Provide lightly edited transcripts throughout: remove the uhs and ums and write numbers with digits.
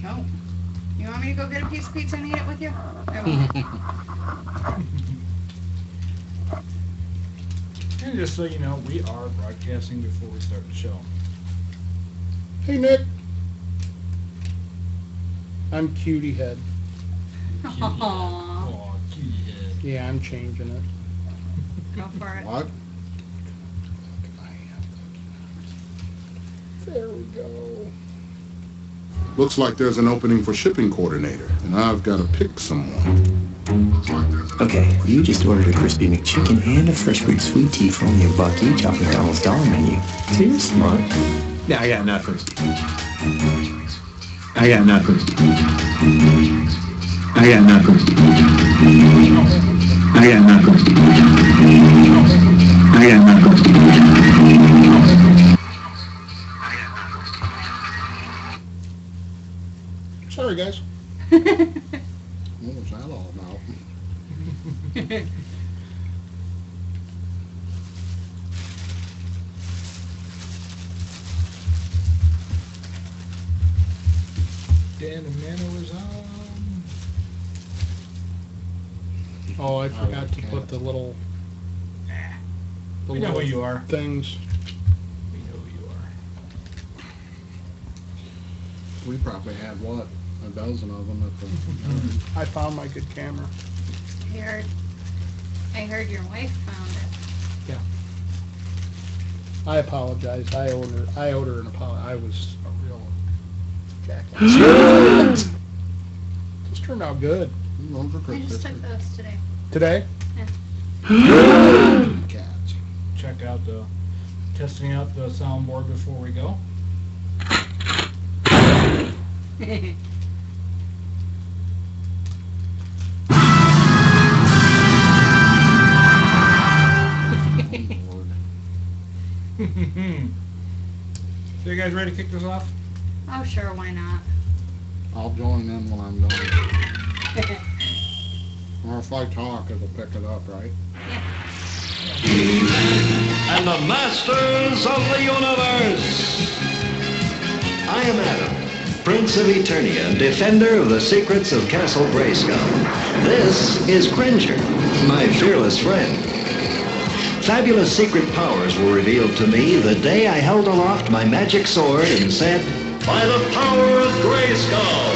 No. You want me to go get a piece of pizza and eat it with you? I won't. And just so you know, we are broadcasting before we start the show. Hey, Nick. I'm Cutie Head. Aww. Aw, cutie head. Yeah, I'm changing it. Go for it. What? There we go. Looks like there's an opening for shipping coordinator, and I've got to pick someone. Okay, you just ordered a crispy McChicken and a fresh baked sweet tea for only $1 each off McDonald's dollar menu. So you're smart. Yeah, I got nothing. I got nothing. I got nothing. I got nothing. I got nothing. Sorry, guys. What was that all about? Dan the Mano is on. Oh, I forgot to put the little We know who you are. things. We know who you are. We probably had, what, a dozen of them at the... I found my good camera. I heard your wife found it. I apologize. I owed her an apology. I was a real jackass. This turned out good. Those are I good just pictures. took those today. Today? Cats. Check out the testing out the soundboard before we go. So you guys ready to kick this off? Oh, sure, why not? I'll join in when I'm done. Or if I talk, it'll pick it up, right? And the masters of the universe. I am Adam, Prince of Eternia and defender of the secrets of Castle Grayskull. This is Cringer, my fearless friend. Fabulous secret powers were revealed to me the day I held aloft my magic sword and said, "By the power of Grayskull,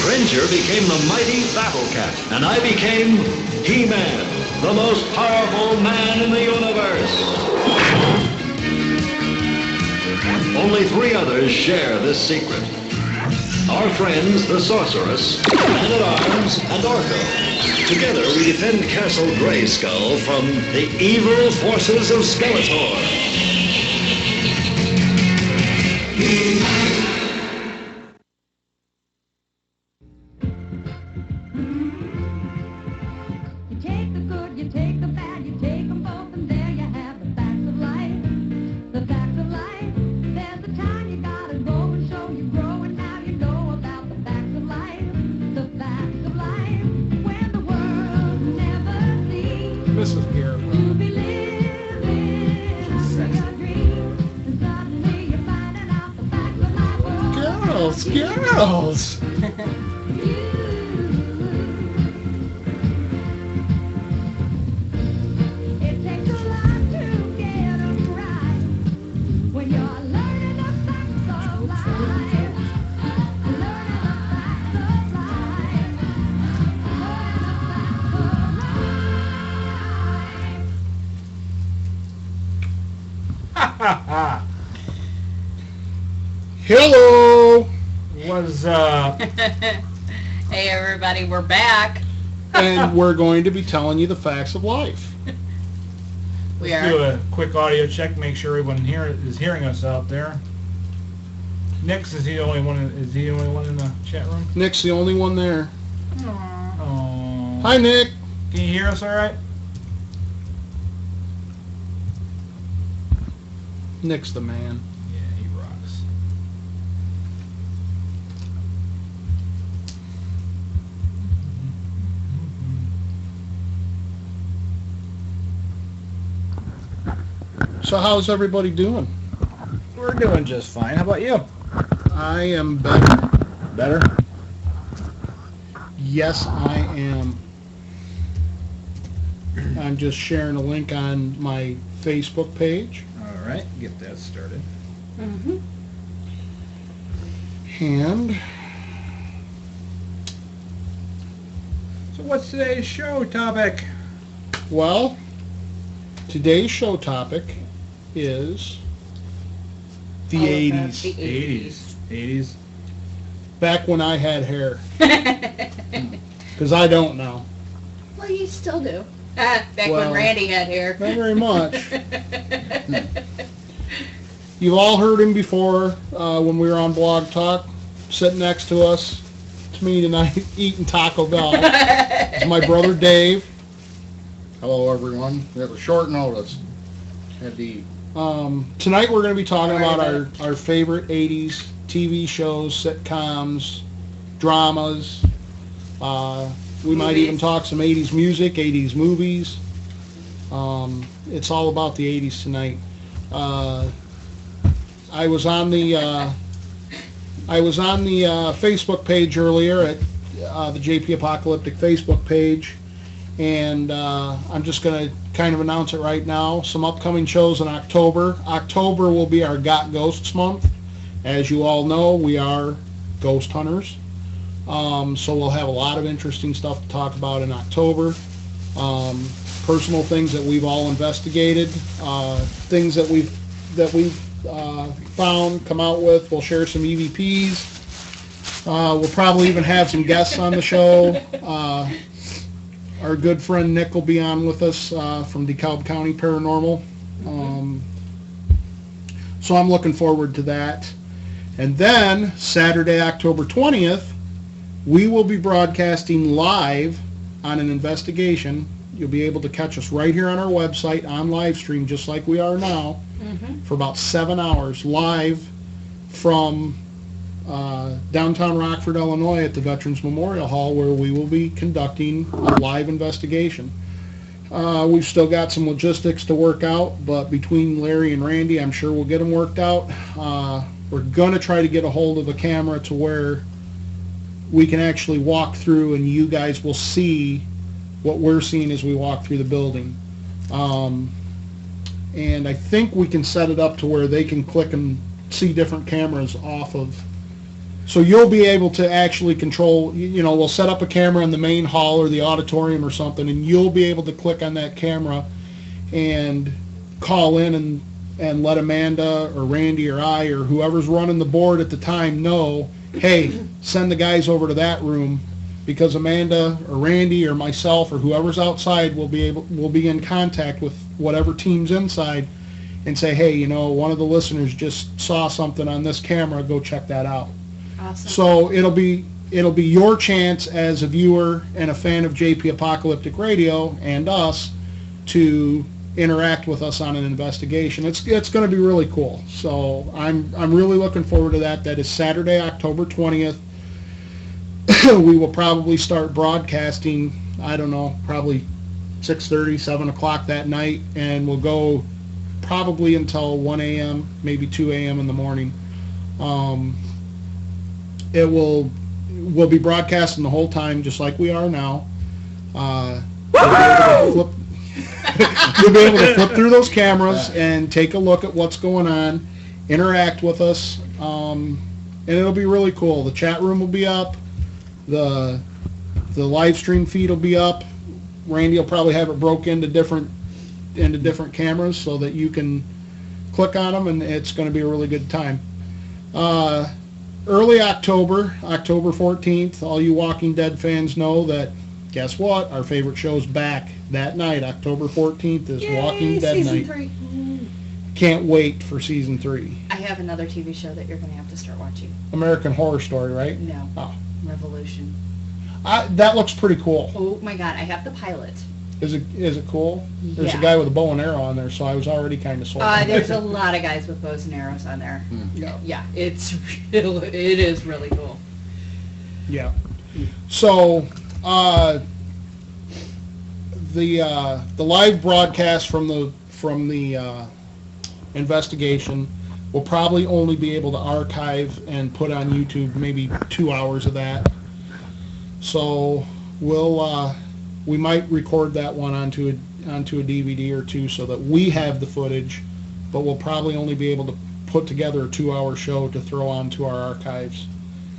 Cringer became the mighty Battle Cat, and I became He-Man, the most powerful man in the universe. Only 3 others share this secret. Our friends, the Sorceress, Man-at-Arms, and Orko. Together we defend Castle Grayskull from the evil forces of Skeletor. You take the good, you take the bad, you take them both, and there you have the facts of life. The facts of life. There's a time you gotta go and show you grow, and now you know about the facts of life. The facts of life. When the world never seems Mrs. Garrett. to be living under your dreams, and suddenly you're finding out the facts of life. Girls, girls. It takes a lot to get them right when you're learning the facts of life. Learning the facts of life. Learning the facts of life. Hello. Was uh Hey, everybody, we're back. And we're going to be telling you the facts of life. We let's do are. a quick audio check, make sure everyone here is hearing us out there. Nick's is he the only one in the chat room? Nick's the only one there. Aw. Oh. Hi, Nick. Can you hear us all right? Nick's the man. Yeah, he rocks. So how's everybody doing? We're doing just fine. How about you? I am better. Better? Yes, I am. I'm just sharing a link on my Facebook page. All right, get that started. Mm-hmm. And So what's today's show topic? well, today's show topic is the All about 80s. the 80s. 80s. Back when I had hair. Because I don't now. Well, you still do. Back Well, when Randy had hair. Not very much. You've all heard him before when we were on Blog Talk, sitting next to us. It's me tonight eating Taco Bell. It's my brother Dave. Hello, everyone. It was short notice. Had to eat. Tonight we're going to be talking Sorry about about our favorite 80s TV shows, sitcoms, dramas. We might even Movies. talk some 80s music, 80s movies. It's all about the 80s tonight. I was on the Facebook page earlier at the JP Apocalyptic Facebook page, and I'm just going to kind of announce it right now. Some upcoming shows in October. October will be our Got Ghosts month. As you all know, we are ghost hunters. So we'll have a lot of interesting stuff to talk about in October. Personal things that we've all investigated, things that we've found, come out with. We'll share some EVPs. We'll probably even have some guests on the show. Our good friend Nick will be on with us from DeKalb County Paranormal. So I'm looking forward to that. And then Saturday, October 20th, we will be broadcasting live on an investigation. You'll be able to catch us right here on our website on live stream, just like we are now, for about 7 hours live from downtown Rockford, Illinois at the Veterans Memorial Hall, where we will be conducting a live investigation. We've still got some logistics to work out, but between Larry and Randy, I'm sure we'll get them worked out. We're going to try to get a hold of a camera to where we can actually walk through and you guys will see what we're seeing as we walk through the building. And I think we can set it up to where they can click and see different cameras off of. So you'll be able to actually control, we'll set up a camera in the main hall or the auditorium or something, and you'll be able to click on that camera and call in and let Amanda or Randy or I or whoever's running the board at the time know, hey, send the guys over to that room, because Amanda or Randy or myself or whoever's outside will be in contact with whatever team's inside and say, hey, one of the listeners just saw something on this camera, go check that out. Awesome. So it'll be your chance as a viewer and a fan of JP Apocalyptic Radio and us to interact with us on an investigation. It's going to be really cool. So I'm really looking forward to that. That is Saturday, October 20th. We will probably start broadcasting, I don't know, probably 6:30, 7 o'clock that night, and we'll go probably until 1 a.m., maybe 2 a.m. in the morning. We'll be broadcasting the whole time, just like we are now. You'll be able to flip through those cameras and take a look at what's going on, interact with us, and it'll be really cool. The chat room will be up. The live stream feed will be up. Randy will probably have it broke into different cameras so that you can click on them, and it's going to be a really good time. Early October 14th, all you Walking Dead fans know that, guess what? Our favorite show's back that night. October 14th is Walking Dead season night. 3. Can't wait for season 3. I have another TV show that you're going to have to start watching. American Horror Story, right? No. Oh. Revolution. That looks pretty cool. Oh my God, I have the pilot. Is it cool? There's a Yeah. guy with a bow and arrow on there, so I was already kind of sold. There's a lot of guys with bows and arrows on there. Yeah. Yeah, it is really cool. Yeah. So, the live broadcast from the investigation. We'll probably only be able to archive and put on YouTube maybe 2 hours of that. So we might record that one onto a DVD or two so that we have the footage, but we'll probably only be able to put together a 2-hour show to throw onto our archives.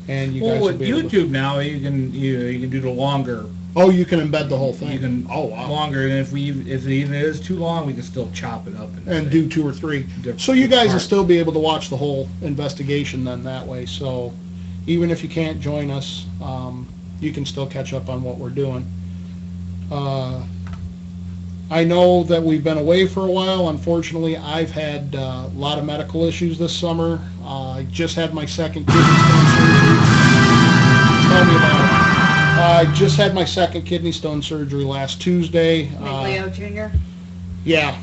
And you guys will with be able YouTube now, you can do the longer. Oh, you can embed the whole thing. You can longer, and if it even is too long, we can still chop it up and do 2 or 3. So you guys will still be able to watch the whole investigation then that way. So even if you can't join us, you can still catch up on what we're doing. I know that we've been away for a while. Unfortunately, I've had a lot of medical issues this summer. I just had my second kidney stone surgery. Tell me about it. I just had my second kidney stone surgery last Tuesday. Miglio Jr.? Yeah.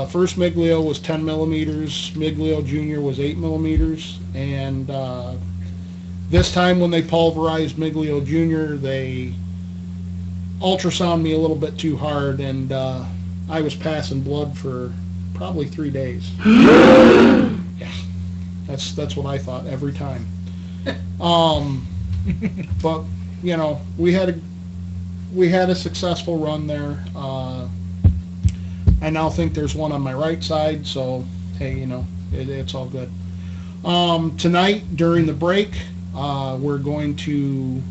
First Miglio was 10 millimeters. Miglio Jr. was 8 millimeters. And this time when they pulverized Miglio Jr., they ultrasound me a little bit too hard, and I was passing blood for probably 3 days. Yeah, that's what I thought every time. But you know, we had a successful run there. I now think there's one on my right side, so hey, you know, it's all good. Tonight during the break, we're going to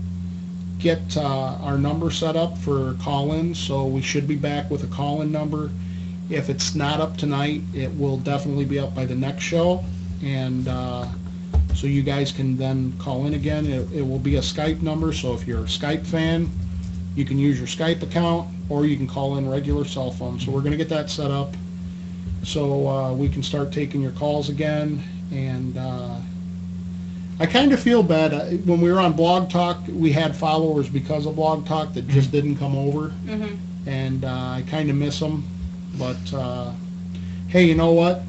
get our number set up for call-ins, so we should be back with a call-in number. If it's not up tonight, it will definitely be up by the next show, and so you guys can then call in again. It will be a Skype number, so if you're a Skype fan, you can use your Skype account, or you can call in regular cell phone. So we're going to get that set up so we can start taking your calls again. And I kind of feel bad. When we were on Blog Talk, we had followers because of Blog Talk that just didn't come over. Mm-hmm. And I kind of miss them. But, hey, you know what?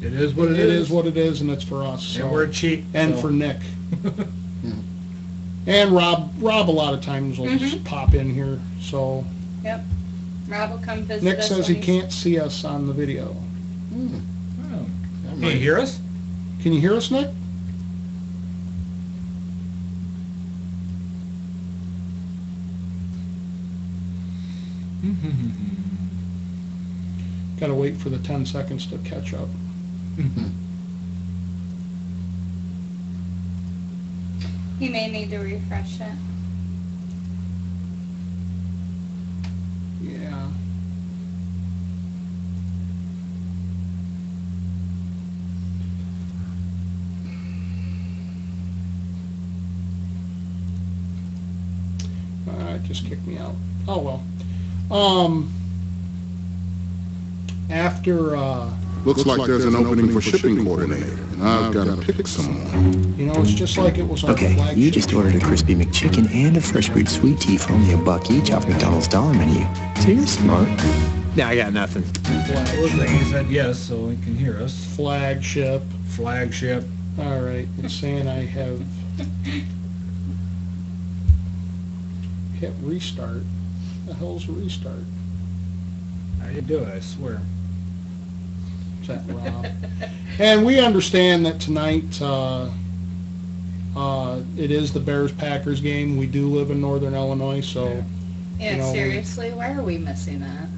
It is what it is. It is what it is, and it's for us. So. And we're cheap. And so. for Nick. And Rob a lot of times will just pop in here. So Yep. Rob will come visit Nick us says when he can't see us on the video. Oh. Can you hear us? Can you hear us, Nick? Gotta wait for the 10 seconds to catch up. He may need to refresh it. Yeah. It just kicked me out. Oh well. After Looks like there's an opening for shipping coordinator, and I've got to pick someone. you know, it's just like it was on the Okay, flagship. you just ordered a crispy McChicken and a fresh brewed sweet tea for only $1 each off McDonald's dollar menu. So you're smart. Now I got nothing. He said yes, so he can hear us. Flagship. Flagship. All right, it's saying I have hit restart. The hell's restart? I didn't do it, I swear. Is that Rob? And we understand that tonight it is the Bears-Packers game. We do live in Northern Illinois, so Yeah, you know, seriously, why are we missing that?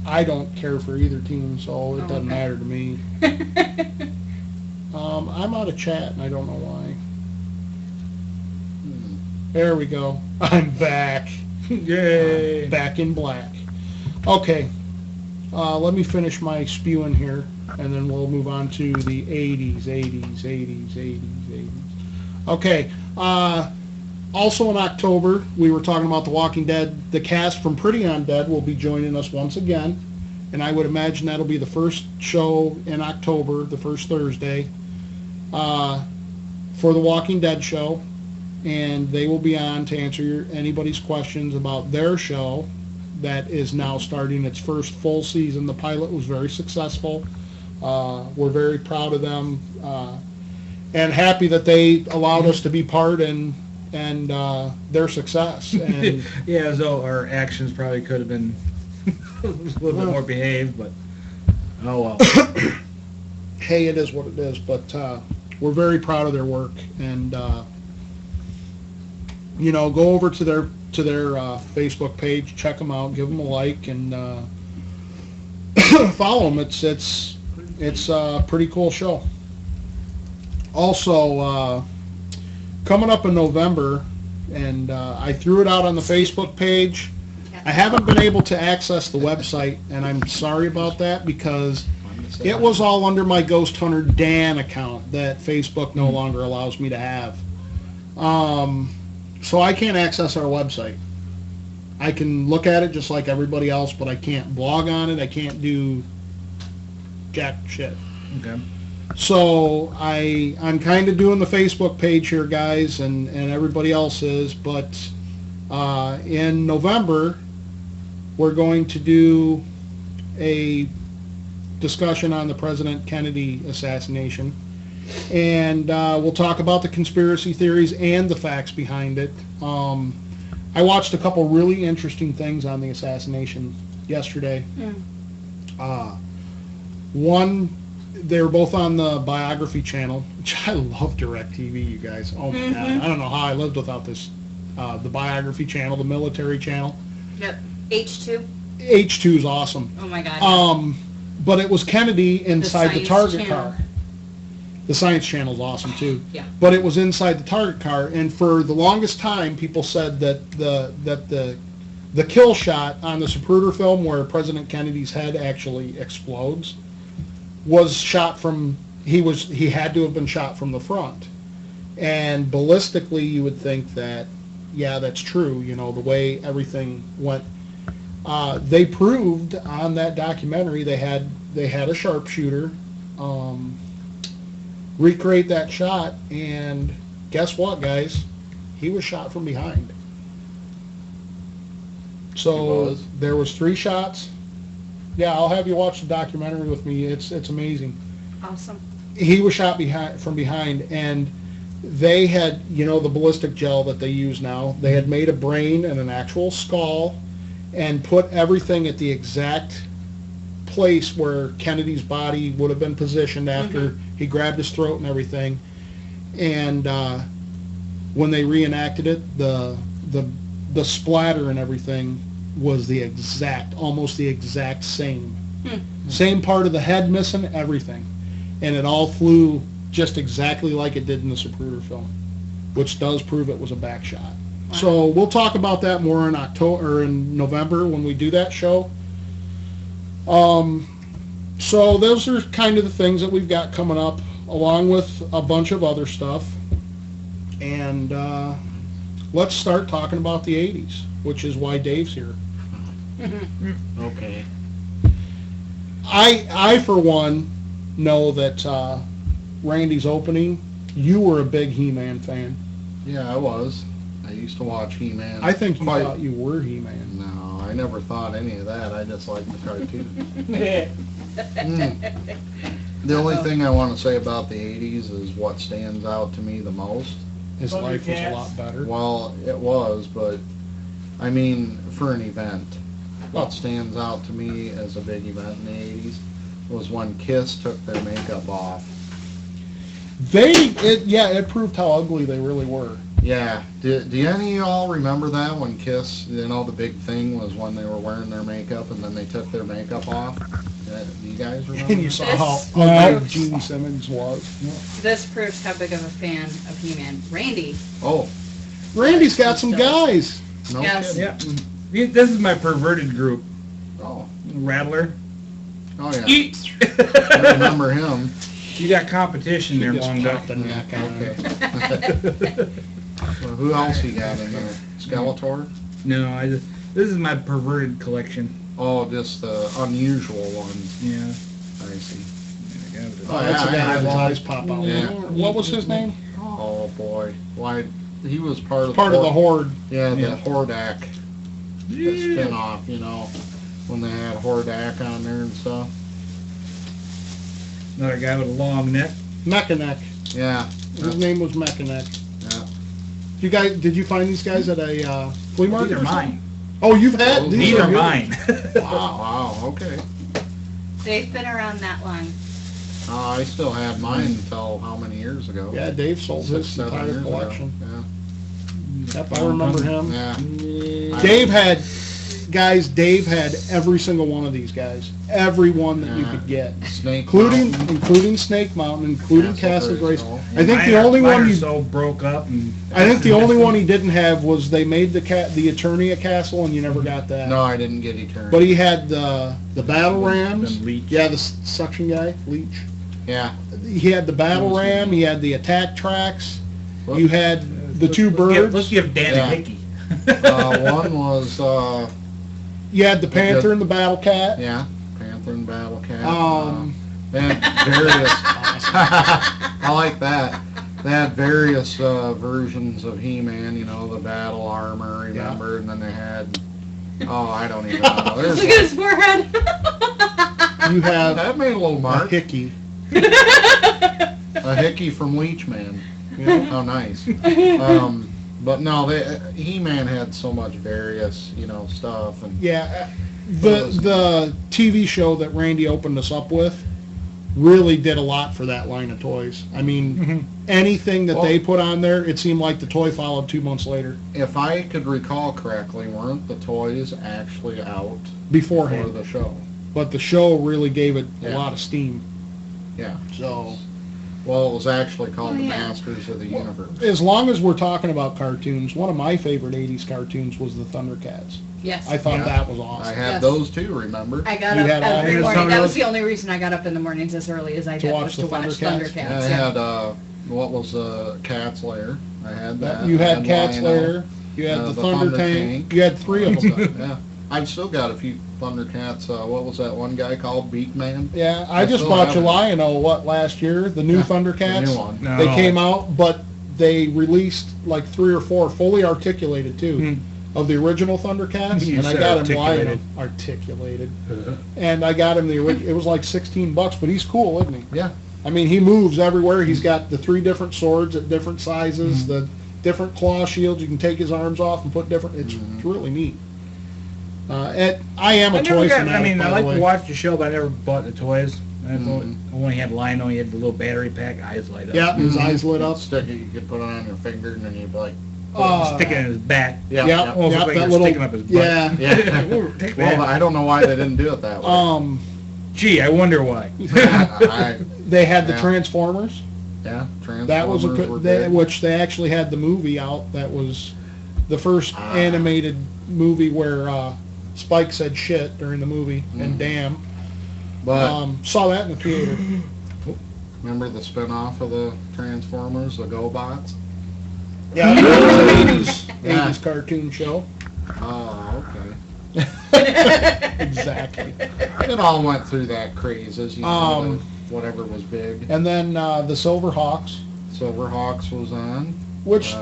I don't care for either team, so it doesn't matter to me. I'm out of chat, and I don't know why. There we go. I'm back. Yay! Back in black. Okay. Let me finish my spewing here, and then we'll move on to the 80s. Okay. Also in October, we were talking about The Walking Dead. The cast from Pretty Undead will be joining us once again, and I would imagine that'll be the first show in October, the first Thursday, for The Walking Dead show, and they will be on to answer anybody's questions about their show that is now starting its first full season. The pilot was very successful. We're very proud of them and happy that they allowed us to be part and their success. And yeah, so our actions probably could have been a little bit more behaved, but Oh, well. Hey, it is what it is, but we're very proud of their work, and go over to their Facebook page, check them out, give them a like, and follow them. It's a pretty cool show. Also, coming up in November, and I threw it out on the Facebook page. I haven't been able to access the website, and I'm sorry about that because it was all under my Ghost Hunter Dan account that Facebook no longer allows me to have. So I can't access our website. I can look at it just like everybody else, but I can't blog on it. I can't do jack shit. Okay. So I'm kind of doing the Facebook page here, guys, and everybody else is, but in November, we're going to do a discussion on the President Kennedy assassination, and we'll talk about the conspiracy theories and the facts behind it. I watched a couple really interesting things on the assassination yesterday. One, they were both on the biography channel, which I love DirecTV, you guys. Oh my God, I don't know how I lived without this. The biography channel, the military channel. Yep. H2. H2 is awesome. Oh my God. But it was Kennedy inside the Science target Channel. car. The Science Channel is awesome too. Yeah. But it was inside the target car, and for the longest time, people said that the kill shot on the Zapruder film, where President Kennedy's head actually explodes, was shot from. He had to have been shot from the front, and ballistically, you would think that, yeah, that's true. The way everything went. They proved on that documentary they had a sharpshooter recreate that shot, and guess what, guys? He was shot from behind. So there was 3 shots. Yeah, I'll have you watch the documentary with me. It's amazing. Awesome. He was shot from behind, and they had, the ballistic gel that they use now. They had made a brain and an actual skull, and put everything at the exact place where Kennedy's body would have been positioned after he grabbed his throat and everything. And when they reenacted it, the splatter and everything was almost the exact same. Same part of the head missing, everything. And it all flew just exactly like it did in the Zapruder film, which does prove it was a back shot. Wow. So we'll talk about that more in October or in November when we do that show. So those are kind of the things that we've got coming up, along with a bunch of other stuff. And let's start talking about the 80s, which is why Dave's here. Okay. I for one, know that Randy's opening, you were a big He-Man fan. Yeah, I was. I used to watch He-Man. I think you thought you were He-Man. No, I never thought any of that. I just liked the cartoon. The only thing I want to say about the 80s is what stands out to me the most. His life was a lot better. Well, it was, but I mean, for an event, what stands out to me as a big event in the 80s was when Kiss took their makeup off. It proved how ugly they really were. Yeah. Do any of y'all remember that when Kiss, the big thing was when they were wearing their makeup and then they took their makeup off? Do you guys remember? And you saw how ugly Gene Simmons was. This proves how big of a fan of He-Man. Randy. Oh. Randy's got some guys. No Yes. kidding. Yeah. This is my perverted group. Oh. Rattler. Oh, yeah. Eat. I remember him. You got competition there, He just Long popped Duck. the neck out. Okay. Well, who else you got in there? Skeletor? No, this is my perverted collection. Oh, just the unusual ones. Yeah. I see. Oh, that's the guy I whose love- eyes pop out. Yeah. What was his name? Oh, boy. Why, he was part of The Horde. Yeah, the Yeah. Hordak. The spin-off, when they had Hordak on there and stuff. Another guy with a long neck. Mechaneck. Yeah. His name was Mechaneck. Yeah. Did you find these guys at a flea market? These are or something? mine. Oh, you've had these? These are yours? mine. Wow, okay. They've been around that long. I still had mine until how many years ago? Yeah, Dave sold his 6-7 entire years ago. collection. Yeah. Yep, I remember him. Yeah. Dave had every single one of these guys. Every one that you could get. Snake Including Mountain. including Snake Mountain, including Castle Grace. Grayskull. I think the Mine only are one so broke up. And I think the only one he didn't have was they made the Eternia Castle, and you never got that. No, I didn't get Eternity. But he had the battle rams. Then Leech. Yeah, the suction guy, Leech. Yeah. He had the battle ram. He had the attack tracks. You had the two birds. Let's give Dan Yeah. a hickey. One was, You had the panther and the battle cat. yeah, Panther and Battle Cat. They had various. I like that. They had various versions of He-Man. You know, the battle armor. Remember, and then they had. Oh, I don't even know. There's Look at his forehead. You have that made a little a mark. hickey. A hickey from Leechman. How nice. But no, He-Man had so much various, stuff. And Yeah, the TV show that Randy opened us up with really did a lot for that line of toys. I mean, anything that they put on there, it seemed like the toy followed 2 months later. if I could recall correctly, weren't the toys actually out Beforehand. for the show? But the show really gave it a Yeah. lot of steam. Yeah. So, Well, it was actually called The yeah. Masters of the Universe. as long as we're talking about cartoons, one of my favorite 80s cartoons was the Thundercats. Yes. I thought Yeah. that was I awesome. had Yes. those too, remember? I got You up had all every these morning. That was Thundercats? the only reason I got up in the mornings as early as I did, watch was the to watch Thundercats? Thundercats. Yeah, I had, what was Cat's Lair? I had that. You I had Cat's Lionel. Lair, you had the Thunder Tank, you had three of them. Yeah. I've still got a few Thundercats. What was that one guy called? Beakman? Yeah, I just still bought have it. Lionel, last year, the new Yeah, Thundercats. The new one. No. They came out, but they released like 3 or 4 fully articulated too, of the original Thundercats, You and I said got him articulated. Lionel articulated, and I got him the it was like $16, but he's cool, isn't he? Yeah. I mean, he moves everywhere. He's got the 3 different swords at different sizes, the different claw shields. You can take his arms off and put different. It's really neat. I am a toy fanatic. I mean, I by like the way. to watch the show, but I never bought the toys. I only had Lionel. He had the little battery pack. Eyes light up. Yeah, his eyes lit up. Stick it, you could put it on your finger, and then you'd be like, Stick it in his back. yeah. Yeah, Almost yeah, looked like that you're little. sticking up his butt. Yeah. Yeah. Take Well, that. I don't know why they didn't do it that way. Gee, I wonder why. They had the Yeah. Transformers. Yeah, That was Transformers were big. which they actually had the movie out. That was the first Ah. animated movie where Spike said shit during the movie and damn. But Saw that in the theater. remember the spin-off of the Transformers, the GoBots? Yeah, it was an 80s Yeah. 80s cartoon show. Oh, okay. Exactly. It all went through that craze, as you know, whatever was big. And then the Silverhawks, Silverhawks was on. which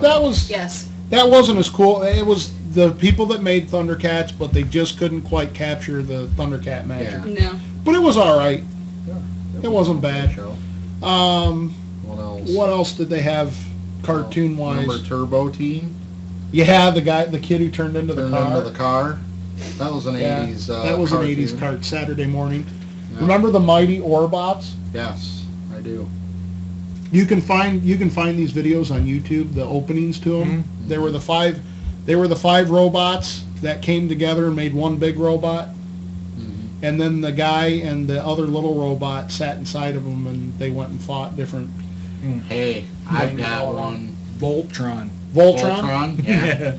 Yes. that wasn't as cool. It was the people that made Thundercats, but they just couldn't quite capture the Thundercat magic. Yeah. No. But it was all right. Yeah, It wasn't a good bad. Show. What else? What else did they have cartoon-wise? Remember Turbo Teen? Yeah, the kid who turned into the Turned car. into the car. That was an Yeah, 80s that was cartoon. an 80s cart Saturday morning. Yeah. Remember the Mighty Orbots? Yes, I do. You can find these videos on YouTube. The openings to them. They were the five robots that came together and made one big robot. And then the guy and the other little robot sat inside of them, and they went and fought different. Hey, I've got one. Voltron. Voltron. Yeah.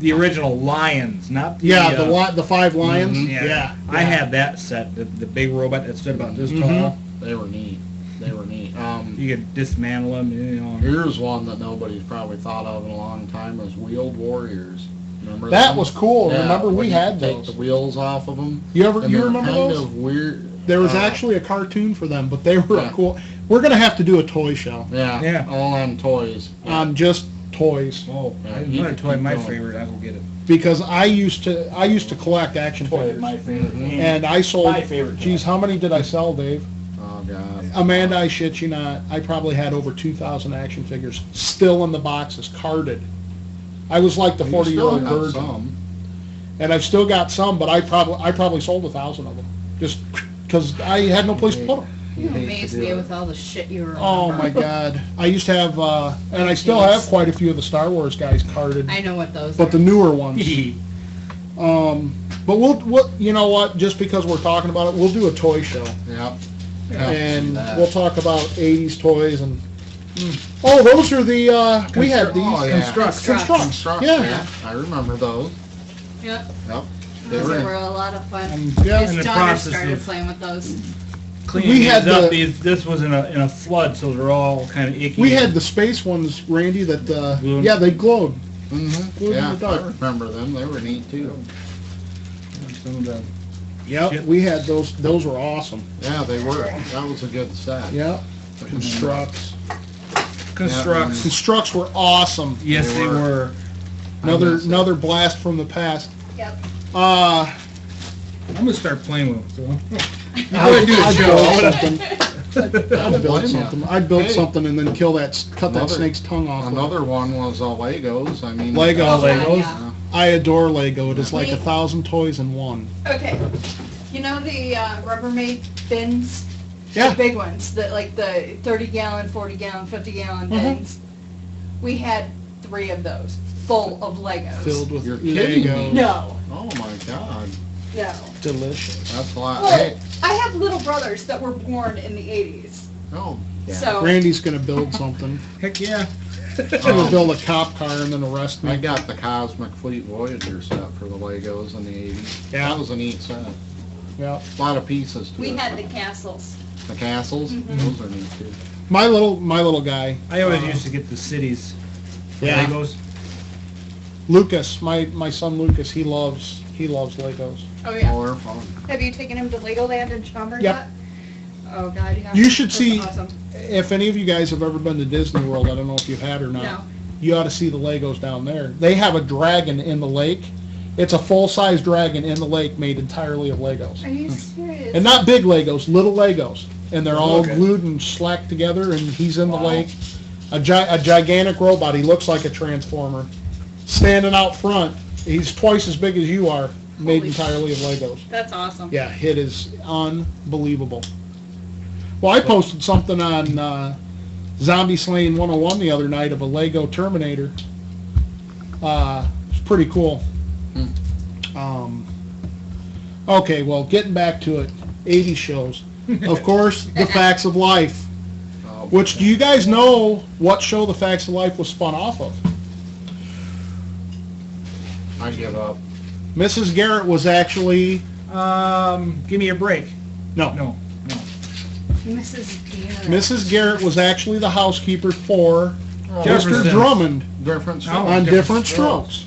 The original Lions, not the... Yeah, the 5 lions. Yeah. I had that set, the big robot that stood about this tall. They were neat. You could dismantle them, Here's one that nobody's probably thought of in a long time, is Wheeled Warriors. Remember That them? was cool. Yeah, Remember when we you had could take those. the wheels off of them. You And they were remember kind those? of weird. There was actually a cartoon for them, but they were Yeah. cool. We're gonna have to do a toy show Yeah. all on toys. on just toys Oh, Yeah, I you another could toy, keep my going. favorite, I will get it. because I used to collect action figures, favorite. and I sold. My favorite Geez, how many did I sell, Dave? Oh God. Amanda, I shit you not. I probably had over 2,000 action figures still in the boxes, carded. I was like the You 40-year-old still have virgin, some. and I've still got some, but I probably sold 1,000 of them. Just because I had no place to put them. You amaze me with all the shit you remember. Oh my God! I used to have, and I still have quite a few of the Star Wars guys carded, I know what those but are. the newer ones. But we'll, you know what? Just because we're talking about it, we'll do a toy show, Yep. and we'll talk about 80s toys and. Oh, those are the we had these. Oh, yeah. Constructs. Yeah. I remember those. Yep. Yep. Those were a lot of fun. Yeah. In His the daughter process started of playing with those. cleaning We these had up, the- this was in a flood, so they're all kind of icky. We had the space ones, Randy. That Glowed. yeah, they glowed. Mm-hmm. Glowed in Yeah, the dark. I remember them. They were neat too. some of the Yep, Shit. we had those. Those were awesome. Yeah, they were. That was a good set. Yep. Constructs. constructs. Constructs were awesome. Yes, they were. Another blast from the past. Yep. Uh, I'm gonna start playing with them. So. I'd do a build something. I'd build blame something. ya. I'd build Hey. something and then cut that Another- snake's tongue off. with it. Another one was Legos. I mean, Lego. Oh, Legos. yeah. I adore Lego. It is like 1,000 toys in one. Okay. You know the Rubbermaid bins? Yeah. The big ones, like the 30-gallon, 40-gallon, 50-gallon Mhm. bins. We had 3 of those, full of Legos. Filled with You're kidding Lego. me. No, Oh my God, no. Delicious. that's a lot. Well, Hey, I have little brothers that were born in the 80s. oh, yeah. So, Randy's gonna build something. Heck yeah. He's gonna build a cop car and then arrest I me. got the Cosmic Fleet Voyager set for the Legos in the 80s. Yeah. That was a neat set. Yeah. A lot of pieces to we it. had the castles. The castles, Mhm. those are neat too. My little guy. I always used to get the cities. Yeah. Legos. Lucas, my son Lucas, he loves Legos. Oh, yeah. Oh, they're fun. Have you taken him to Legoland in Schaumburg Yep. yet? Oh, God, yeah. You should That's see- awesome. If any of you guys have ever been to Disney World, I don't know if you've had or not. No. You ought to see the Legos down there. They have a dragon in the lake. It's a full-size dragon in the lake made entirely of Legos. Are you serious? And not big Legos, little Legos. And they're all Okay. glued and slacked together, and he's in the Wow. lake. A gigantic robot. He looks like a transformer. Standing out front. He's twice as big as you are, made Holy entirely of Legos. That's awesome. Yeah, it is unbelievable. Well, I posted something on Zombie Slaying 101 the other night of a Lego Terminator. It's pretty cool. Okay, well, getting back to it, 80 shows. Of course, The Facts of Life. Oh, Which, do you guys know what show The Facts of Life was spun off of? I give up. Mrs. Garrett was actually... Give me a break. No. No. Mrs. Garrett. Mrs. Garrett was actually the housekeeper for Mr. Jefferson. Drummond Different Oh. on Different Different Strokes.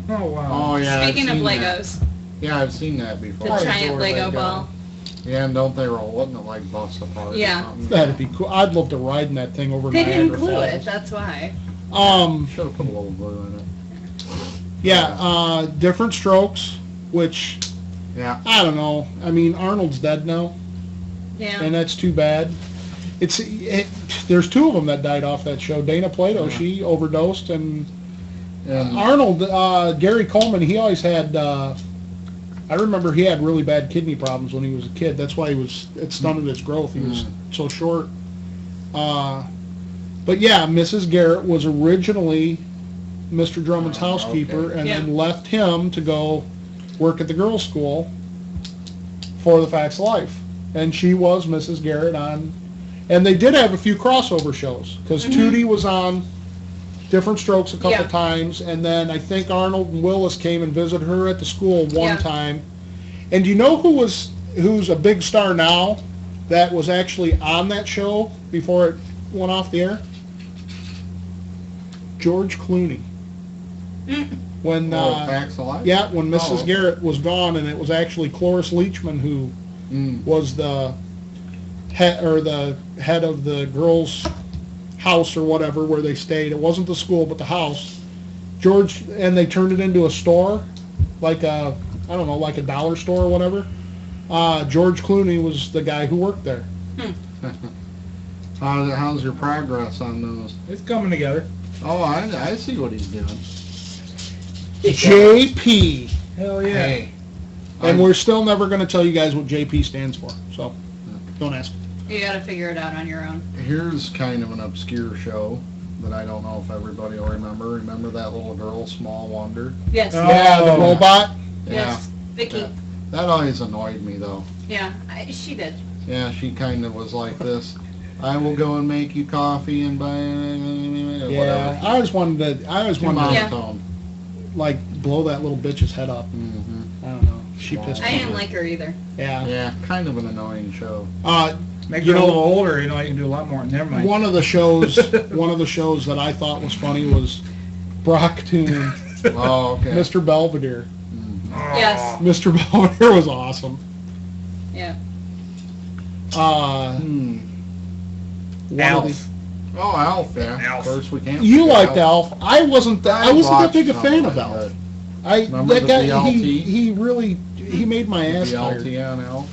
Oh wow. Oh yeah. I've Speaking of seen that. Legos, Yeah, I've seen that the before. I giant adore Lego Lego. ball. Yeah, and don't they roll it and it like busts apart? Yeah. Or something? That'd be cool. I'd love to ride in that thing over They didn't Niagara glue it, Falls. that's why. Should have put a little glue in it. Yeah, Different Strokes, which, Yeah. I don't know. I mean, Arnold's dead now, Yeah. and that's too bad. There's 2 of them that died off that show. Dana Plato, Yeah. she overdosed, and And Arnold, Gary Coleman, he always had, I remember he had really bad kidney problems when he was a kid. That's why it stunted his growth. He was so short. But yeah, Mrs. Garrett was originally Mr. Drummond's housekeeper, okay. and Yeah. then left him to go work at the girls' school for The Facts of Life. And she was Mrs. Garrett on, and they did have a few crossover shows, because Tootie was on Different Strokes a couple Yeah. times, and then I think Arnold and Willis came and visited her at the school one Yeah. time. And do you know who's a big star now that was actually on that show before it went off the air? George Clooney. When Facts of Life? yeah, when Mrs. Oh. Garrett was gone, and it was actually Cloris Leachman who was the head of the girls' house or whatever where they stayed. It wasn't the school, but the house. And they turned it into a store, like a dollar store or whatever. George Clooney was the guy who worked there. How's your progress on those? It's coming together. Oh, I see what he's doing. JP. Hell yeah. Hey, And we're still never going to tell you guys what JP stands for, so don't ask. You gotta figure it out on your own. Here's kind of an obscure show that I don't know if everybody will remember. Remember that little girl, Small Wonder? Yes. Yeah, the robot. Yes. Vicky. Yeah. That always annoyed me, though. Yeah, she did. Yeah, she kind of was like this. I will go and make you coffee and buy Yeah, whatever. I always wanted to, Yeah. Monotone. like, blow that little bitch's head up. Mm-hmm. I don't know. She pissed I me didn't off. like her either. Yeah. Yeah, kind of an annoying show. Make You her a know- little older, you know, you can do a lot more. Never mind. One of the shows that I thought was funny was Brock Toon, Oh, okay. Mr. Belvedere. Yes. Mr. Belvedere was awesome. Yeah. Hmm. One of Alf. Oh, Alf, yeah. Alf. Of course, we can't. You forget liked Alf. I wasn't that watched big a some fan of of it, Alf. but Remember That the guy, BLT? he really, he made my ass The tired. LT on Alf.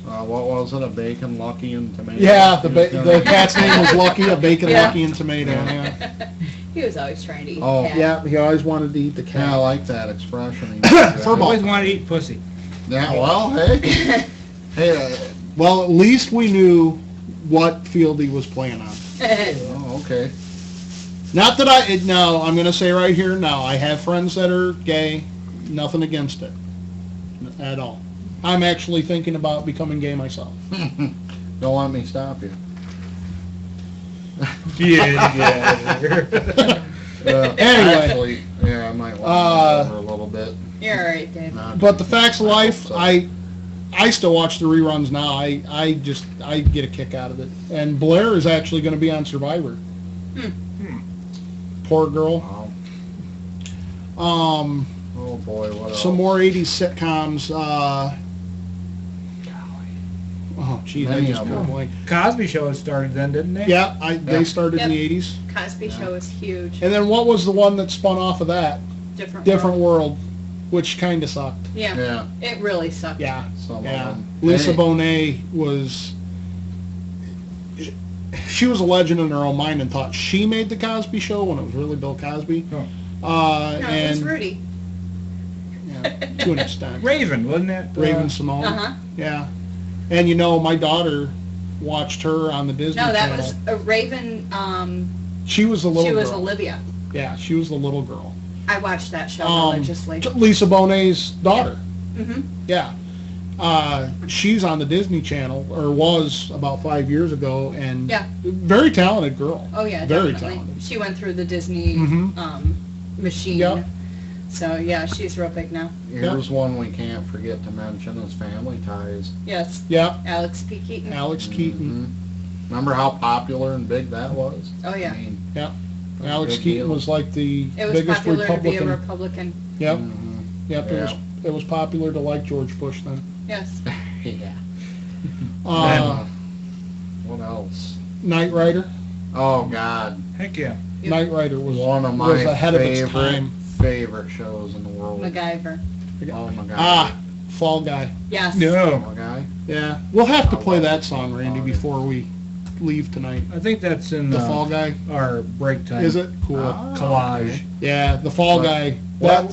What was it? A bacon, Lucky, and tomato? Yeah, the cat's name was Lucky, a bacon, Yeah. Lucky, and tomato. Yeah. He was always trying to eat Oh. cat. Yeah, he always wanted to eat the Yeah, I cat. like that expression. I always wanted to eat pussy. Yeah, well, hey. Hey, Well, at least we knew what field he was playing on. oh, okay. Not that now, I'm going to say right here now, I have friends that are gay, nothing against it at all. I'm actually thinking about becoming gay myself. Don't let me stop you. Yeah. Anyway. Actually, yeah, I might want to over a little bit. You're alright, Dave. Not- But the facts of life, So- I still watch the reruns now. I get a kick out of it. And Blair is actually going to be on Survivor. Poor girl. Wow. Oh boy, what else? Some more 80s sitcoms. Oh, geez, I Many just of drew a them. blank. Cosby Show had started then, didn't they? Yeah, they started in Yep. the 80s. Cosby Show is huge. And then what was the one that spun off of that? Different World, which kind of sucked. Yeah. Yeah, It really sucked. Yeah, some yeah. of them. Lisa Hey, Bonet was... She was a legend in her own mind and thought she made the Cosby Show when it was really Bill Cosby. Oh. No, it was And Rudy. yeah, to an extent. Raven, wasn't it? Raven Simone. Uh-huh. Yeah. And you know, my daughter watched her on the Disney No, that Channel. was a Raven. She was the little She was girl. Olivia. Yeah, she was the little girl. I watched that show religiously. Lisa Bonet's daughter. Mm-hmm. Yeah. She's on the Disney Channel, or was about 5 years ago, and Yeah. very talented girl. Oh yeah, Very definitely. talented. She went through the Disney Mhm. machine. Yep. So yeah, she's real big now. Here's one we can't forget to mention is Family Ties. Yes. Yeah, Alex P. Keaton. Alex Keaton. Mhm. Remember how popular and big that was? Oh yeah. I mean, Alex big Keaton deal. was like the It was biggest popular to be a Republican. Republican. Yep, mhm. yep. It was popular to like George Bush then. Yes. Yeah. What else? Knight Rider. Oh God, Heck yeah. Yep. Knight Rider was one of was my ahead of its time. favorite shows in the world. MacGyver. Oh my God. Ah, Fall Guy. Yes. Oh No. my guy. Yeah, we'll have to I play love that it. song, Randy, Oh, before we leave tonight. I think that's in The Fall Guy. our break time. Is it? Cool. Collage. Okay. Yeah, The Fall But Guy.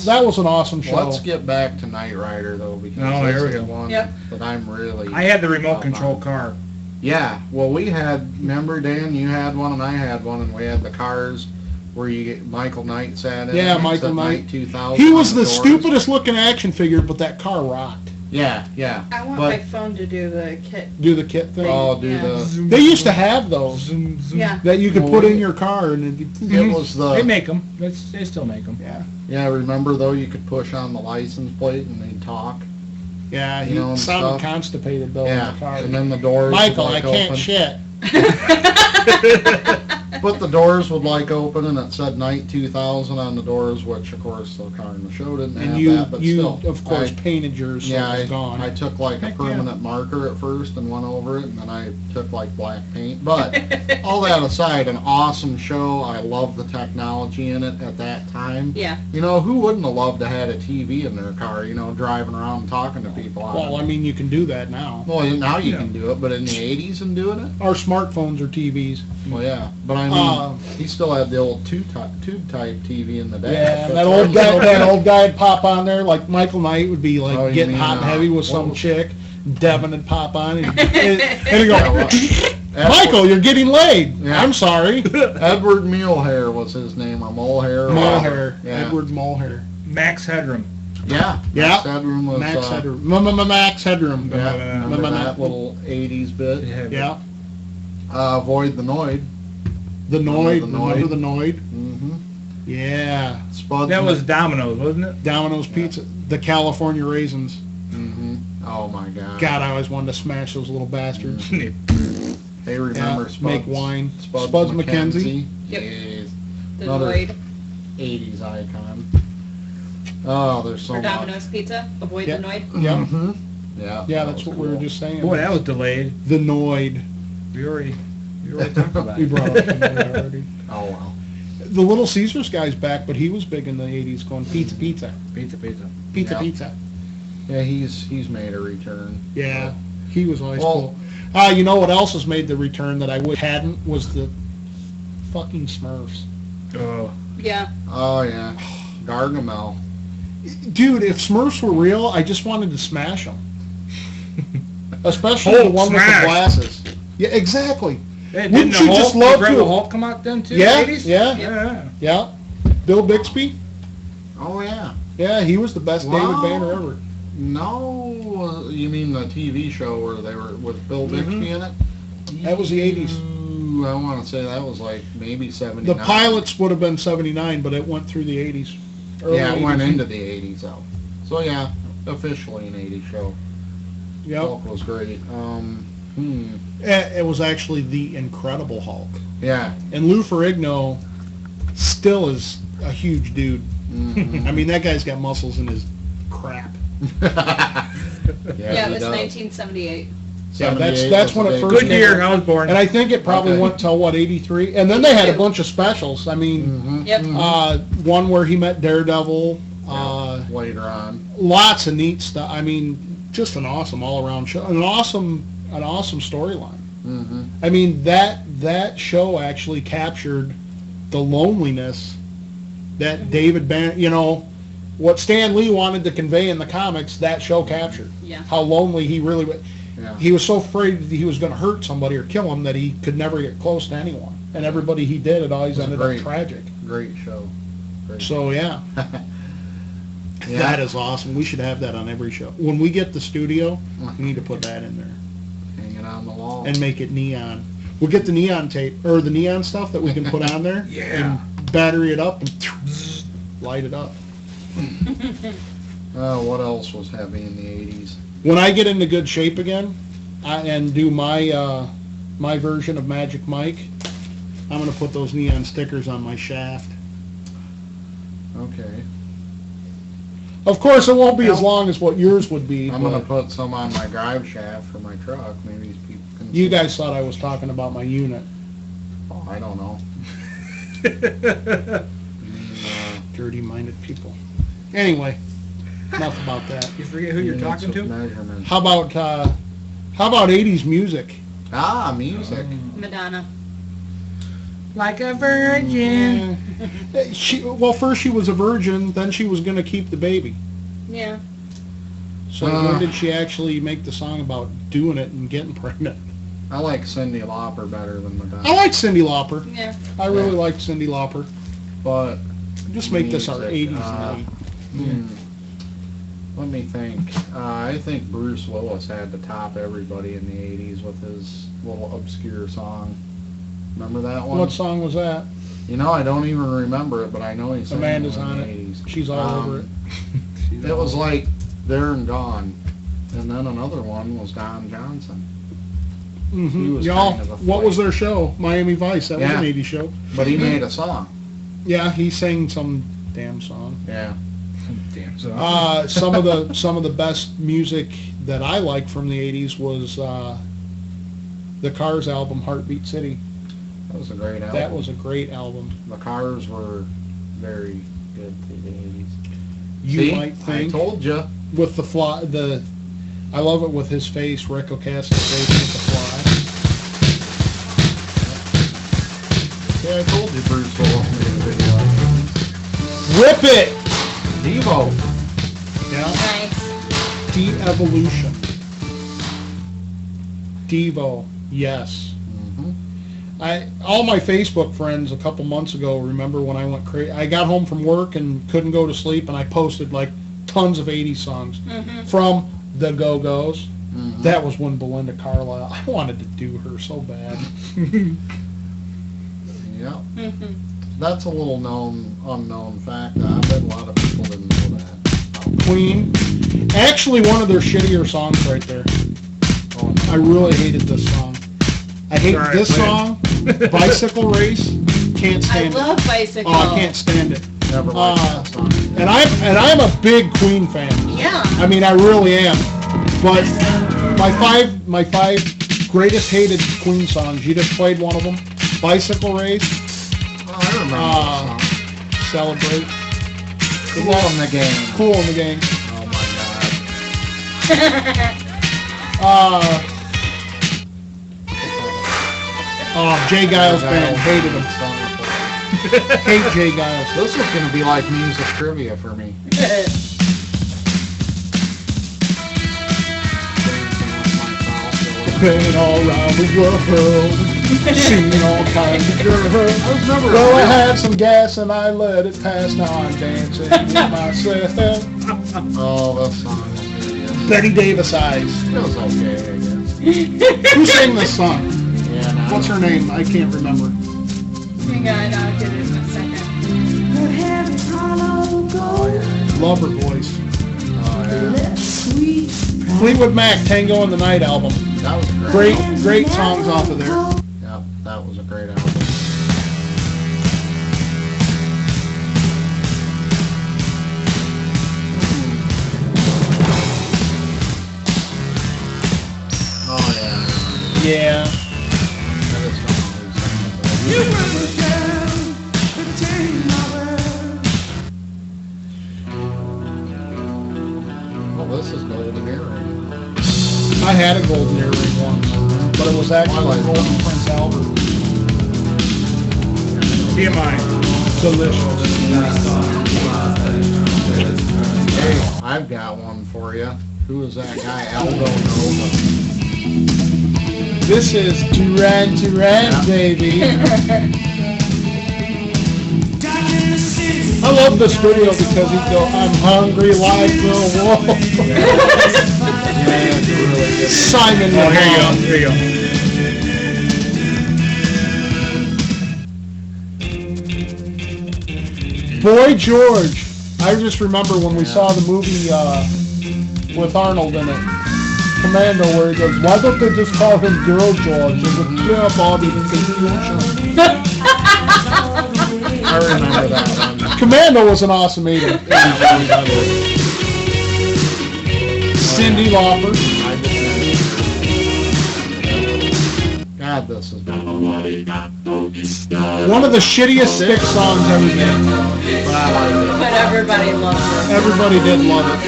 That was an awesome show. Let's get back to Knight Rider though, because Oh, this here we is go. one Yep. that I'm really. I had the remote up control on. car. Yeah, well, we had. Remember, Dan, you had one and I had one, and we had the cars where you get Michael Knight sat in. Yeah, it, Michael said Knight. 2000. He was on the doors. stupidest looking action figure, but that car rocked. Yeah, yeah. I want But- my phone to do the kit. Do the kit thing. Oh, do Yeah. the. They used to have those Zoom, zoom. Yeah. that you could Well, put in your car, and It was They the. make them. They still make them. yeah, Yeah, remember though, you could push on the license plate and they'd talk. yeah. You He know, and sounded stuff. constipated though Yeah, in the car. and then the doors. Michael, would, I like, can't open. shit. But the doors would like open and it said Night 2000 on the doors, which of course the car in the show didn't And have you, that, but you still. of course I- painted yours, so Yeah, it's gone. I took like a Heck yeah. permanent marker at first and went over it, and then I took like black paint. But all that aside, an awesome show. I love the technology in it at that time. Yeah. You know, who wouldn't have loved to had a TV in their car, you know, driving around and talking to people on Well, it? I mean, you can do that now. Well, now you Yeah. can do it, but in the 80s and doing it? Our smartphones or TVs. Well, yeah, but I mean, he still had the old tube type TV in the day. Yeah, and that old guy'd pop on there, like Michael Knight would be like Oh, you getting mean, hot and heavy with some what- chick. Devin would pop on and he'd go, Yeah, Michael, you're getting laid. Yeah. I'm sorry. Edward Mulehair was his name, or Molehair. or Molehair. whatever. Yeah. Edward Molehair. Max Headroom. Yeah. Yeah. Max Headroom was, Max Headroom. Max Headroom. Yeah, remember that little 80s bit? Yeah. Avoid the Noid. The Noid. the Remember Noid? the Noid? Mm-hmm. Yeah. Spuds. That was Domino's, wasn't it? Domino's Pizza. The California Raisins. Mm-hmm. Oh my God. God, I always wanted to smash those little bastards. Hey, remember Yeah, Spuds? make wine. Spuds, Spuds McKenzie. Yep. Yes. The Another Lloyd 80s icon. Oh, there's so for much. Domino's Pizza. Avoid Yeah. the Noid. Yeah. Mm-hmm. Yeah. Yeah, that that's was what we were cool. just saying. Boy, that was delayed. The Noid. We already talked about We it. brought up the Noid already. Oh, well. The Little Caesars guy's back, but he was big in the 80s going pizza, pizza, Pizza. pizza, Yeah. pizza. Yeah, he's made a return. Yeah, he was always Well- cool. You know what else has made the return that I wish hadn't was the fucking Smurfs. Oh, Yeah. Oh, yeah. Gargamel. Dude, if Smurfs were real, I just wanted to smash them. Especially the Hulk one with smash. the glasses. Yeah, exactly. hey, Wouldn't didn't you the just Hulk, love the Incredible to- Hulk come out then too? Yeah, 80s? yeah. Yeah. Yeah. Bill Bixby? Oh, yeah. Yeah, he was the best Wow. David Banner ever. No, you mean the TV show where they were with Bill Bixby in it? That was the 80s. Ooh, I want to say that was like maybe 79. The pilots would have been 79, but it went through the 80s. Early Yeah, it went 80s. into the 80s though. So yeah, officially an 80s show. Yep. Hulk was great. It was actually the Incredible Hulk. Yeah. And Lou Ferrigno still is a huge dude. Mhm. I mean, that guy's got muscles in his crap. Yeah, he it was does. 1978. Yeah, that's 78 that's when was it the first Good came year, out. I was born. And I think it probably Okay. went till, what, 83? And then they had a bunch of specials. I mean, Mhm. Yep. one where he met Daredevil. Later on. Lots of neat stuff. I mean, just an awesome all-around show. An awesome storyline. Mm-hmm. I mean, that show actually captured the loneliness that David Banner, you know, what Stan Lee wanted to convey in the comics, that show captured. Yeah. How lonely he really was. Yeah. He was so afraid that he was going to hurt somebody or kill him that he could never get close to anyone. And everybody he did, it always ended Great. up tragic. Great show. Great. So, yeah. Yeah. That is awesome. We should have that on every show. When we get the studio, we need to put that in there Hanging on the wall. and make it neon. We'll get the neon tape, or the neon stuff that we can put on there. Yeah. And battery it up and light it up. What else was heavy in the 80s? When I get into good shape again and do my my version of Magic Mike, I'm going to put those neon stickers on my shaft. Okay. Of course, it won't be as long as what yours would be. I'm going to but put some on my drive shaft for my truck. Maybe people can you see. guys thought I was talking about my unit. Oh, I don't know. Dirty-minded people. Anyway, enough about that. You forget who you're Units talking of to? measurement. How about 80s music? Ah, music. Madonna. Like a virgin. First she was a virgin, then she was going to keep the baby. Yeah. So when did she actually make the song about doing it and getting pregnant? I like Cyndi Lauper better than Madonna. I like Cyndi Lauper. Yeah. I really like Cyndi Lauper. But Just make this our music, 80s night. Let me think. I think Bruce Willis had to top everybody in the 80s with his little obscure song. Remember that one? What song was that? You know, I don't even remember it, but I know he sang Amanda's it in on the it. 80s. She's all over it. It was like There and Gone. And then another one was Don Johnson. He Mm-hmm. was Y'all, kind of a what was flake. their show? Miami Vice. That was Yeah. an 80s show. But he made a song. Yeah, he sang some damn song. Yeah. Damn. So. Some of the best music that I liked from the 80s was the Cars album, Heartbeat City. That was a great album. That was a great album. The Cars were very good through the 80s. You See? might think I told you. with the fly, I love it with his face, Rick Ocasa's face with the fly. Yeah, I told you Bruce Willis made a video. Whip it! Devo. Yeah. Nice. De-evolution. Devo. Yes. All my Facebook friends a couple months ago remember when I went crazy. I got home from work and couldn't go to sleep, and I posted like tons of 80s songs from the Go-Go's. That was when Belinda Carlisle. I wanted to do her so bad. Yeah. That's a little unknown fact. I bet a lot of people didn't know that. Queen. Actually, one of their shittier songs right there. Oh, I really hated this song. I hate Sorry, this Queen. song. Bicycle Race. Can't I stand it. love Bicycle. Oh, I can't stand it. never liked that song. And I'm a big Queen fan. Yeah. I mean, I really am. But my five greatest hated Queen songs. You just played one of them. Bicycle Race. Oh, I remember that song. Celebrate. Cool in the Game. Cool in the Game. Oh my God. Jay Giles band. Hated him. Hate Jay Giles. This is going to be like music trivia for me. Been all around the world, seen all kinds of girls. Well, I had some gas and I let it pass. Now I'm dancing with myself. Oh, that song was hideous. Betty Davis Eyes. It was okay, I guess. Who sang this song? Yeah, no. What's her name? I can't remember. Hang on, I'll get it in a second. Love her voice. Oh, yeah. Fleetwood Mac, Tango in the Night album. That was great. Great songs off of there. Yep, that was a great album. Oh, yeah. Yeah. That is not always Oh, this is Golden Earring. I had a golden earring once, but it was actually a golden Prince Albert. TMI. Delicious. Hey, I've got one for you. Who is that guy? Aldo Nova. This is Duran, baby. I love this video because he go, I'm hungry like the wolf. Yeah, it's really good. Simon Oh, here you go. Mahon. Here you go. Boy George. I just remember when we saw the movie with Arnold in it, Commando, where he goes, why don't they just call him Girl George? They go, yeah, Bobby, I remember that one. Commando was an awesome agent. Cyndi Lauper. God, this is One of the shittiest Stick songs ever made. but I like it. But everybody loves it. Everybody did love it.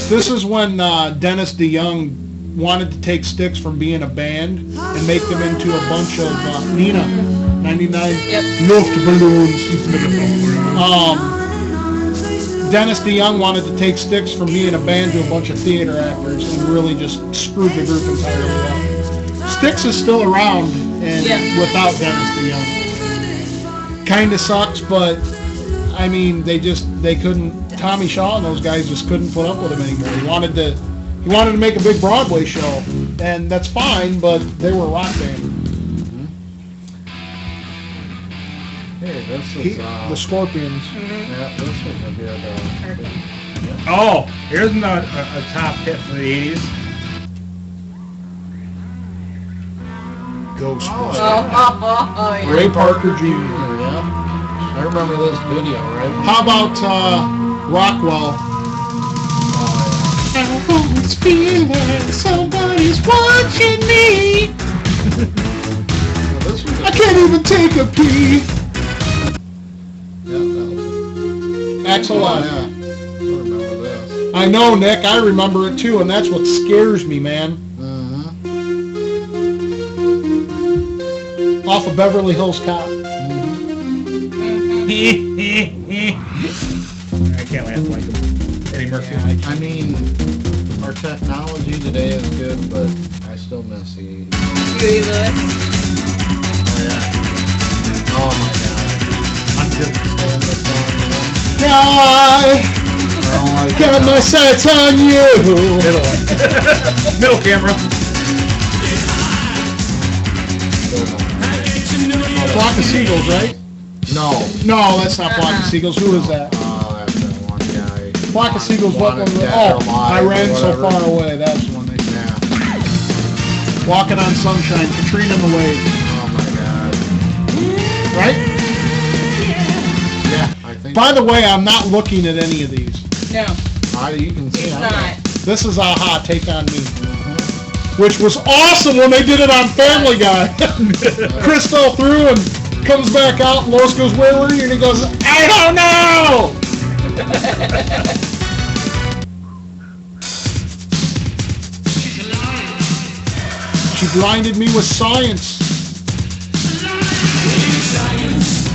This is when Dennis DeYoung wanted to take Styx from being a band and make them into a bunch of Nina 99 Loft balloons. Dennis DeYoung wanted to take Styx from being a band to a bunch of theater actors and really just screwed the group entirely up. Styx is still around and without Dennis DeYoung. Kind of sucks, but I mean they couldn't. Tommy Shaw and those guys just couldn't put up with him anymore. He wanted to make a big Broadway show, and that's fine, but they were a rock band. Hey, this is, The Scorpions. yeah, this is a good, Oh, here's a top hit for the 80s. Ghostbusters. Oh, yeah. Ray Parker Jr. yeah. I remember this video, right? How about Rockwell? I always feel like somebody's watching me. Well, this was I can't even take a pee. yeah, that was Axel oh, F. yeah. I remember this. I know, Nick. I remember it too, and that's what scares me, man. Mm-hmm. Off of Beverly Hills Cop. I can't laugh like him. Eddie Murphy. I mean, our technology today is good, but I still miss the 80s. Huey Lewis. Oh, yeah. Oh, my God. I'm just playing this song, you know? I got my sights on you. Middle camera. Flock of Seagulls, right? No. No, that's not Flock of Seagulls. Who is that? That's that one guy. Flock of Seagulls, what one? Wanted Dead Oh, or Alive I or ran so whatever. far away. That's the one they said. Yeah. Walking on Sunshine, Katrina and the Waves. Oh, my God. Right? Yeah, I think. By the way, I'm not looking at any of these. No, You can see it's I'm not. This is Aha, Take On Me. Which was awesome when they did it on Family Guy. Chris fell through and comes back out and Lois goes, where were you? And he goes, I don't know! She blinded me with science.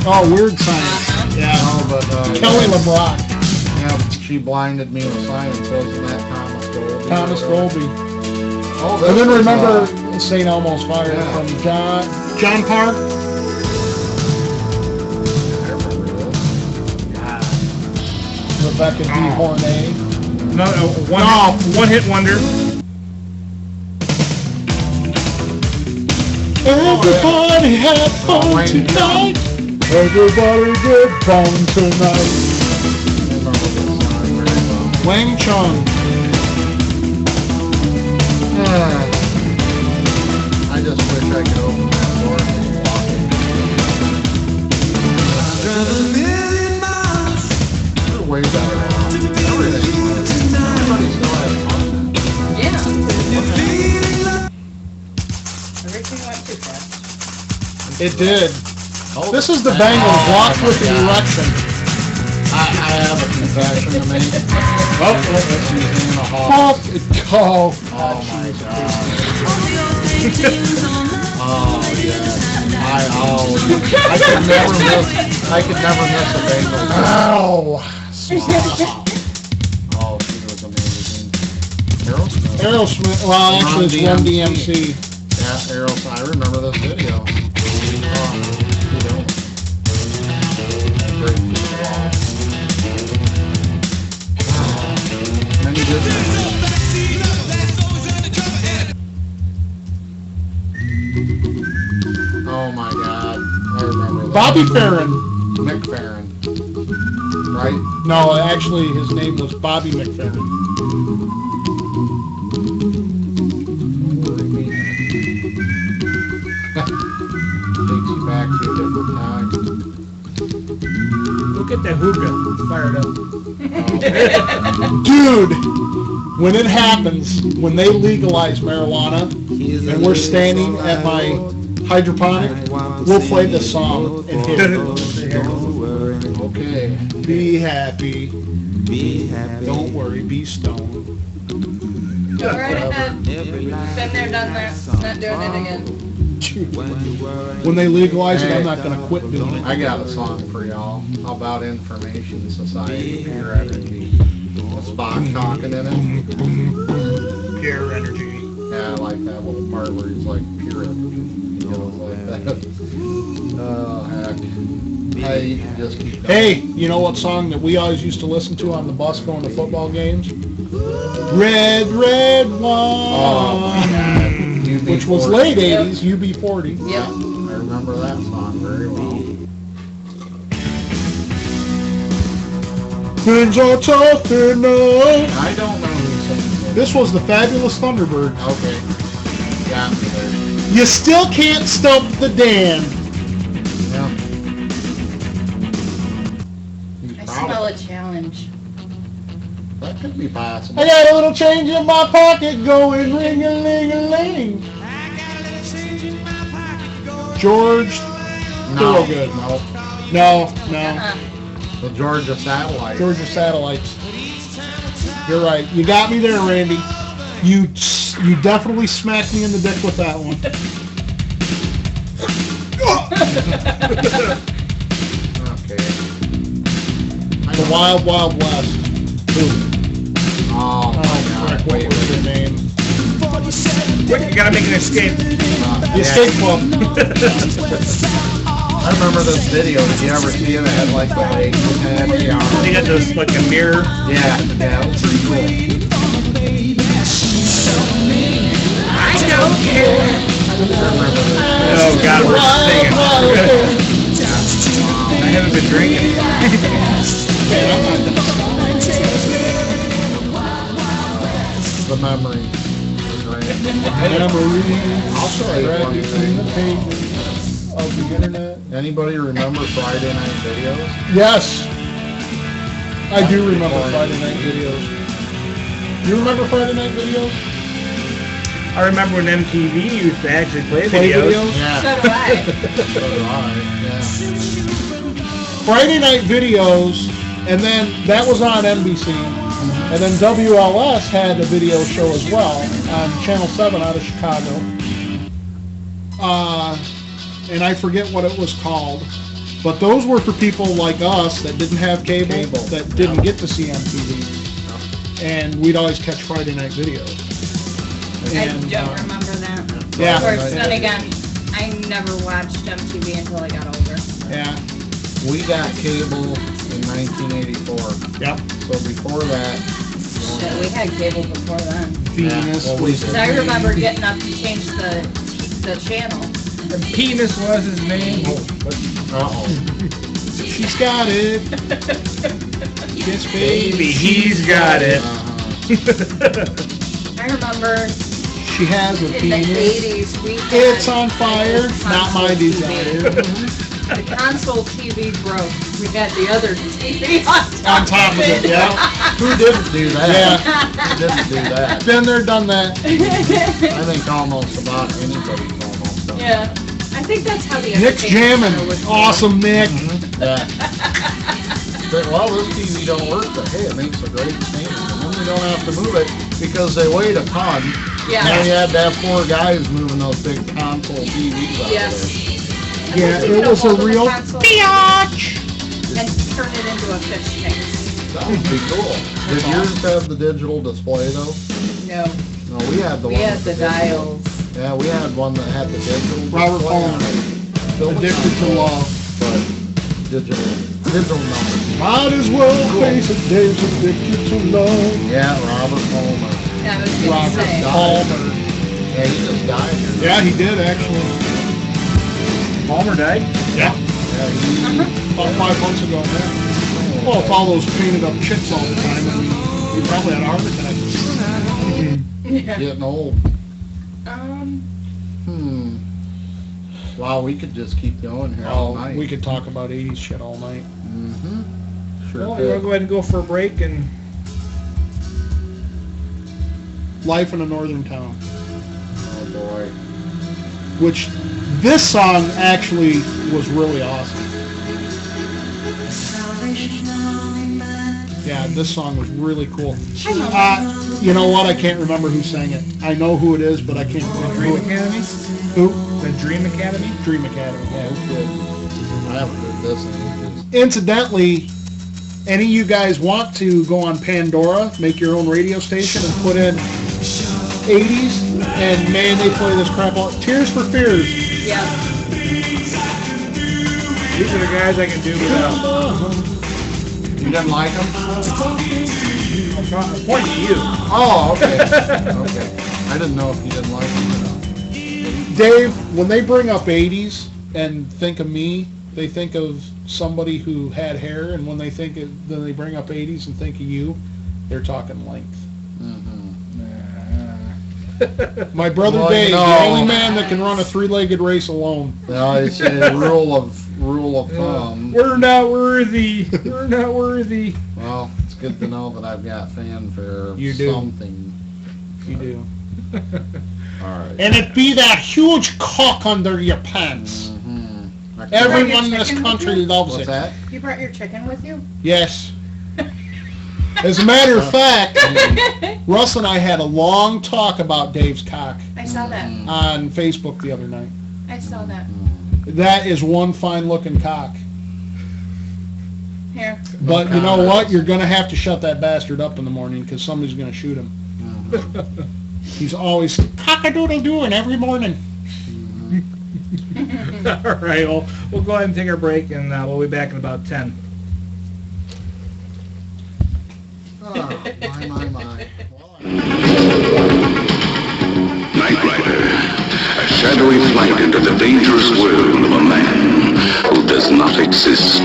Oh, weird science. Yeah. Oh, but Kelly LeBrock. Yeah, she blinded me with science. Wasn't that Thomas Dolby? Thomas Dolby. Oh, And then this is, remember St. Elmo's Fire yeah. from John Park? I remember this. Rebecca D. Hornay. No, one hit wonder. Everybody had fun Wayne tonight. Everybody get fun tonight. I remember this song very well. Wang Chung. I just wish I could open that door and walk in. They're way better now. Everything. Everybody still has fun. Yeah. Everything went too fast. It did. Oh, This is the Bengals walk with an my God. erection. I have a confession to make. Oh, This season in the hall. oh, Oh my God. Oh yeah. I could never miss a Bengals. ow. Oh, she was amazing. Aerosmith. Aerosmith, well, actually it's Run DMC. Yeah, Aerosmith. I remember this video. Oh, you know. Great people. Many good memories. Oh my God. I remember that. Bobby Farron. Mick Farron. Right? No, actually his name was Bobby McFerrin. Takes you back to a different time. Look at that hookah fired up. Dude, when it happens, when they legalize marijuana, and we're standing at my hydroponic, we'll play this song and hit it. Okay. Be happy. Don't worry, be stoned. Go right ahead. Been there, done that. Not doing it again. When they legalize it, I'm not going to quit doing it. I got a song for y'all about Information Society, Pure Energy. With Spock talking in it. Pure energy. Yeah, I like that little part where he's like, pure energy. You know, like that. Oh, heck. You can just keep going. Hey, you know what song that we always used to listen to on the bus going to football games? Red, red wine. Oh, my God. Which was late 80s, UB40. Yep. I remember that song very well. Things are tough enough. I don't know who sings it. This was the Fabulous Thunderbirds. Okay. Got me there. You still can't stump the Dan. Yeah. I smell a challenge. That could be possible. I got a little change in my pocket going ring-a-ling-a-ling. George Thorogood. No. No. The Georgia Satellite. Georgia Satellites. You're right. You got me there, Randy. You definitely smacked me in the dick with that one. Okay. The Wild Wild West. Oh, my God. Frick, what was their name? Quick, you gotta make an escape. The Escape Club. I remember this video. Did you ever see it? It had like the legs it had. Yeah. They got this like a mirror. Yeah, it was pretty cool. I don't care. Oh God, we're singing. I haven't been drinking. The memory. I'll show you one thing. Of the internet. Anybody remember Friday Night Videos? Yes. I do remember Friday Night Videos. You remember Friday Night Videos? I remember when MTV used to actually play Play videos. videos? Yeah. So do I. So do I. Yeah. Friday Night Videos, and then that was on NBC. And then WLS had a video show as well on Channel 7 out of Chicago. And I forget what it was called. But those were for people like us that didn't have cable. That didn't get to see MTV. And we'd always catch Friday Night Videos. I don't remember that. Yeah. Of course, then again, I never watched MTV until I got older. Yeah. We got cable in 1984. Yep. So before that, Shit, we had cable before then. Venus. well, we Because I remember getting up to change the channel. And Penis was his name. uh-oh. She's got it. Yes, baby. Baby, he's got it. I remember She has a in the penis. 80s we had It's on fire. the Not my console desire. TV. The console TV broke. We had the other TV On top of it, yeah. Who didn't do that? Yeah. Who didn't do that? Been there, done that. I think almost about anybody's almost done Yeah. I think that's how the Nick's entertainment jamming. center was Awesome, Nick. that. But, well, this TV don't work, but hey, it makes a great stand. And then we don't have to move it because they weighed a ton. Yeah. Now you had to have 4 guys moving those big console TVs out Yes. Yeah, You could it was a hold the real console biatch. and turn it into a fish tank. there. That would be cool. Did yours have the digital display though? No, No, we had the we one had with the digital. dials. Yeah, we had one that had the digital Robert display on Palmer. it. Still Addicted to love. But digital numbers. Might as well face it, Dave's addicted to love. Yeah, Robert Palmer. Yeah, I was gonna Robert say. Palmer. Yeah, he just died. Yeah, he did actually. Palmer died. Yeah. Yeah, he, About 5 months ago, man. Well, with all those painted up chicks all the time, I mean, he probably had a heart attack. Yeah. getting old. Wow, we could just keep going here all Oh, night. we could talk about 80s shit all night. Mm-hmm. Sure Well, we're gonna could. go ahead and go for a break and Life in a Northern Town. Oh boy. Which, this song actually was really awesome. Yeah, this song was really cool. You know what? I can't remember who sang it. I know who it is, but I can't remember Dream who it Academy. Who? The Dream Academy. Dream Academy, yeah. No kidding. I haven't heard this in ages. Incidentally, any of you guys want to go on Pandora, make your own radio station, and put in 80s, and man, they play this crap out. Tears for Fears. Yeah. These are the guys I can do without. You didn't like them? I'm pointing to you. Oh, okay. Okay. I didn't know if you didn't like them or not. Dave, when they bring up 80s and think of me, they think of somebody who had hair, and when they think of, then they bring up 80s and think of you, they're talking length. My brother Well, Dave, you know- the only man that can run a 3-legged race alone. No, it's a rule of thumb. We're not worthy. We're not worthy. Well, it's good to know that I've got fanfare of You do. something. You do. All right. And it be that huge cock under your pants. Mm-hmm. Everyone in this chicken with country you? loves What's it. that? You brought your chicken with you? Yes. As a matter of fact, Russ and I had a long talk about Dave's cock I saw that. on Facebook the other night. I saw that. That is one fine-looking cock. Here. But you know what? You're going to have to shut that bastard up in the morning because somebody's going to shoot him. He's always cock-a-doodle-dooing every morning. All right, well, we'll go ahead and take our break, and we'll be back in about 10. Oh, my. Knight Rider, a shadowy flight into the dangerous world of a man who does not exist.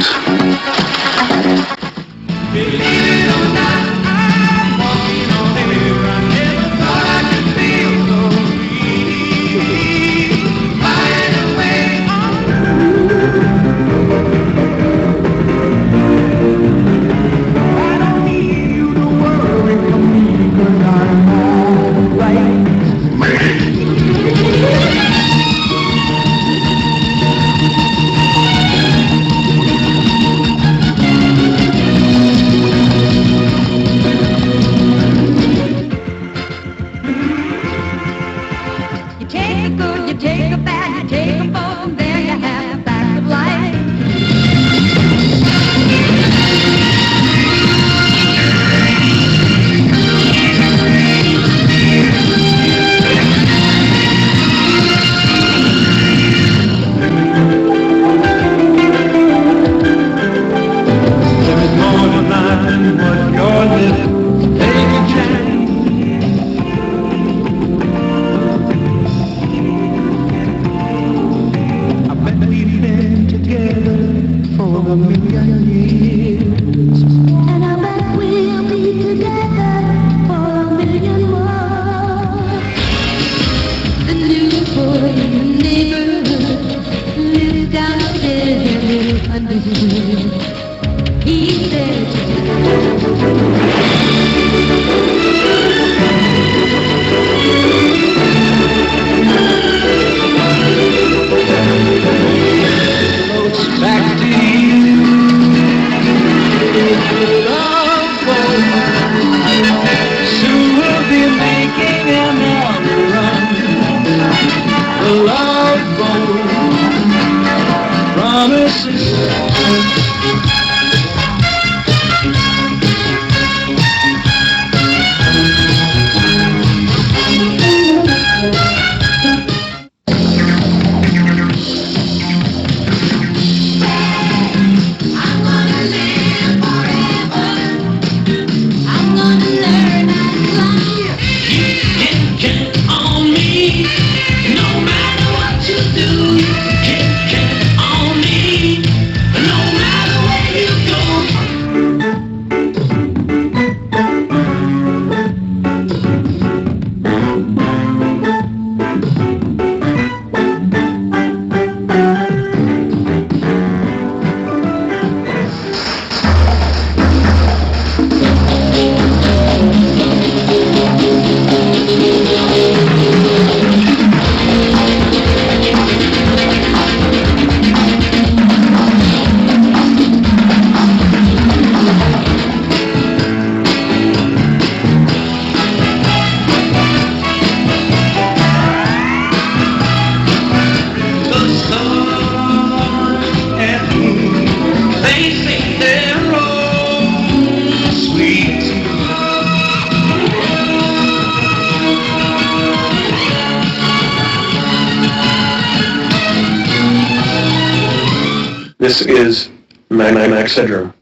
You take the good, you take the bad, you take them both, and there you have the facts of life. There's more to life than what you're living. Take a chance. I bet we've been together for a million years. And I bet we'll be together for a million more. The new boy in the neighborhood lives downstairs under the hood. He said, Floats back to you. Love boat. Soon we'll be making another run. The love boat promises. I'm gonna learn how to fly. You can count on me, no matter what you do. You can count on me, no matter where you go. The stars and moon, they sing their own sweet tune. This is Max Syndrome.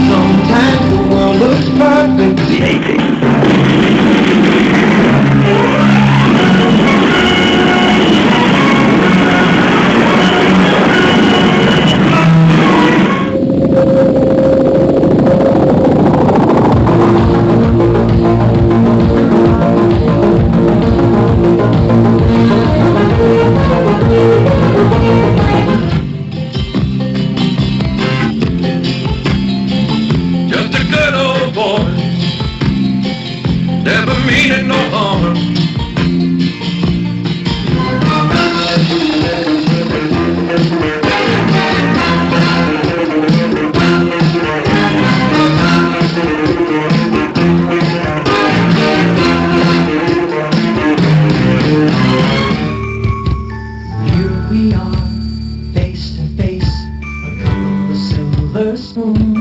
Sometimes the world looks perfect. The 80s. Just a good old boy, never meaning no harm.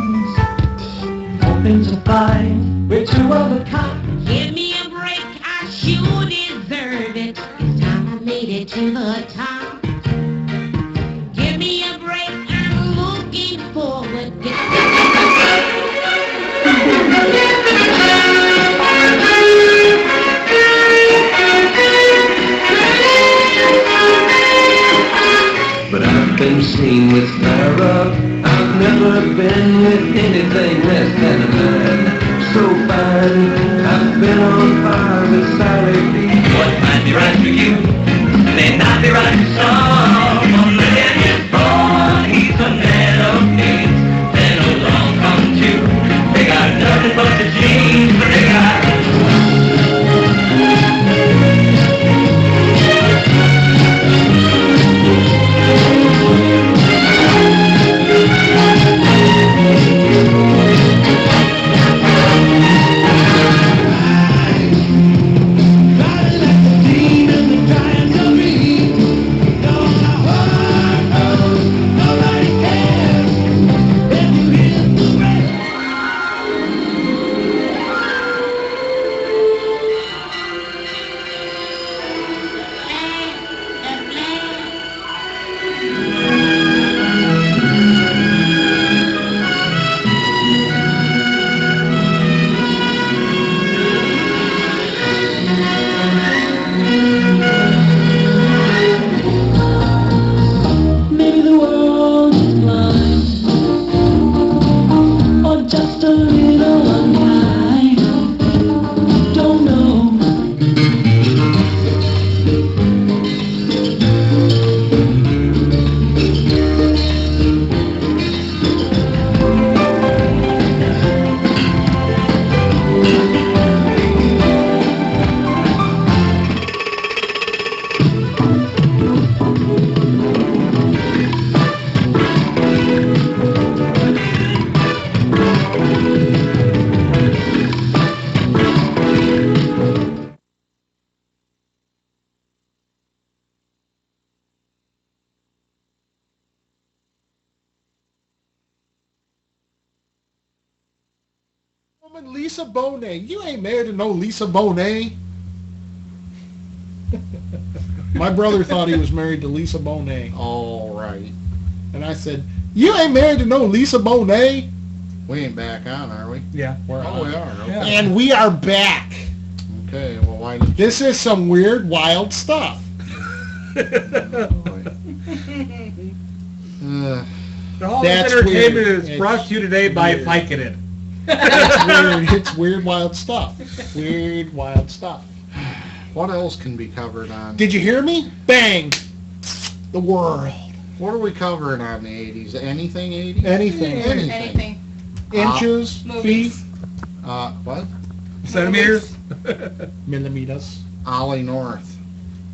friends, hoping to find we're two of a kind. Give me a break, I sure deserve it. It's time I made it to the top. Give me a break, I'm looking forward. But I've been seen with Sarah. I've never been with anything less than a man. So fine, I've been on par with Sally B. What might be right for you may not be right for some. On the man is born, he's a man of means. Then along come two. They got nothing but the genes, but they got... Maybe the world is blind, or just a little unkind. Don't know. Woman, Lisa Bonet. You ain't married to no Lisa Bonet. My brother thought he was married to Lisa Bonet. All right. And I said, you ain't married to no Lisa Bonet. We ain't back on, are we? Yeah. We are. Okay. Yeah. And we are back. Okay, well, why did This is some weird, wild stuff. The Hall That's of Entertainment weird. is brought to you today by weird. Vicodin. It's weird, wild stuff. Weird, wild stuff. What else can be covered on? Did you hear me? Bang! The world. What are we covering on the 80s? Anything 80s? Anything. Anything. Inches, Movies. feet, What? Centimeters? millimeters. Ollie North.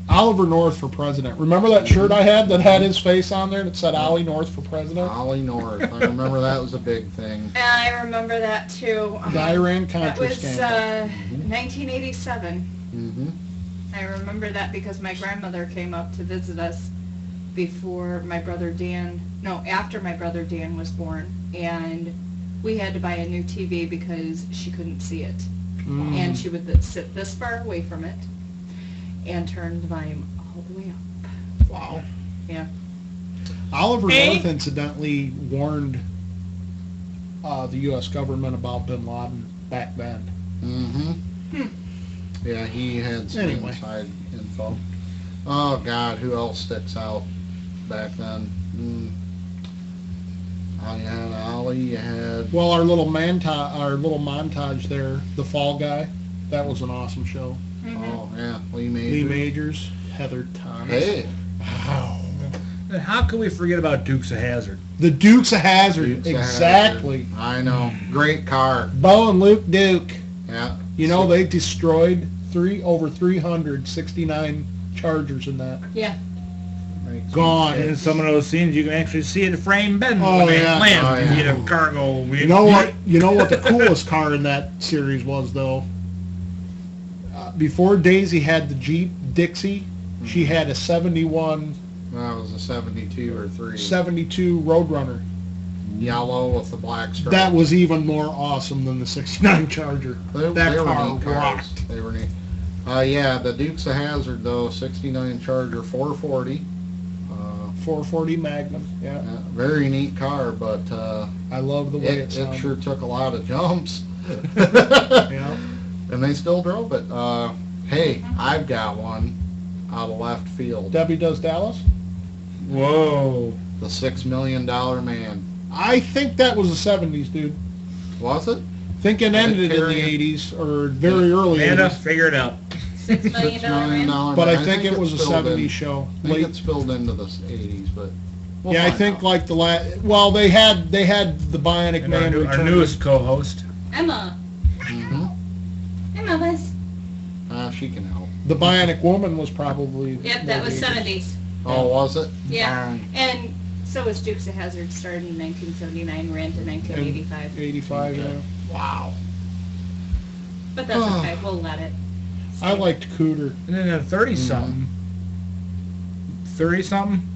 Oliver North for president. Remember that shirt I had that had his face on there that said Ollie North for president? Ollie North. I remember that was a big thing. And I remember that too. The Iran-Contra That was scandal. 1987. Mm-hmm. I remember that because my grandmother came up to visit us before my brother Dan, no, after my brother Dan was born. And we had to buy a new TV because she couldn't see it. And she would sit this far away from it and turn the volume all the way up. Wow. Yeah. Oliver North incidentally warned the U.S. government about bin Laden back then. Mm-hmm. Yeah, he had some Anyway. inside info. Oh, God, who else sticks out back then? Oh, you had Ollie, you had... Well, our little montage there, the Fall Guy, that was an awesome show. Oh, yeah, Lee Majors. Lee Majors, Heather Thomas. Hey. Wow. And how can we forget about Dukes of Hazzard? The Dukes of Hazzard, Dukes of exactly. Hazzard. I know. Great car. Bo and Luke Duke. Yeah. You know, they destroyed over 369 Chargers in that. Yeah. Gone. And in some of those scenes, you can actually see it frame bend Oh, when they yeah. land. Oh, yeah. You know, cargo. You know what? You know what the coolest car in that series was, though? Before Daisy had the Jeep Dixie, she had a 71, That was a 72 or 3. 72 Roadrunner. yellow with the black stripes. That was even more awesome than the 69 Charger. They That were car neat cars. rocked. They were neat. Yeah, the Dukes of Hazzard though, 69 Charger 440. 440 Magnum, yeah. Very neat car, but I love the way it it sounded. sure took a lot of jumps. Yeah. And they still drove it. Hey, I've got one out of left field. Debbie Does Dallas? Whoa. The $6 Million Man. I think that was the 70s, dude. Was it? I think it ended in the 80s, or very early Amanda, 80s. figure it out. $6 $6 million Million man. But I think it it was a spilled 70s in. show. I think Late. it spilled into the 80s, but we'll Yeah, I find think out. like the well, they had the Bionic And Man our return. newest co-host. Emma. Mhm. Emma was. She can help. The Bionic Woman was probably. Yep, that was 70s. Oh, was it? Yeah. Darn. And so was Dukes of Hazzard, started in 1979, ran to 1985. 85, yeah. Wow. But that's okay, we'll let it. I liked Cooter. And then a 30-something. 30-something?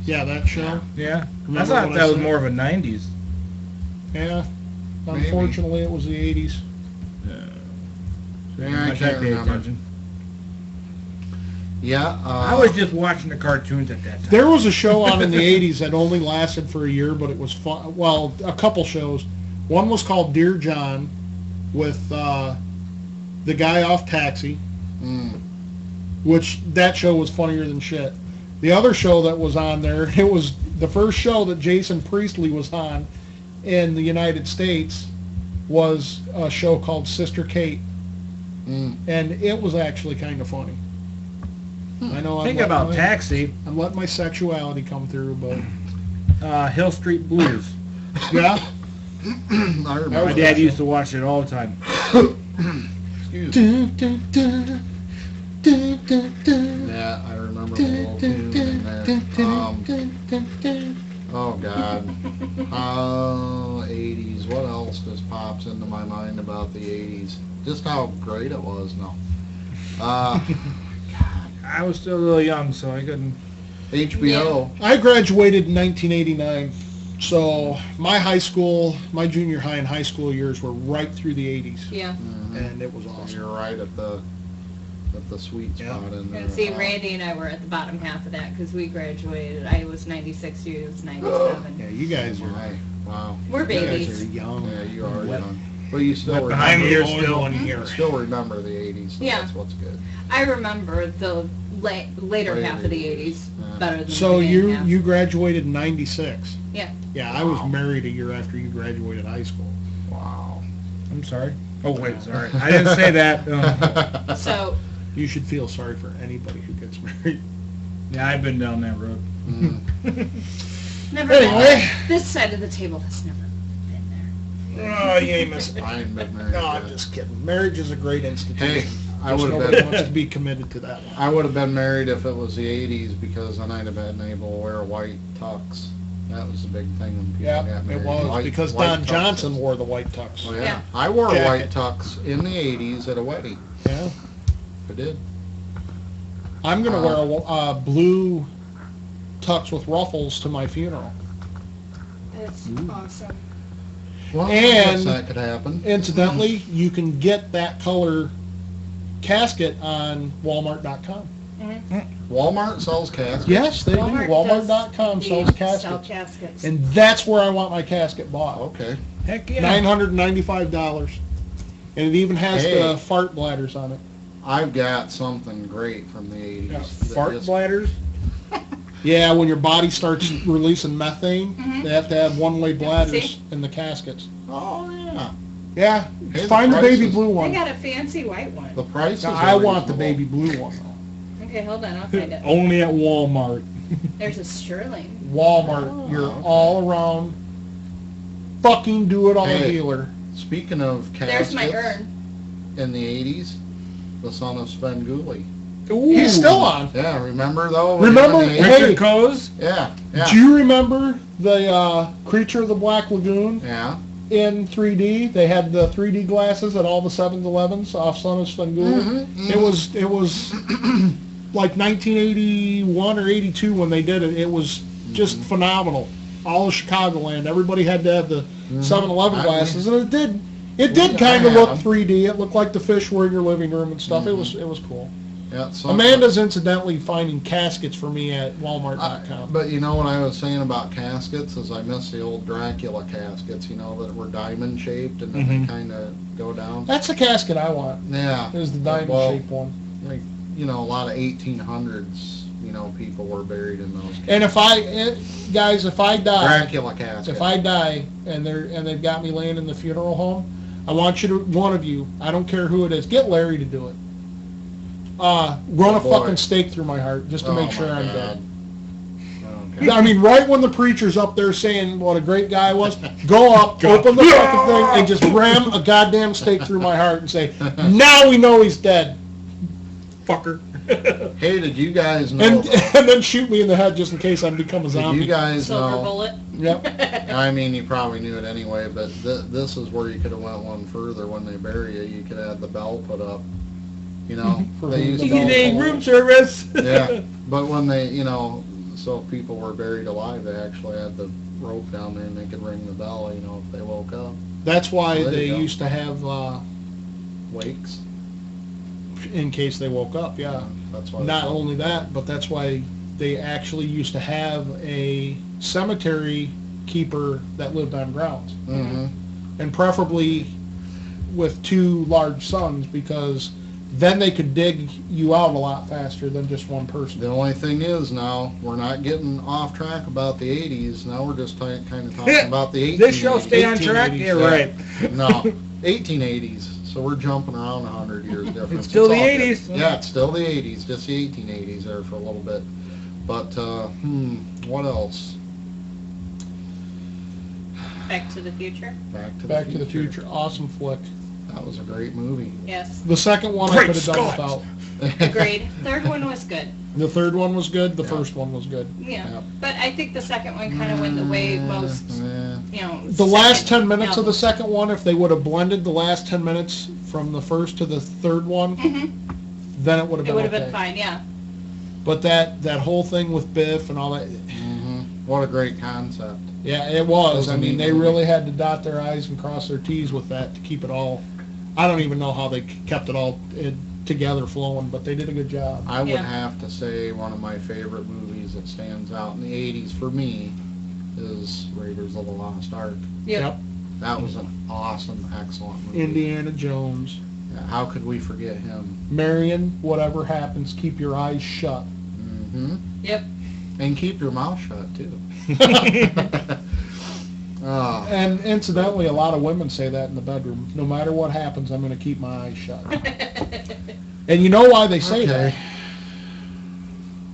Yeah, that show. Yeah. I Remember thought what that I was said? more of a 90s. Yeah. Maybe. Unfortunately, it was the 80s. Yeah, I Much can't pay remember. attention. Yeah. I was just watching the cartoons at that time. There was a show on in the 80s that only lasted for a year, but it was fun. Well, a couple shows. One was called Dear John with the guy off Taxi, which that show was funnier than shit. The other show that was on there, it was the first show that Jason Priestley was on in the United States, was a show called Sister Kate. And it was actually kind of funny. I know Think about Taxi. I'm letting my sexuality come through, but Hill Street Blues. yeah. I remember. My dad used to watch it all the time. Excuse me. Yeah, I remember the little tune in there. Oh God. 80s. What else just pops into my mind about the 80s? Just how great it was. No. I was still a little young, so I couldn't. HBO. I graduated in 1989, so my junior high and high school years were right through the 80s, Yeah. and it was So awesome. you're right at the sweet spot in there. And see, Randy and I were at the bottom half of that because we graduated. I was 96, you was 97. Yeah, you guys are Wow. We're you guys babies. are young. Yeah, you are Wet- young. But you still wet behind remember. me, you're still one here. Still remember the 80s. So Yeah. That's what's good. I remember the later half of the 80s Yeah. better than So the beginning you half. you graduated in 96. Yeah. Yeah, I was married a year after you graduated high school. Wow. I'm sorry. Oh, wait, sorry. I didn't say that. So, You should feel sorry for anybody who gets married. Yeah, I've been down that road. never Anyway. This side of the table has never been there. Oh, you ain't missing. I ain't been married No, I'm yet. just kidding. Marriage is a great institution. Hey, I Just would have nobody been. wants to be committed to that one. I would have been married if it was the 80s because then I'd have been able to wear white tux. That was the big thing when people Yeah, got it married. was White- because white Don tuxes. Johnson wore the white tux. Oh, yeah. Yeah. I wore a Jacket. white tux in the 80s at a wedding. Yeah, I did. I'm gonna wear a blue tux with ruffles to my funeral. It's awesome. Well, I And- guess that could happen. Incidentally, you can get that color casket on Walmart.com. Walmart sells caskets. Yes, they do. Walmart.com does sells sell caskets. caskets. And that's where I want my casket bought. Okay. Heck yeah. $995. And it even has Hey. the fart bladders on it. I've got something great from the 80s. Yeah, that fart just- bladders? Yeah, when your body starts releasing methane, they have to have one-way bladders See? in the caskets. Oh, yeah. Yeah, Hey, the find the price baby is- blue I one. got a fancy white one. The prices No, are I want the reasonable. baby blue one though. Okay, hold on, I'll find it. Only at Walmart. There's a Sterling. Walmart, you're okay. all around fucking do-it-all Hey. dealer. Speaking of There's caskets, my urn. in the 80s, the son of Sven Gulli. He's still on. Yeah, remember though? when Remember- he was in the hey. 80s? Richard Coase? Yeah, yeah. Do you remember the Creature of the Black Lagoon Yeah. in 3D? They had the 3D glasses at all the 7-Elevens off Son of Svengoolie. It was like 1981 or 82 when they did it. It was just phenomenal. all of Chicagoland. Everybody had to have the 7-Eleven I- glasses, and it did kind of look 3D. It looked like the fish were in your living room and stuff. It was cool. Yeah, so Amanda's incidentally finding caskets for me at Walmart.com. But you know what I was saying about caskets is I miss the old Dracula caskets, you know, that were diamond shaped and then they kind of go down. That's the casket I want. Yeah. Is the diamond shaped one. Like, you know, a lot of 1800s, you know, people were buried in those. And if I die, Dracula casket. if I die and they've got me laying in the funeral home, I want you to, one of you, I don't care who it is, get Larry to do it. Run a fucking stake through my heart just to make sure I'm dead. Okay. I mean, right when the preacher's up there saying what a great guy was, go up, open the fucking thing, and just ram a goddamn stake through my heart and say, now we know he's dead. Fucker. Hey, did you guys know? And then shoot me in the head just in case I become a zombie. Did you guys Silver know? bullet. Yep. I mean, you probably knew it anyway, but this is where you could have went one further. When they bury you, you could have the bell put up. You know, they used to. Evening room service. Yeah, but when they, you know, so if people were buried alive, they actually had the rope down there and they could ring the bell, you know, if they woke up. That's why There they you go. used to have Wakes. in case they woke up. Yeah. That's why. Not only that, but that's why they actually used to have a cemetery keeper that lived on grounds, Mm-hmm. and preferably with 2 large sons, because then they could dig you out a lot faster than just one person. The only thing is now, we're not getting off track about the 80s. Now we're just kind of talking about the 1880s. This show stay on track? 1880s, Yeah, right. No, 1880s. So we're jumping around 100 years difference. It's still the all good. 80s. Yeah, it's still the 80s, just the 1880s there for a little bit. But, what else? Back to the Future. Back to the Future, awesome flick. That was a great movie. Yes. The second one I Great could have done Scott! without. Agreed. Third one was good. The third one was good. The first one was good. Yeah. Yeah. But I think the second one kind of went the way most, you know. The last 10 minutes of the albums. second one, if they would have blended the last 10 minutes from the first to the third one, then it would have It been would have okay. been fine, yeah. But that whole thing with Biff and all that, What a great concept. yeah, it was. It was a I mean, neat they movie. really had to dot their I's and cross their T's with that to keep it all. I don't even know how they kept it all together flowing, but they did a good job. I would Yeah. have to say one of my favorite movies that stands out in the 80s for me is Raiders of the Lost Ark. Yep. That was an awesome, excellent movie. Indiana Jones, Yeah, how could we forget him? Marion, whatever happens, keep your eyes shut. Mm-hmm. Yep. And keep your mouth shut, too. Oh, And incidentally, a lot of women say that in the bedroom. No matter what happens, I'm going to keep my eyes shut. And you know why they say that? okay.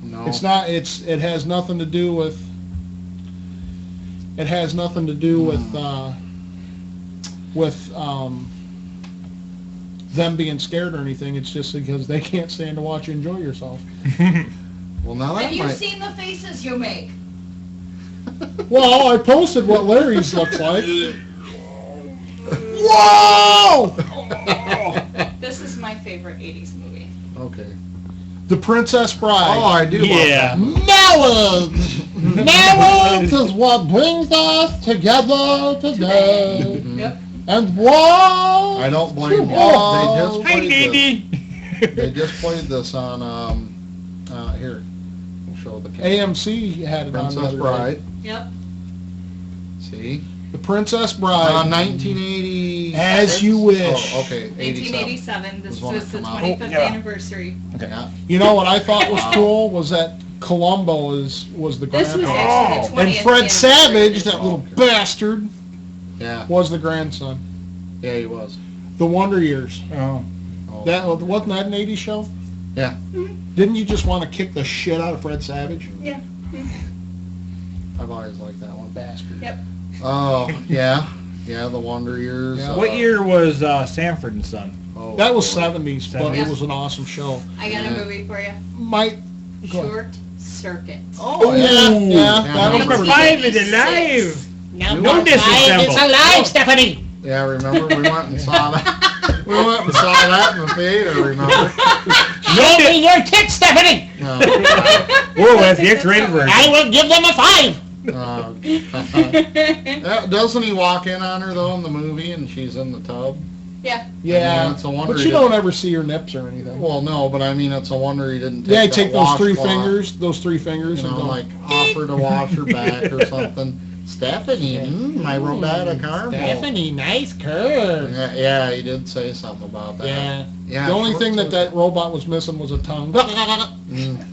No. It's not. It has nothing to do with. It has nothing to do with them being scared or anything. It's just because they can't stand to watch you enjoy yourself. Well, now that Have you might... seen the faces you make? Well, I posted what Larry's looks like. Whoa! This is my favorite 80s movie. Okay. The Princess Bride. Oh, I do Yeah. love that. Marriage! Marriage is what brings us together today. Yep. And whoa! I don't blame you. Oh. Hi, Dee They just played this on, here. We'll show the camera. AMC had it on the Princess other day. Bride. Yep. See? The Princess Bride. 1980. As you wish. Oh, okay. 1887. This Was when was it the come out. 25th yeah. anniversary. Yeah. You know what I thought was cool was that Columbo was the This was grandpa. actually the 20th And Fred anniversary. Savage, that little bastard, Yeah. was the grandson. Yeah, he was. The Wonder Years. Oh. Oh. That wasn't that an 80s show? Yeah. Didn't you just want to kick the shit out of Fred Savage? Yeah. I've always liked that one. Bastard. Yep. Oh, yeah. Yeah, the Wonder Years. Yeah. What year was Sanford and Son? Oh, That was boy. 70s, but it was an awesome show. I got Yeah. a movie for you. Go ahead. Short Circuit. Oh, yeah, that was Number pretty 5 is alive. Number No disrespect. alive, Stephanie. Yeah, remember we went and saw that? We went and saw that in the theater, remember? Show me your tits, Stephanie! No. Whoa, that's the X-rated version. I will give them a 5! Doesn't he walk in on her though in the movie and she's in the tub? Yeah. Yeah, It's a wonder but he you didn't- don't ever see her nips or anything. Well, no, but I mean, it's a wonder he didn't take Yeah, that take those three washcloth, fingers, you and know, go, like offer to wash her back or something. Stephanie, my robotic arm. Stephanie, nice curve. Yeah, he did say something about that. Yeah. Yeah, The only short thing clip. that robot was missing was a tongue. Mm,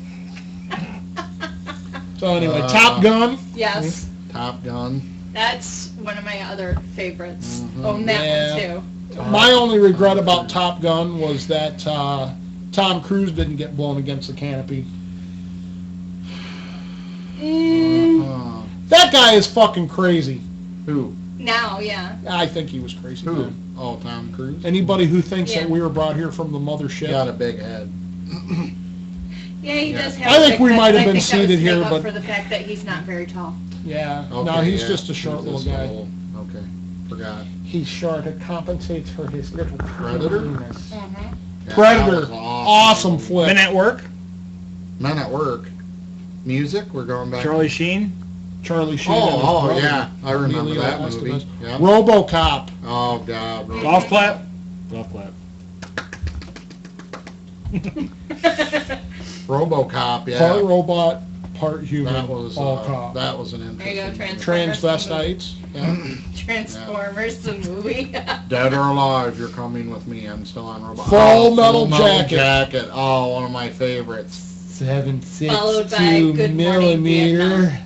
So anyway, Top Gun. Yes. Top Gun. That's one of my other favorites. Mhm. Own that Yeah. one too. My only regret about Top Gun was that Tom Cruise didn't get blown against the canopy. That guy is fucking crazy. Who? Now, yeah. I think he was crazy. Who? Man. Oh, Tom Cruise. Anybody who thinks Yeah. that we were brought here from the mothership. Got a big head. Yeah, he Yeah. does have I a think big we head, might but have I been think that was seated to here, make up but- for the fact that he's not very tall. Yeah. Okay, No, he's yeah. just a short He's little just guy. Okay, forgot. He's short. It compensates for his little Predator? penis. Mm-hmm. Yeah, Predator. that was Awesome movie. flick. Men at Work, Men at Work. Music, we're going back. Charlie Sheen. Charlie Sheen. and his Oh, brother. yeah. I remember Emilio that Estevez. movie. Yeah. RoboCop. Oh, God. Golf clap. Golf clap. RoboCop, yeah. Part robot, part human. That was all cop. that was an There you go, interesting. Transvestites. Yeah. Transformers, the movie. Dead or alive, you're coming with me. I'm still on RoboCop. Full Metal Jacket. Jacket. Oh, one of my favorites. Followed by 7.62 Good Morning millimeter Vietnam.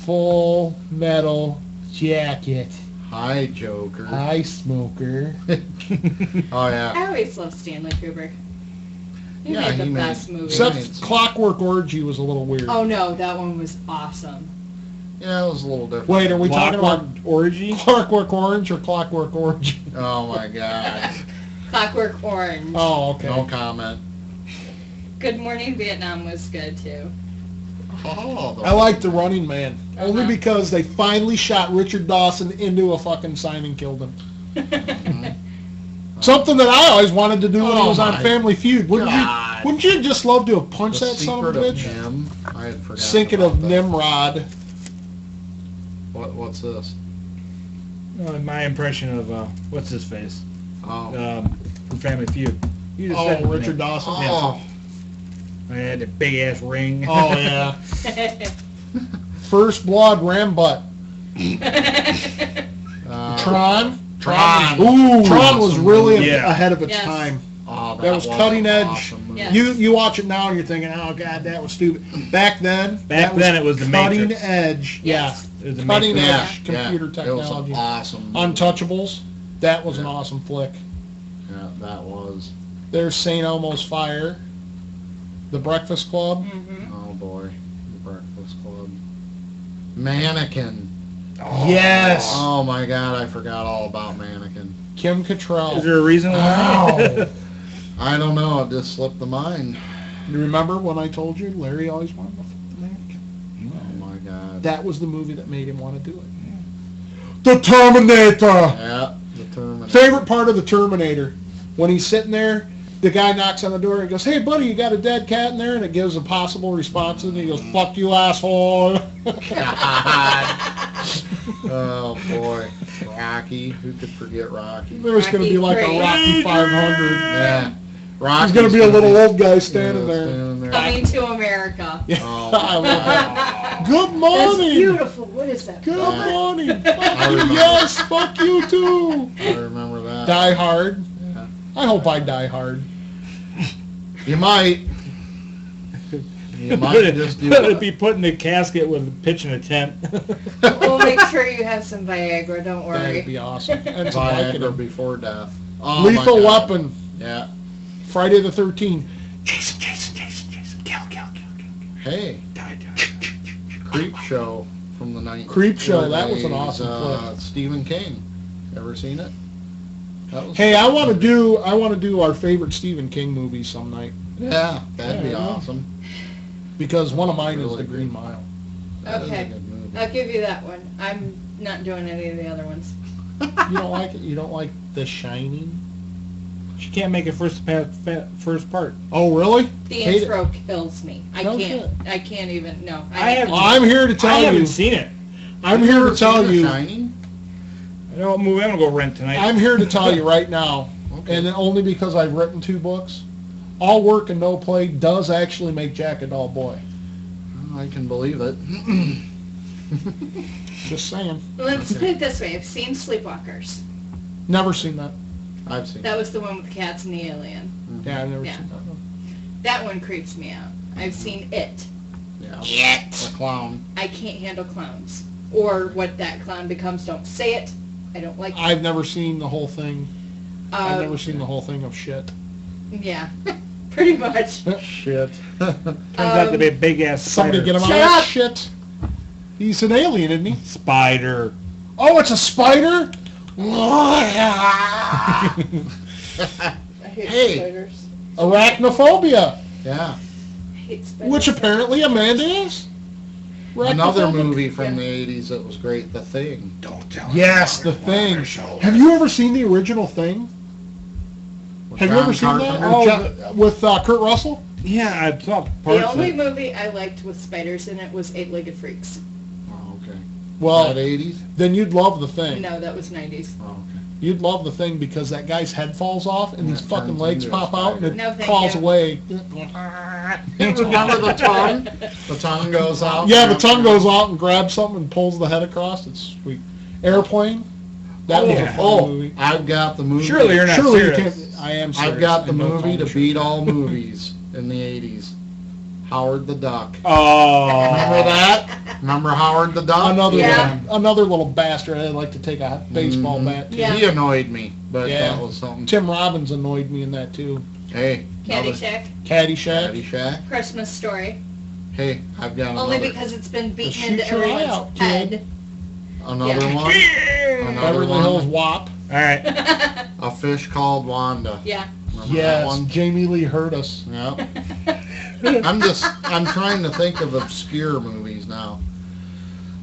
Full Metal Jacket. Hi, Joker. Eye smoker. Oh yeah. I always loved Stanley Kubrick. He Yeah, made the he made- best movies. Except Clockwork Orgy was a little weird. Oh no, that one was awesome. Yeah, it was a little different. Wait, are we talking Clockwork about Orgy. Clockwork Orange or Clockwork Orgy? Oh my God. Clockwork Orange. Oh, okay. No comment. Good Morning Vietnam was good too. Oh, I like The Running Man. Only Uh-huh. because they finally shot Richard Dawson into a fucking sign and killed him. Something that I always wanted to do when I Oh was on my Family Feud. Wouldn't God. you just love to have punched The that son of a Secret of bitch? Nim. I had forgotten. Sinking about of that. Nimrod. What's this? My impression of what's his face Oh. from Family Feud. You just said Oh, his Richard name. Dawson. Oh. I had a big ass ring. Oh, yeah. First Blood, Rambutt. Tron? Tron. Ooh, Tron was Awesome really movie. Yeah. ahead of its Yes. time. Oh, That was cutting edge. awesome movie. Yeah. You watch it now and you're thinking, oh god, that was stupid. Back then, It was the cutting Matrix. edge. Yes. It was the Cutting Matrix. edge computer It technology. was an awesome movie. Untouchables. That was an Yeah. awesome flick. Yeah, that was. There's St. Elmo's Fire. The Breakfast Club. Mhm. Oh boy, The Breakfast Club. Mannequin. Yes. Oh my God, I forgot all about Mannequin. Kim Cattrall. Is there a reason why? Wow. I don't know, it just slipped the mind. You remember when I told you Larry always wanted to fuck the mannequin? Oh my God. That was the movie that made him want to do it. The Terminator! Yeah, the Terminator. Favorite part of the Terminator, when he's sitting there, the guy knocks on the door and goes, "Hey buddy, you got a dead cat in there?" And it gives a possible response and he goes, "Fuck you, asshole." Oh boy, Rocky. Who could forget Rocky? There's going to be like a Rocky Rocky 500. Yeah, Rocky's There's going to be a little be- old guy standing yeah, there. standing there. Coming to America. Yeah, Oh, I love that. Good That's morning. beautiful. What is that? Good Yeah. morning. Fuck I you, remember. yes, fuck you too. I remember that. Die Hard. Yeah. I hope I die hard. You might. You might Would just do it be put in a casket with pitching a tent? We'll make sure you have some Viagra. Don't That'd worry. be awesome. And some Viagra Vicodin. before death. Oh, Lethal my God. Weapon. Yeah. Friday the 13th. Hey. Creep Show from the 90s. Creep Show, that was an awesome flick. Stephen King. Ever seen it? That was Hey, I want to do our favorite Stephen King movies some night Yeah, that'd be Yeah. awesome. because one of mine is Really The Green good. Mile. That is a Okay. good movie. I'll give you that one. I'm not doing any of the other ones. You don't like it? You don't like The Shining? She can't make it first part. Oh, really? The Hate it. intro kills me. I No can't. shit. I can't even. No. I have- Well, I'm here to I tell haven't you. seen it. I'm here to tell you. Shining? I know what movie I'm gonna go rent tonight. I'm here to tell you right now, Okay. and only because I've written 2 books. All work and no play does actually make Jack a dull boy. I can believe it. Just saying. Let's put it this way. I've seen Sleepwalkers. Never seen that. I've seen That was the one with the cats and the alien. Yeah, I've never Yeah. seen that one. That one creeps me out. I've seen It. Yeah, the clown. I can't handle clowns. Or what that clown becomes. Don't say it. I don't like it. I've never seen the whole thing. I've never seen the whole thing of shit. Yeah, pretty much. Shit. Turns out to be a big ass Somebody spider. get him out Shut of that up! shit. He's an alien, isn't he? Spider. Oh, it's a spider? I hate Hey. spiders. Arachnophobia, Yeah. I hate spiders. which apparently Amanda is. Another Arachnophobic. movie from the 80s that was great, The Thing. Don't tell Yes, The Thing. Have you ever seen the original Thing? With Have you John ever seen Carpenter. that? With Kurt Russell? Yeah, I saw parts The of only it. movie I liked with spiders in it was Eight-Legged Freaks. Oh, okay. Well, That 80s? then you'd love The Thing. No, that was 90s. Oh, okay. You'd love The Thing because that guy's head falls off and And his it fucking turns legs into a pop out and spider. it No, thank crawls you. away. Remember the tongue? The tongue goes out. Yeah, the tongue goes out and grabs something and pulls the head across. It's sweet. Airplane. That was a fun Oh, movie. I've got the movie. Surely you're not Surely you serious. can't. I am serious. I've got the I know movie Tom to is beat serious. all movies in the 80s. Howard the Duck. Oh. Remember that? Remember Howard the Duck? Yeah. Another little bastard. I'd like to take a baseball bat. To. Yeah. He annoyed me, but Yeah. that was something. Tim Robbins annoyed me in that too. Hey, another Caddyshack. Caddyshack. Caddyshack. Christmas Story. Hey, I've got Only another, because it's been beaten Shoot into your eye everyone's out, kid. head. another Yeah. one. Another Beverly one. Hills Wop. All right. A Fish Called Wanda. Yeah. Remember that Yes, one? Jamie Lee Curtis. Yep. I'm trying to think of obscure movies now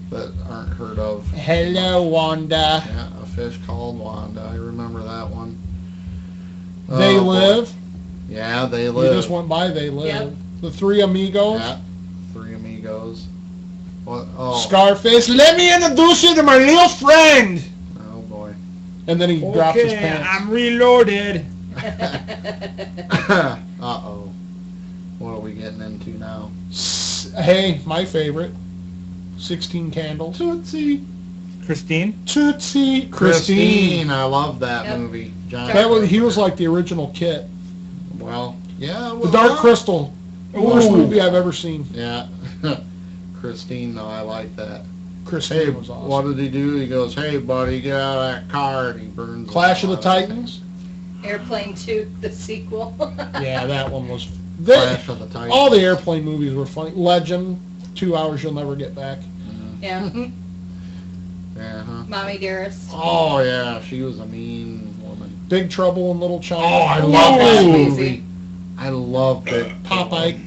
that aren't heard of. Hello, Wanda. Yeah, A Fish Called Wanda. I remember that one. They Oh, boy. Live. Yeah, They We Live. just went by They Live. Yep. The Three Amigos. Yeah, Three Amigos. What? Oh, Scarface. Let me introduce you to my little friend. oh boy. And then he drops his Okay, pants. I'm reloaded. Uh-oh. What are we getting into now? Hey, my favorite. 16 Candles. Tootsie. Christine. Tootsie. Christine. I love that Yep. movie. John That was, he Carpenter. was like the original Kit. Well, yeah. The well, Dark Crystal. The worst Ooh. movie I've ever seen. Yeah. Christine, though, I like that. Christine Hey, was awesome. what did he do? He goes, hey, buddy, get out of that car, and he burns Clash of the out Titans. Airplane 2, the sequel. Yeah, that one was. Clash of the Titans. All the airplane movies were funny. Legend. 2 hours you'll never get back. Yeah. Yeah, huh? Mommy Dearest. Oh, yeah, she was a mean woman. Big Trouble in Little China. Oh, I Yeah, love that's that crazy. movie. I love it. Popeye.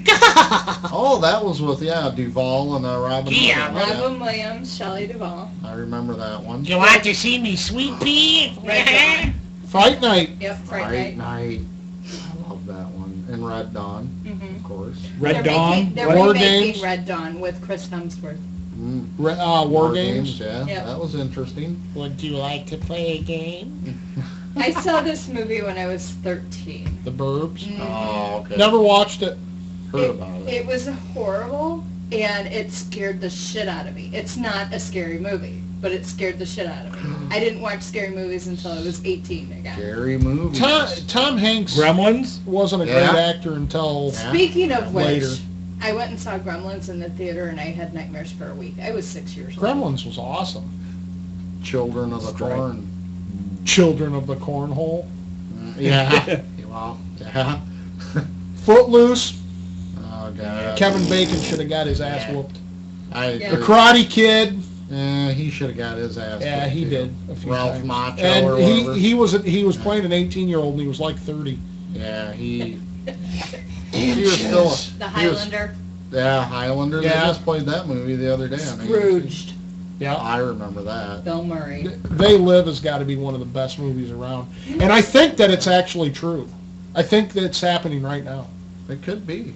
Oh, that was with, Duvall and Robin Yeah, Williams. Robin Williams, Shelley Duvall. I remember that one. You want to see me, sweet pea? Red Dawn. Fight Night. Yep, Fright Fright Night. Night. I love that one. And Red Dawn, Mm-hmm. of course. Red They're Dawn. They're War remaking Games. Red Dawn with Chris Hemsworth. War Games. Yeah, Yep. that was interesting. Would you like to play a game? I saw this movie when I was 13. The Burbs. Mhm. Oh, okay. Never watched it. Heard about it. It was horrible, and it scared the shit out of me. It's not a scary movie, but it scared the shit out of me. I didn't watch scary movies until I was 18 again. Scary movies. Tom Hanks Gremlins. wasn't a Yeah. great actor until Yeah. Speaking of which, Later. I went and saw Gremlins in the theater, and I had nightmares for a week. I was 6 years old. Gremlins was awesome. Children of the Strike. Corn. Children of the Cornhole. Yeah. Well, yeah. Footloose. Oh, God. Kevin Bacon should have got his ass Yeah. whooped. I Yeah. The agree. Karate Kid. He should have got his ass. Yeah, whooped, he too. did a few Ralph times. Macchio And or whatever. he was playing an 18-year-old and he was like 30. Yeah, he was still. The he was- Highlander. Yeah, Highlander. They Yeah. just played that movie the other day on ABC. Scrooged. Yeah. I remember that. Bill Murray. They Live has got to be one of the best movies around. And I think that it's actually true. I think that it's happening right now. It could be.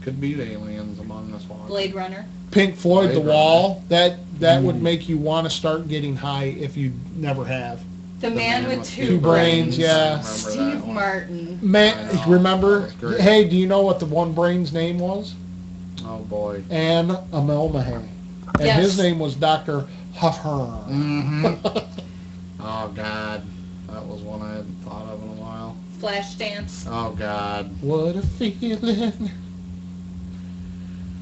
Could be aliens among us watching. Blade Runner. Pink Floyd, The Blade Wall. That would make you want to start getting high if you never have. The Man with Two brains, yeah. Remember that Steve one. Martin. Man, I know. remember? That was great. Hey, do you know what the one brain's name was? Oh boy. Anne Amelmahay. And Yes. his name was Dr. Huffer. Mm-hmm. Oh God, that was one I hadn't thought of in a while. Flashdance. Oh God. What a feeling.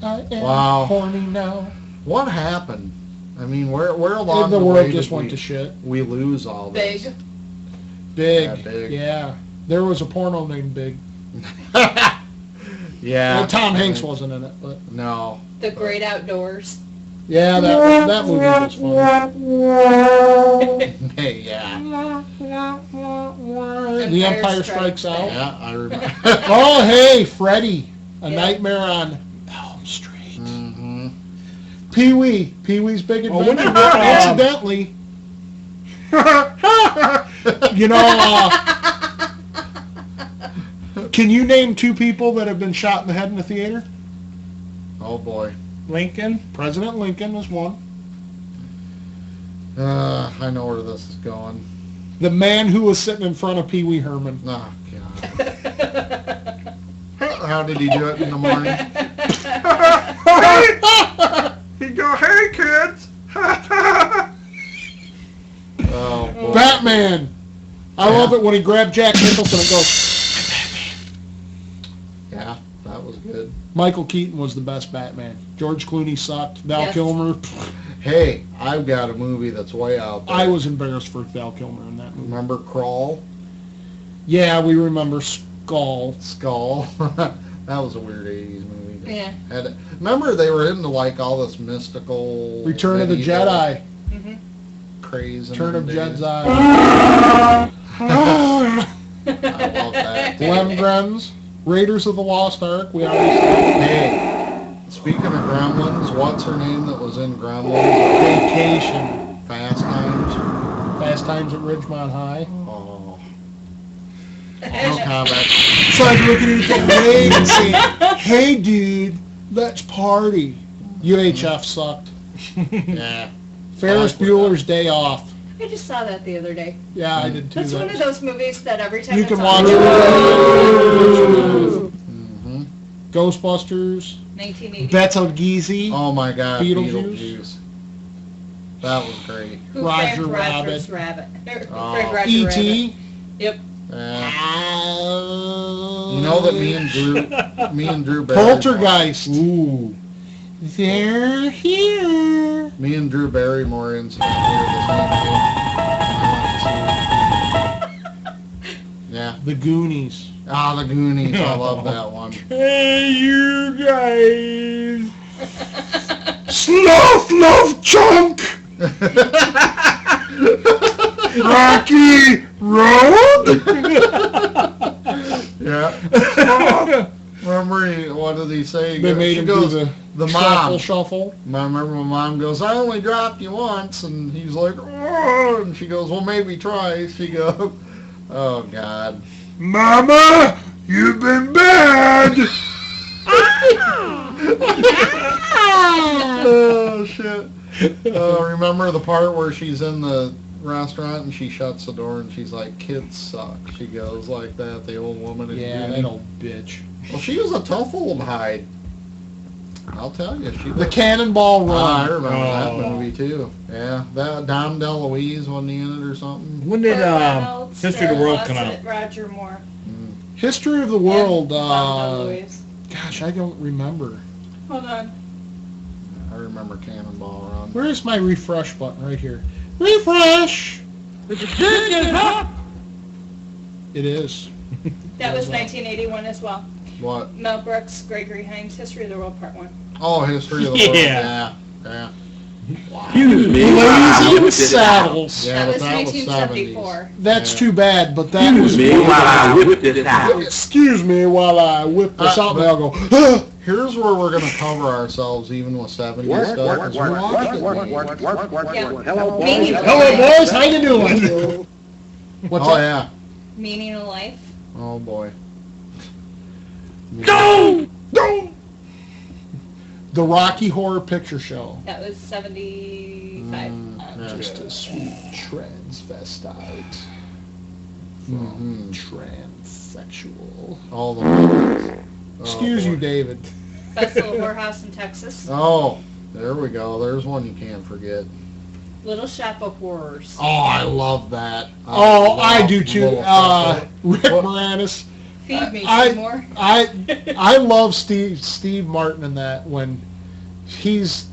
I am Wow. horny now. What happened? I mean, where along The the world way just did went we, to shit. we lose all this? Big. Big. Yeah, Big. Yeah. There was a porno named Big. Yeah. Well, Tom Hanks wasn't in it, but No. The Great Outdoors. yeah, that movie was funny. Hey, yeah. The Empire Strikes Out. Yeah, I remember. Oh, hey, Freddy. A Yeah. Nightmare on Elm Street. Mm-hmm. Pee-wee. Pee-wee's Big Oh, when Adventure. did that, Incidentally, you know, can you name two people that have been shot in the head in the theater? Oh boy. Lincoln? President Lincoln was one. I know where this is going. The man who was sitting in front of Pee-wee Herman. Oh God. How did he do it in the morning? He go, hey kids! Oh boy. Batman. I love it when he grabbed Jack Nicholson and goes, Yeah, that was good. Michael Keaton was the best Batman. George Clooney sucked. Val Yes. Kilmer. Hey, I've got a movie that's way out there. I was embarrassed for Val Kilmer in that movie. Remember Crawl? Yeah, we remember Skull. Skull. That was a weird 80s movie. Yeah. Remember they were into like all this mystical Return of the medieval Jedi. Mm-hmm. craze. in Return of them days. Jedi. I love that. Lemgrens. Raiders of the Lost Ark. We already said. Hey, speaking of Gremlins, what's her name that was in Gremlins? Vacation. Fast Times. Fast Times at Ridgemont High. Oh. No comment. It's like looking at the ring and saying, hey dude, let's party. UHF sucked. Yeah. Ferris Bueller's Day Off. I just saw that the other day. Yeah, I did too. That's one of those movies that every time You it's can on, watch it. Mm-hmm. Ghostbusters. 1980. Betelgeuse. Oh my God, Beetlejuice. Beetlejuice. That was great. Who Roger Framed Roger's Rabbit. Rabbit. Oh. Framed Roger E.T. Rabbit. Yep. You know that me and Drew Barrymore. Poltergeist. Ooh. They're here. Me and Drew Barrymore incident here this weekend. Yeah. The Goonies. Ah, the Goonies. I love that one. Hey, you guys. Snuff, love, chunk. Rocky Road. Yeah. Remember, what did he say? They made She him goes, do the shuffle, mom. shuffle. I remember my mom goes, I only dropped you once, and he's like, oh, and she goes, well, maybe twice. She goes, oh God. Mama, you've been bad. Oh shit. Remember the part where she's in the restaurant and she shuts the door and she's like, kids suck. She goes like that, the old woman. Yeah, that old bitch. Well, she was a tough old hide. I'll tell you. She The was. Cannonball Run. I remember that Oh. movie too. Yeah, that Dom DeLuise wasn't he in it or something? When did Burt Reynolds, History of the World come Fawcett, out? Roger Moore. History of the World. And Bob Louise. Gosh, I don't remember. Hold on. I remember Cannonball Run. Where's my refresh button? Right here. Refresh. It is. That was 1981 as well. What? Mel Brooks, Gregory Hines, History of the World Part 1. Oh, History of the World. Yeah. Yeah. Excuse me. Blazing Saddles. Yeah, That was but that was 1974. That's Yeah. too bad, but that was. Excuse me while I whip this out. Excuse me while I whip this out, and I'll go. "Ah." Here's where we're going to cover ourselves even with 70s stuff. 'cause we watched it. Hello, Meaning of Hello, Life. boys. How you doing? What's Oh, up? yeah. Meaning of Life. Oh, boy. Don't. The Rocky Horror Picture Show. That was 75. Just a sweet transvestite. Transsexual. All the movies. Excuse you, David. Festival Whorehouse in Texas. Oh, there we go. There's one you can't forget. Little Shop of Horrors. Oh, I love that. I do too. Little Shop of- Rick Moranis. Feed me, Seymour. I love Steve Martin in that when he's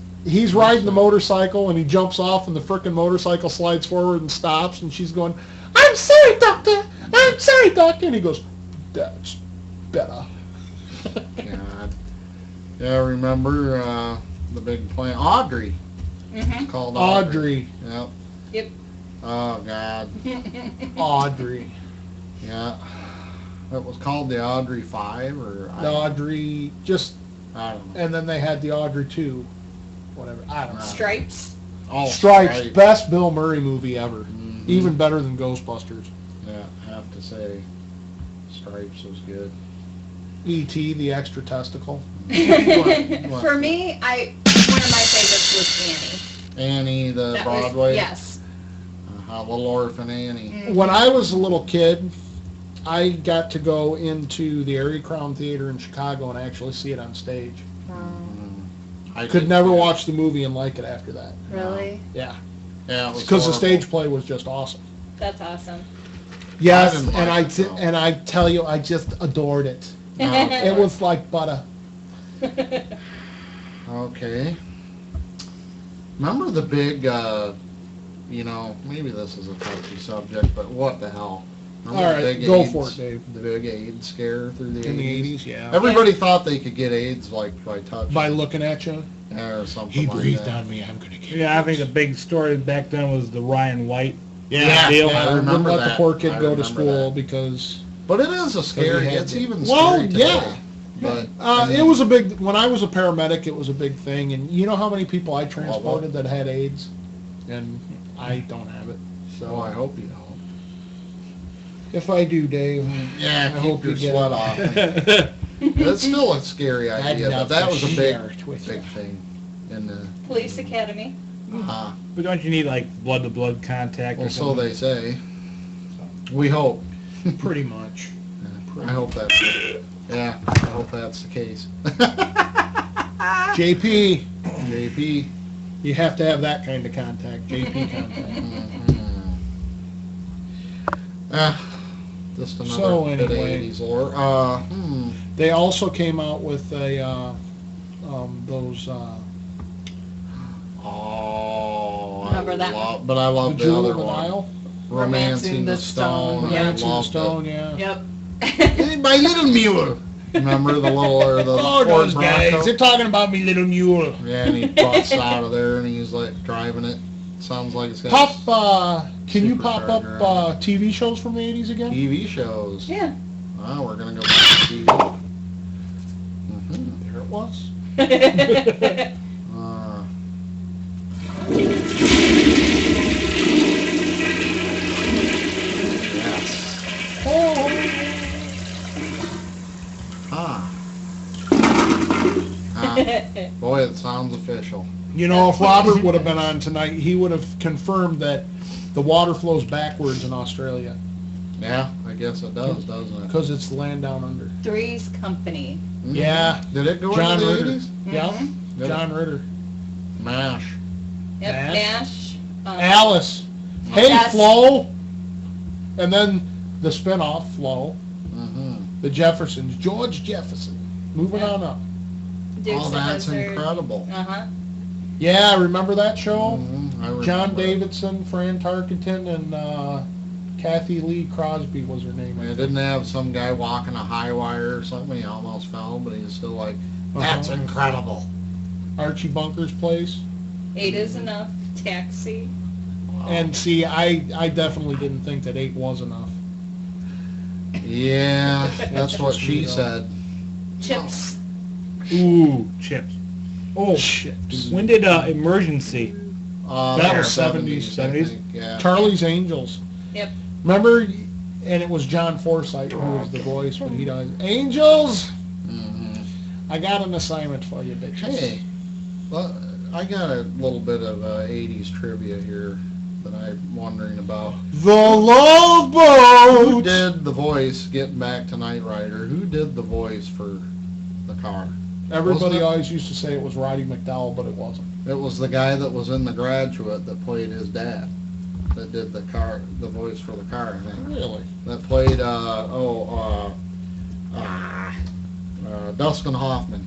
riding the motorcycle and he jumps off and the frickin' motorcycle slides forward and stops and she's going, "I'm sorry, doctor. I'm sorry, doctor." And he goes, "That's better." God. Yeah, remember the big plant? Audrey. It's called Audrey. Yep. Yep. Oh, God. Audrey. Yeah. It was called the Audrey 5 or... The Audrey, just, I don't know. and then they had the Audrey 2. Whatever. I don't know. Stripes. Oh, Stripes. Best Bill Murray movie ever. Mhm. Even better than Ghostbusters. Yeah, I have to say, Stripes was good. E.T., the extra testicle. What? For me, one of my favorites was Annie, the Annie. Broadway. Yes. Little Orphan Annie. When I was a little kid, I got to go into the Erie Crown Theater in Chicago and actually see it on stage. I Could did never too. watch the movie and like it after that. Really? Yeah. Yeah, it was Because the horrible. stage play was just awesome. That's awesome. Yes, didn't and like it, though. and I tell you, I just adored it. It was like butter. Okay. Remember the big, maybe this is a touchy subject, but what the hell? Remember All the right, big go AIDS, for it, Dave. The big AIDS scare through the 80s? In the 80s, yeah. Everybody thought they could get AIDS, like, by touch. By looking at you. Or something He like breathed that. on me, I'm going to get Yeah, I think the big story back then was the Ryan White. Yeah, deal. yeah, I wouldn't remember let the that. poor kid I go to remember school that. because... But it is a scary, had it's to. even Well, scary today. yeah. But, It was a big, when I was a paramedic, it was a big thing, and you know how many people I transported that had AIDS? And I don't have it, so... I hope you don't. If I do, Dave, Yeah, I keep hope your you get sweat it. off. It's still a scary idea, but love that to was a share big, it with big you. thing. In the, Police Academy. But don't you need like blood-to-blood contact well, or so something? they say. We hope. Pretty much. I hope that's, yeah, I hope that's the case. JP, JP. you have to have that kind of contact, JP contact. Just another So bit of anyway. 80s lore. They also came out with those Remember that one? But I love the Jewel other of the one. Nile, Romancing the Stone. Romancing I the loved Stone, yeah. Yep. it. My little mule. Remember the little, or the Oh, Ford those Bronco? guys, they're talking about me little mule. Yeah, and he busts out of there and he's like driving it. Sounds like it's got Can you pop up Supercharger on TV shows from the 80s again? TV shows. Yeah. Oh, we're gonna go back to TV. There it was. Yes. Boy, it sounds official. You know, if Robert would have been on tonight, he would have confirmed that the water flows backwards in Australia Yeah, I guess it does, doesn't it? because it's the land down under. Three's Company. Yeah. Did it go John into the Ritter. 80s? Yeah, Did John Ritter. MASH. Yep. Nash. Nash. Alice. Hey, Yes. Flo. And then the spinoff, Flo. Mm-hmm. The Jeffersons. George Jefferson. Moving Yeah. on up. Dukes Oh, of that's Mm-hmm. Hazzard. incredible. Uh-huh. Yeah, remember that show? Mhm, I remember John that. Davidson, Fran Tarkenton, and Kathy Lee Crosby was her name. It didn't have some guy walking a high wire or something. He almost fell, but he was still like, that's Uh-huh. incredible. Archie Bunker's place. 8 is enough. Taxi. And see, I definitely didn't think that 8 was enough. Yeah, that's what she Yeah. said. Chips. Ooh, chips. Oh, Chips. when did Emergency? That was 70s. 70s? Yeah. Charlie's Angels. Yep. Remember? And it was John Forsythe who was the voice when he died. Angels! Mhm. I got an assignment for you, bitches. Hey, well, I got a little bit of 80s trivia here that I'm wondering about. The Love Boat! Who did the voice, getting back to Knight Rider, who did the voice for the car? Everybody always used to say it was Roddy McDowell, but it wasn't. It was the guy that was in The Graduate that played his dad, that did the voice for the car, I think. Really? That played, Dustin Hoffman.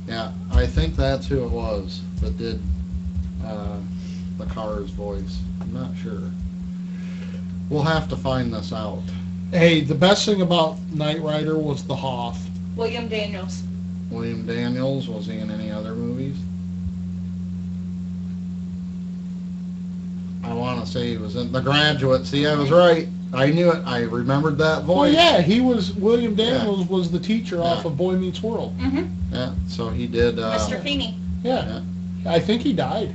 Yeah, I think that's who it was that did the car's voice. I'm not sure. We'll have to find this out. Hey, the best thing about Knight Rider was the Hoff. William Daniels. William Daniels, was he in any other movies? I want to say he was in The Graduate. See, I was right. I knew it. I remembered that voice. Well, yeah, William Daniels was the teacher off of Boy Meets World. Mm-hmm. Yeah, so he did... Mr. Feeney. Yeah. I think he died.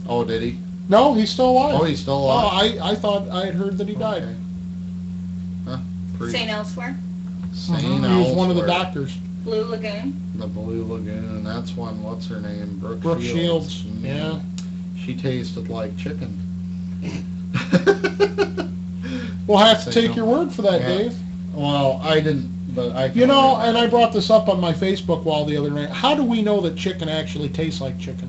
Oh, did he? No, he's still alive. Oh, he's still alive? Oh, I thought I had heard that he died. Okay. Huh? St. Elsewhere. St. He was one of the Elsewhere. doctors. Blue Lagoon. The Blue Lagoon. That's one. What's her name? Brooke Shields. Mm. Yeah. She tasted like chicken. We'll have to take your word for that, Yeah. Dave. Well, I didn't, but I... You know, and I brought this up on my Facebook wall the other night. How do we know that chicken actually tastes like chicken?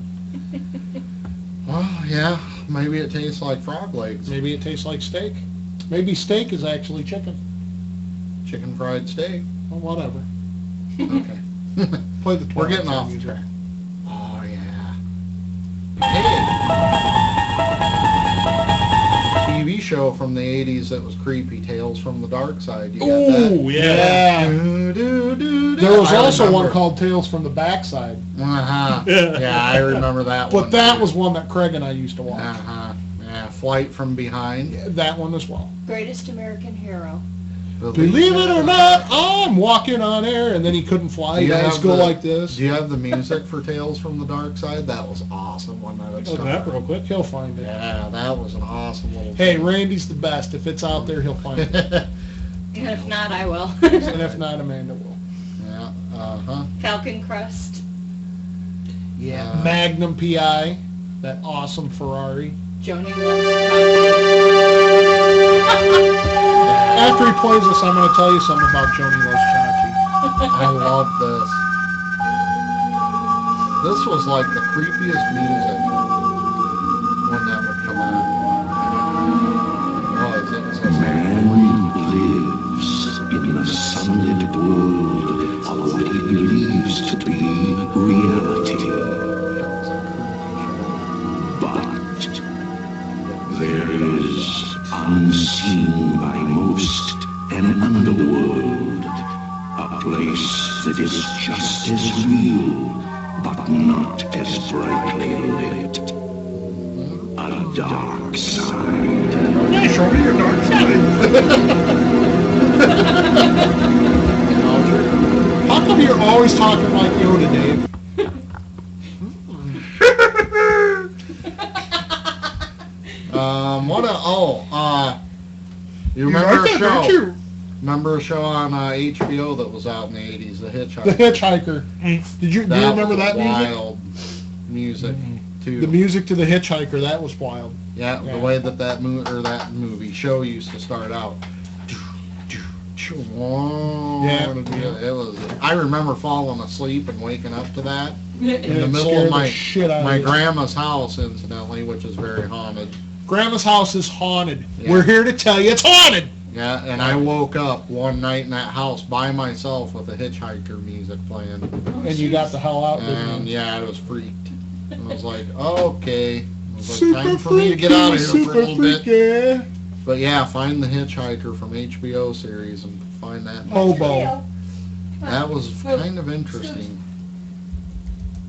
Well, yeah, maybe it tastes like frog legs. Maybe it tastes like steak. Maybe steak is actually chicken. Chicken fried steak. Well, whatever. Okay. Play the We're getting off music. track. Oh, yeah. Hey! TV show from the 80s that was creepy, Tales from the Dark Side. You got that? Oh, yeah. There was I also one remember. called Tales from the Backside. Uh-huh. Yeah, I remember that one. But that was one that Craig and I used to watch. Uh-huh. Yeah, Flight from Behind. Yeah, that one as well. Greatest American Hero. Believe it or not, I'm walking on air, and then he couldn't fly. Do He you had to have go the- like this. Do you have the music for Tales from the Dark Side? That was awesome when that Look at that real quick. He'll find it. Yeah, that was an awesome little Hey, thing. Randy's the best. If it's out there, he'll find it. And if not, I will. And if not, Amanda will. Yeah, uh-huh. Falcon Crest. Yeah. Magnum PI, that awesome Ferrari. Joni After he plays this, I'm going to tell you something about Joni Loves Chachi. I love this. This was like the creepiest music when that would come on. It was so Man lives in the sunlit world of what he believes to be reality. But there is, unseen by most, an underworld, a place that is just as real, but not as brightly lit. A dark side. Yeah, show me your dark side. How come you're always talking like Yoda, Dave? You remember like a that, show? don't you? Remember a show on HBO that was out in the 80s, The Hitchhiker? The Hitchhiker. Do you remember was that music? wild music, too. The music to The Hitchhiker, that was wild. Yeah, the way that movie show used to start out. Yeah. It was. I remember falling asleep and waking up to that in It the middle scared of the shit out of my you. grandma's house, incidentally, which is very haunted. Grandma's house is haunted. Yeah. We're here to tell you it's haunted. Yeah, and I woke up one night in that house by myself with the Hitchhiker music playing. And you got the hell out, didn't And you? yeah, I was freaked. I was like, okay. It was like, time for me to get out of here for a little bit. Yeah. But yeah, find the Hitchhiker from HBO series and find that. Hobo. That was kind of interesting.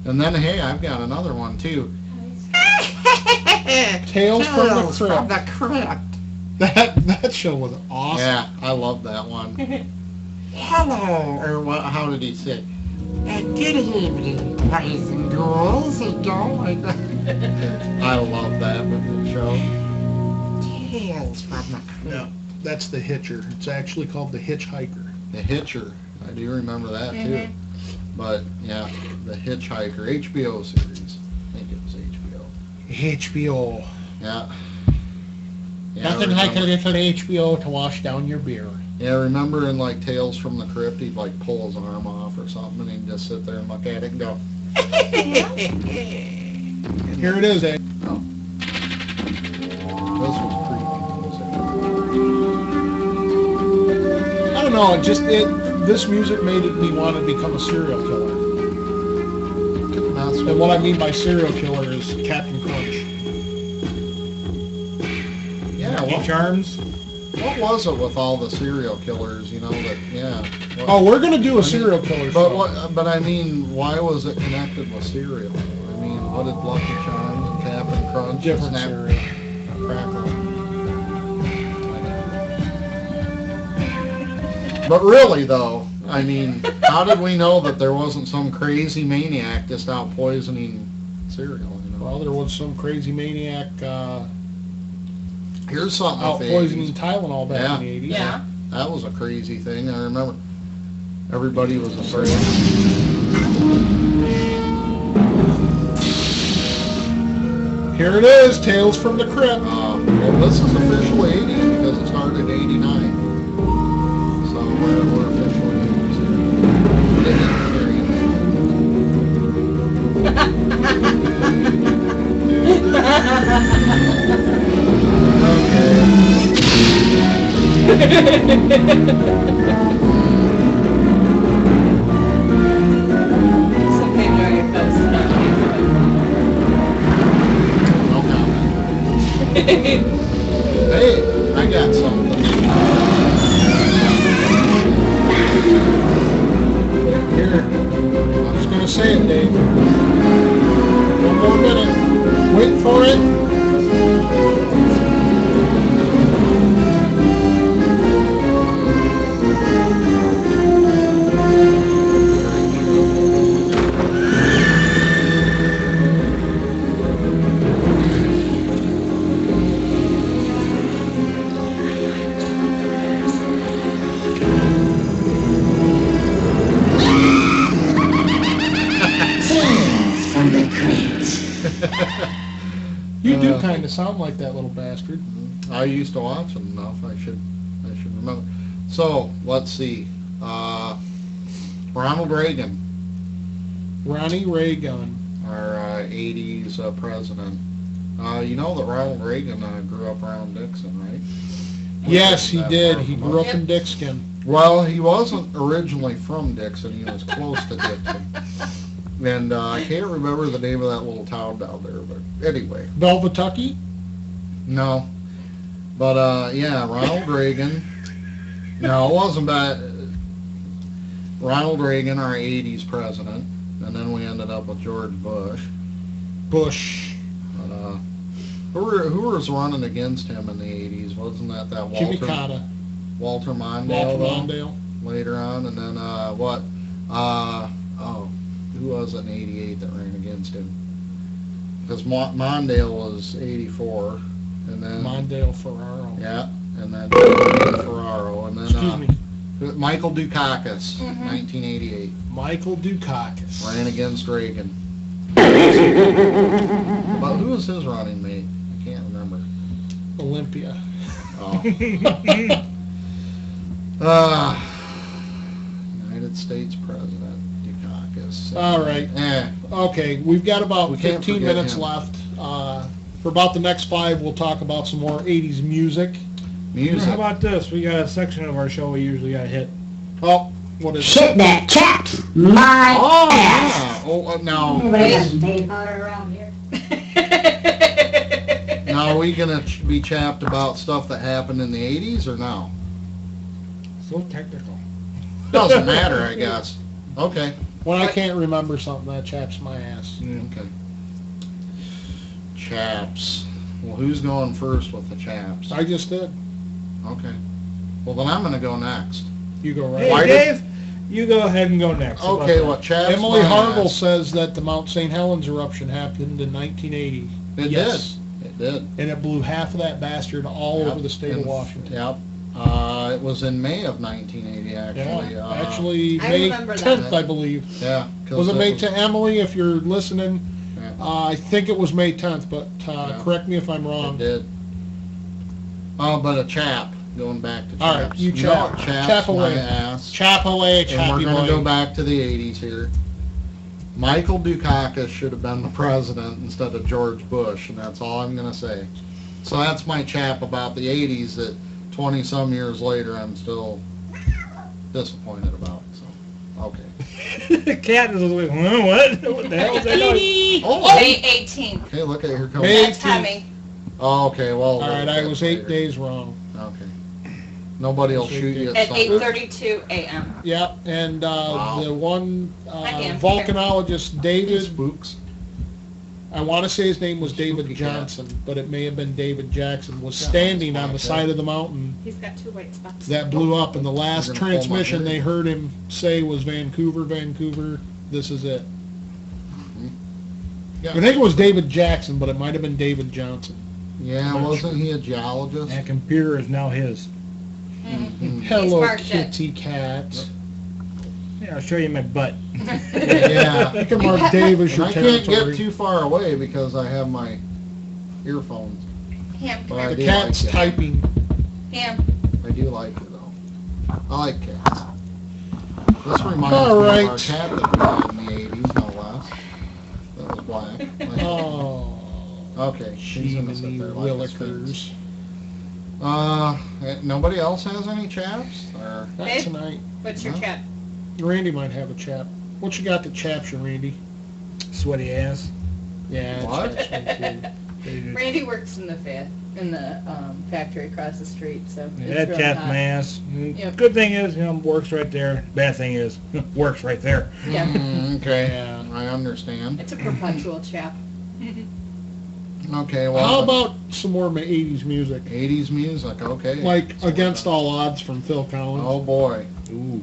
And then, hey, I've got another one too. Tales from the Crypt. Crypt. That show was awesome. Yeah, I love that one. Hello. Or what? How did he say? Good evening, boys and girls. I I love that show. Tales from the Crypt. No, that's the Hitcher. It's actually called the Hitchhiker. The Hitcher. I do remember that too. Mhm. But yeah, the Hitchhiker HBO series. I think it was HBO. HBO. Yeah. Nothing like a little HBO to wash down your beer. Yeah, remember in like Tales from the Crypt, he'd like pull his arm off or something, and he'd just sit there and look at it and go. Here it is, eh? Oh. This was I don't know, this music made me want to become a serial killer. creepy. And what I mean by serial killer is Captain Crunch. Yeah, Lucky Charms. What was it with all the serial killers? You know that. Yeah. Oh, we're gonna do a serial killer But show. But I mean, why was it connected with cereal? I mean, what did Lucky Charms and Captain Crunch? Different Snap- cereal. Crackle. But really, though, I mean, how did we know that there wasn't some crazy maniac just out poisoning cereal? You know? Well, there was some crazy maniac Here's something out with the poisoning 80s. Tylenol back in the 80s. Yeah. That was a crazy thing. I remember everybody was afraid. Here it is, Tales from the Crypt. Well, this is officially 80 because it started in 89. So we're officially 80s here. They didn't hear you. Some people are posted on No comment. Hey, I got something. Here. I'm just gonna say it, Dave. One more minute. Wait for it. From the crypt. You do kind of sound like that little bastard. I used to watch them enough. I should remember. So let's see. Ronald Reagan, Ronnie Reagan. our 80s president. You know that Ronald Reagan grew up around Dixon, right? Yes, he That did. far He from grew us. up in Dixon. Well, he wasn't originally from Dixon. He was close to Dixon. And I can't remember the name of that little town down there, but anyway. Velvetucky? No. But, yeah, Ronald Reagan. No, it wasn't bad. Ronald Reagan, our 80s president. And then we ended up with George Bush. Bush. But, who was running against him in the 80s? Wasn't that Jimmy Carter. Walter Mondale? Walter though? Mondale. Later on, and then who was it in '88 that ran against him? Because Mondale was '84, and then Mondale Ferraro. yeah, and then Ferraro, and then Excuse me. Michael Dukakis, 1988, Michael Dukakis. ran against Reagan. But who was his running mate? I can't remember. Olympia. Oh. United States President Dukakis. All right. Okay, we've got about We can't 15 forget minutes him. left. For about the next 5, we'll talk about some more 80s music. Music. How about this? We got a section of our show we usually got hit. Oh, what is Shit that chaps my Oh, ass. yeah. Oh, now, Nobody has Dave Potter around here. now are we going to be chapped about stuff that happened in the 80s or no? So technical. Doesn't matter, I guess. Okay. When I can't remember something, that chaps my ass. Okay. Chaps. Well, who's going first with the chaps? I just did. Okay. Well, then I'm going to go next. You go right. Hey, Why Dave, you go ahead and go next. How about Okay, that? what chaps Emily my Harville ass? says that the Mount St. Helens eruption happened in 1980. It Yes. did. It did. And it blew half of that bastard all Yep. over the state of And- Washington. Yep. It was in May of 1980, actually. Yeah, actually, I May remember 10th, that. I believe. Yeah. 'cause Was it May was- 10th? Emily, if you're listening, Yeah. I think it was May 10th, but Yeah. correct me if I'm It wrong. did. Oh, but a chap, going back to chaps. All right, you know chap. what chaps Chap my away. ass. Chap away, And chappy we're going to boy. go back to the 80s here. Michael Dukakis should have been the president instead of George Bush, and that's all I'm going to say. So that's my chap about the 80s that 20-some years later I'm still disappointed about. So, okay. The cat is like, huh, what the hell is that noise? Oh, May 18th. okay, look at here comes. May That's Hemming. Oh, okay, well. All right, I was 8 later. days wrong. Okay. Nobody will shoot you At at something. 8:32 a.m. Yep, and Wow. the one Dan. volcanologist, David, Spooks. I want to say his name was David Spooky cat. Johnson, but it may have been David Jackson, was Yeah, standing on the that's side of the mountain He's got 2 white spots. that blew up, and the last You're gonna pull my transmission hair. they heard him say was Vancouver, Vancouver, this is it. Yeah. I think it was David Jackson, but it might have been David Johnson. Yeah, wasn't he a geologist? That computer is now his. Mhm. Hello, marked it. kitty cat. Yeah, I'll show you my butt. Yeah. You can mark Dave as And your I can't territory. get too far away because I have my earphones. Ham, But come I here. The do cat's like it. typing. Ham. I do like it though. I like cats. This reminds All me right. of our cat that we had in the 80s, no less. That was black. Like- Oh, Okay, she's gonna sit Jiminy there like a Willikers. sphinx. Nobody else has any chaps? Or Not Babe? tonight. What's your Huh? chat? Randy might have a chap. What you got that chaps you, Randy? Sweaty ass. Yeah, What? chaps me too. Randy works in the factory across the street, so Yeah, it's that really chapped hot. my ass. Yep. Good thing is, works right there. Bad thing is, works right there. Yeah. Okay, Yeah. I understand. It's a perpetual chap. Okay, well. How about some more 80s music? 80s music? Okay. Like Against All Odds from Phil Collins. Oh boy. Ooh.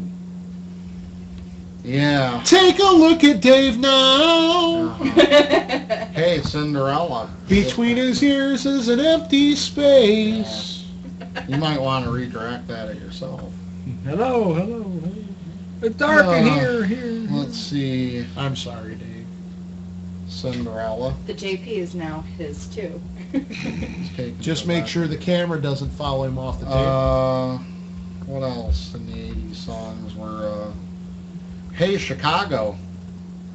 Yeah. Take a look at Dave now. Uh-huh. Hey, Cinderella. Between his ears is an empty space. You might want to redirect that at yourself. Hello, hello, hello. It's dark in here. Let's see. I'm sorry, Dave. Cinderella. The JP is now his too. Let's take Just it make back. sure the camera doesn't follow him off the table. What else in the 80s songs were, Hey Chicago.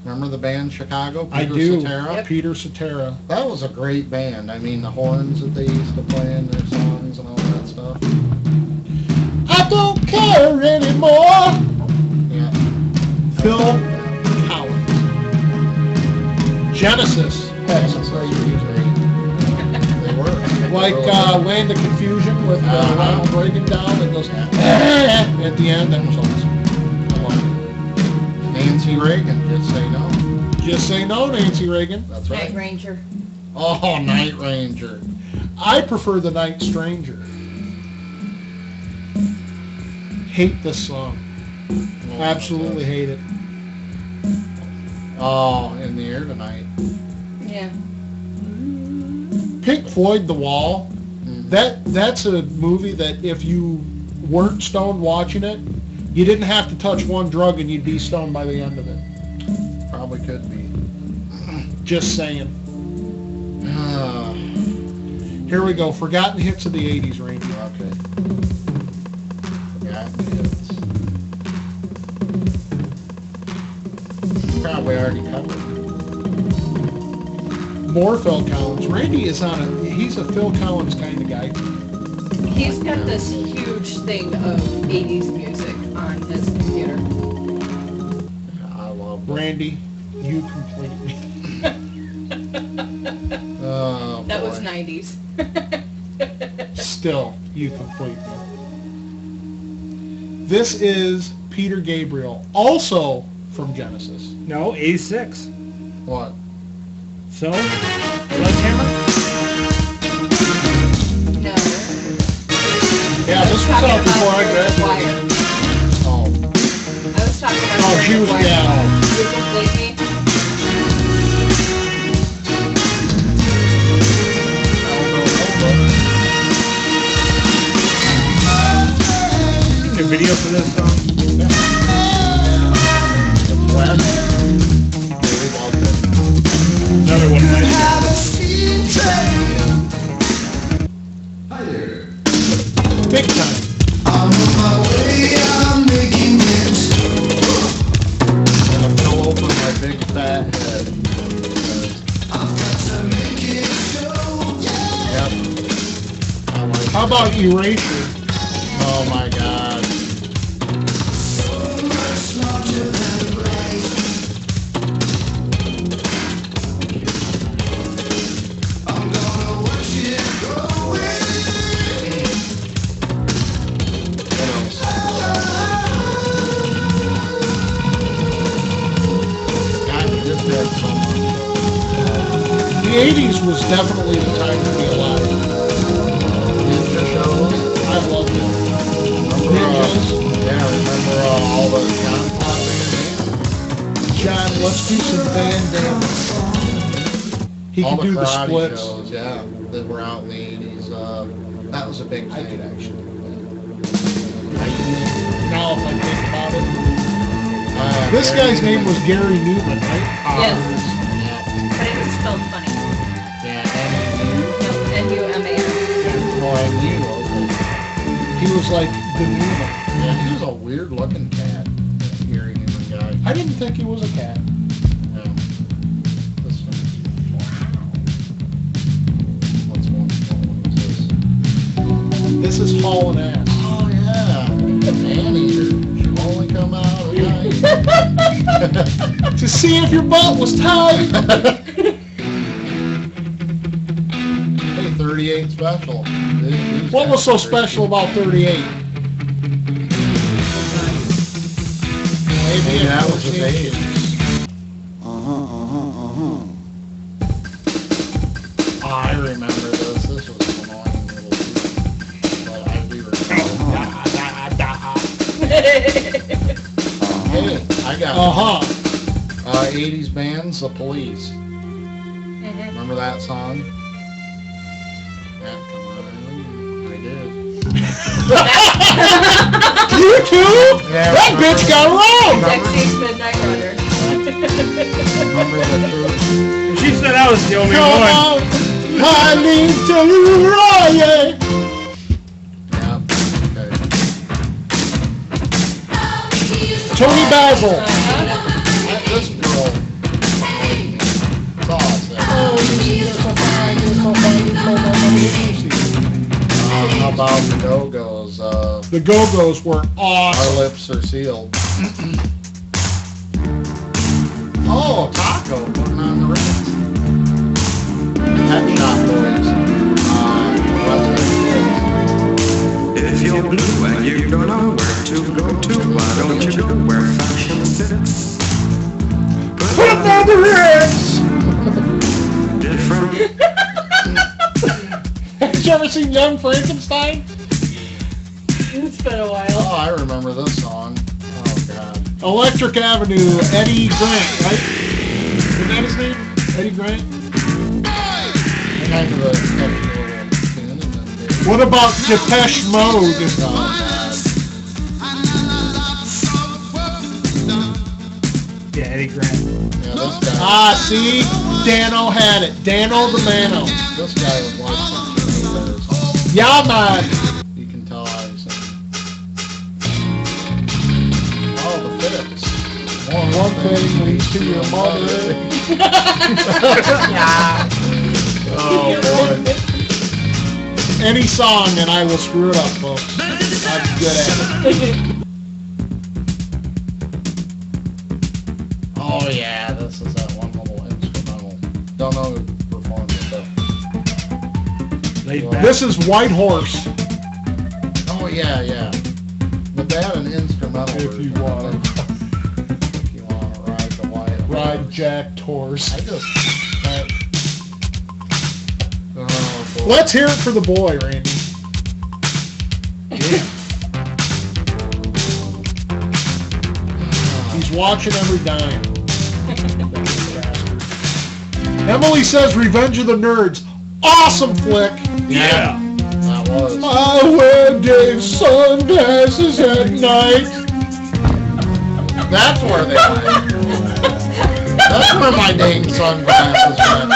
Remember the band Chicago? I Peter do. Cetera? Yep. Peter Cetera. That was a great band. I mean, the horns that they used to play in their songs and all that stuff. I don't care anymore. Yeah. Phil Collins. Genesis. That's pretty great. They were. Like Land of Confusion with Ronald Reagan down. It goes at the end. That was awesome. I love it. Nancy Reagan, just say no. Just say no, Nancy Reagan. That's Night right. Ranger. Oh, Night Ranger. I prefer The Night Stranger. Hate this song. Oh, Absolutely hate it. Oh, In the Air Tonight. Yeah. Pink Floyd, The Wall. Mhm. That's a movie that if you weren't stoned watching it, you didn't have to touch one drug and you'd be stoned by the end of it. Probably could be. Just saying. Here we go. Forgotten hits of the 80s, Randy. Okay. Forgotten hits. Probably already covered. More Phil Collins. Randy is he's a Phil Collins kind of guy. He's got this huge thing of 80s music on his computer. I love that. Randy, you complete me. Oh, That was boy. 90s. Still, you complete me. This is Peter Gabriel, also from Genesis. No, 86. What? So, Sledgehammer? No. Yeah, this was out before I graduated. Oh. I was talking about Oh, she was, yeah. You complete me? a video for this song? Another one. Hi there. Big time. I'm on my way, I'm making it. And I fell over my big fat head. I'm about to make it go. Yep. I like How about Erasure? Oh my God. So much larger than life. I'm gonna watch it go away. What else? God, you just had so much. The 80's was definitely the time to be alive. Ninja shows. I loved it. Remember all the John Pop bands? John, let's do some Van Damme. He All could do the karate splits. shows, yeah, that were out in the 80s. That was a big thing, actually. Now if I think about it. Uh, This Gary guy's name Newman. was Gary Newman, right? Yes, Yeah, but it was spelled funny. yeah, No, N-U-M-A-N. and He was like the Newman. yeah, he was a weird looking cat, Gary Newman guy. I didn't think he was a cat. Yeah. This one. What's one? What was this? This is hauling ass. Oh yeah, man-eater. Should only come out at night. To see if your butt was tight. Hey, 38 special. These What was so guys are special about 38? Maybe that was the age. Oh, I remember this. This was an annoying little tune. But I do remember. Hey, I got 80s bands, The Police. Remember that song? Yeah, come on. I did. You too? Yeah, That bitch got around. Sexy Midnight Runner. Remember the truth? She said I was the only Come one. on, I need to riot. Yeah, okay. Tony Basil. This girl. That's all I said. How about the Go-Go's? The Go-Go's were Our awesome. lips are sealed. Oh, Taco putting on the Ritz. Pet Shop Boys. If you're blue and you don't know where to go to, why don't you go where fashion sits? Put up on the Ritz. Different. Have you ever seen Young Frankenstein? It's been a while. Oh, I remember this song. Oh, God. Electric Avenue, Eddie Grant, right? Isn't that his name? Eddie Grant? And I do a extra little tune and then do- What about Depeche Mode? Oh, God. Yeah, Eddie Grant. Yeah, this guy. Ah, see? Dano had it. Dano the Mano. This guy was like some bears. Yeah, man. You can tell I was Oh, the fits. One thing leads to your mother. Oh, boy. Any song and I will screw it up, folks. I'm good at it. Oh, yeah, this is that one little instrumental. Don't know who performed it, though. Laid back. This is White Horse. Oh, yeah, yeah. But they had an instrumental If you version, I want. think. If you want to ride the white horse. Ride Jack Torse. I just... Oh, boy. Let's hear it for the boy, Randy. He's watching every dime. Emily says Revenge of the Nerds. Awesome flick. Yeah. That it was. I wear Dave's sunglasses at night. That's where they went. That's where my dang sunglasses went.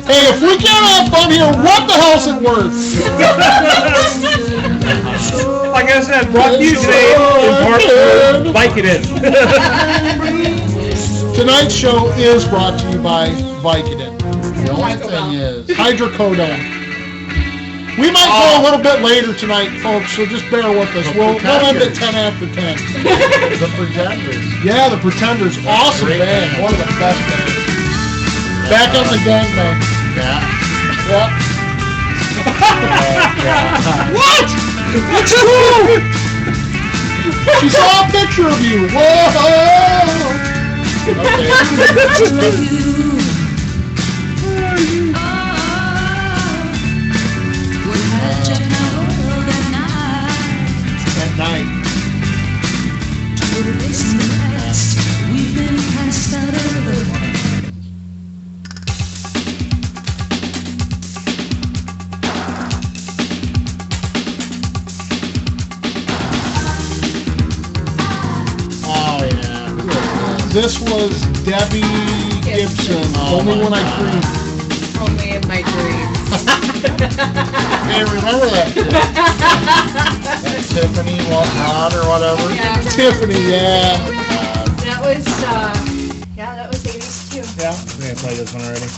Hey, if we can't have fun here, what the hell's it worth? Like I said, brought to you today in part for Vicodin. Tonight's show is brought to you by Vicodin. The only thing is, Hydrocodone. We might go a little bit later tonight, folks, so just bear with us. We'll end at 10 after 10. the Pretenders. Yeah, the Pretenders. Awesome band. One of the best bands. Back on the gangbang. Yeah. Yep. What? What's cool? She saw a picture of you. Whoa! At night. Oh, yeah. This was Debbie Gibson. Only when I dream. Only in my dreams. Hey, remember that? That Tiffany Rod or whatever? Yeah. Tiffany, yeah. That was, that was 80s too. Yeah. We're gonna play this one already.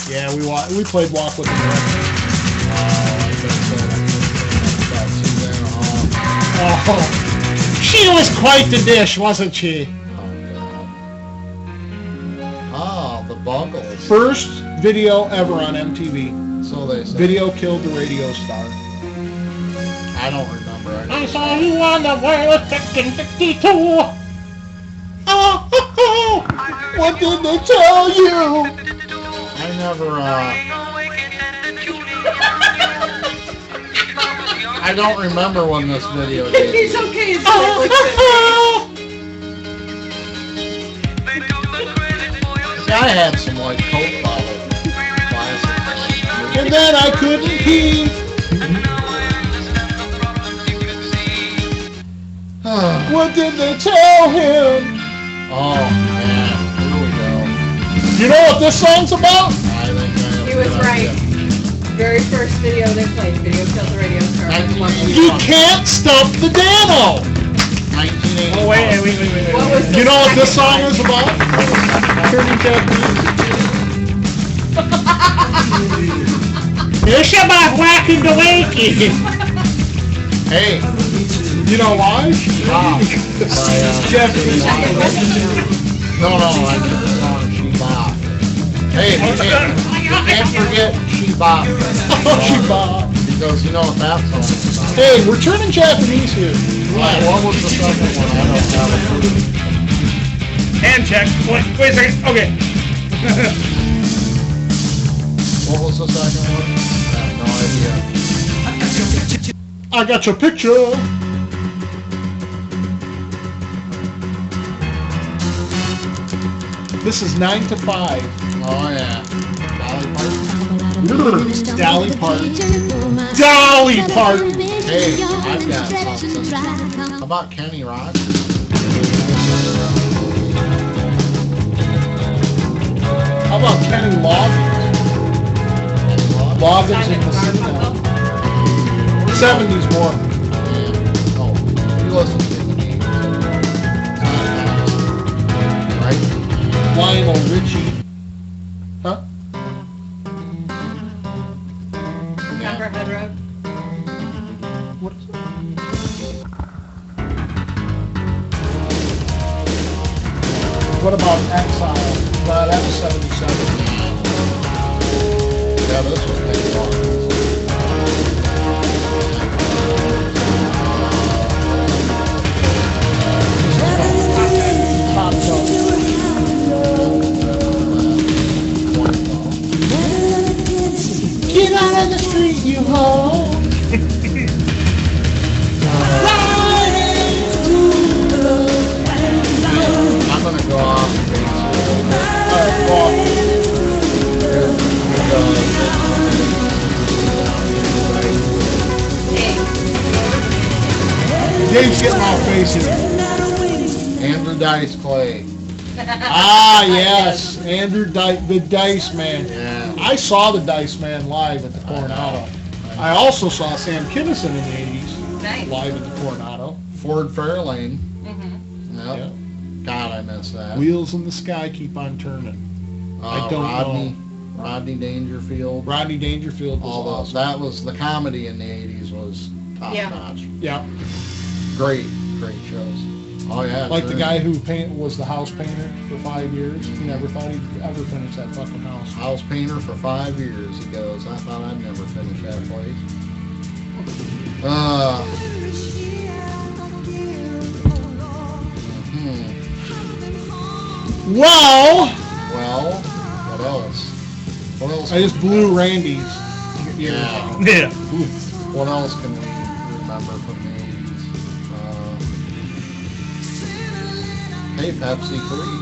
Yeah, we played Walk with the Red. Oh, she was quite the dish, wasn't she? Oh, the Buggles. First video ever on MTV. So they say. Video killed the radio star. I don't remember. I saw you on the wireless back in 52. Oh, what did they tell you? I never, I don't remember when this video It's did. okay. It's See, I had some like Coke bottle classics. And then I couldn't pee. What did they tell him? Oh, man. Here we go. You know what this song's about? I think I have He a was good right. idea. Very first video they played. Video killed the radio star. You can't stump the Dano. 1980. Oh, wait. What was You know what this song is about? Turning Japanese. It's about whacking the wakey. Hey. You know why? Wow. Japanese. No, I did the song She Bop. Hey, you can't forget She Bop. She Bop. Because you know what that song is about. Hey, we're turning Japanese here. Right, what was the second one? I don't have a clue. Hand check. Wait a second. Okay. What was the second one? I have no idea. I got your picture. This is 9 to 5. Oh, yeah. Dolly Parton. Dolly Parton. Hey, I've got something. How about Kenny Rogers? How about Kenny Loggins? Loggins in the city now. 70s more. Oh, you listen to the name. Right? Lionel Richie. Huh? Cumberhead Road. What is it? What about Exile? That was 77. Yeah, this was Kenny Rogers. Top Dog. Get out of the street, you hoe! I'm gonna go off and base Alright, well, Dave's getting off base here. Andrew Dice Clay. Ah, yes. Andrew the Dice Man. Yeah. I saw the Dice Man live at the Coronado. I also saw Sam Kinison in the 80s Nice. live at the Coronado. Ford Fairlane. Mm-hmm. Yep. Yeah. God, I miss that. Wheels in the sky keep on turning. I don't know. Rodney Dangerfield. Rodney Dangerfield was All those. awesome. That was the comedy in the 80s was top Yeah. notch. Yeah. Great shows. Oh yeah. Like the sure. guy who was the house painter for 5 years. He never thought he'd ever finish that fucking house. House painter for 5 years. He goes, I thought I'd never finish that place. Well, what else? What else? I just blew Randy's ears Yeah. out. Yeah. What else can we remember from the 80s? Hey, Pepsi free.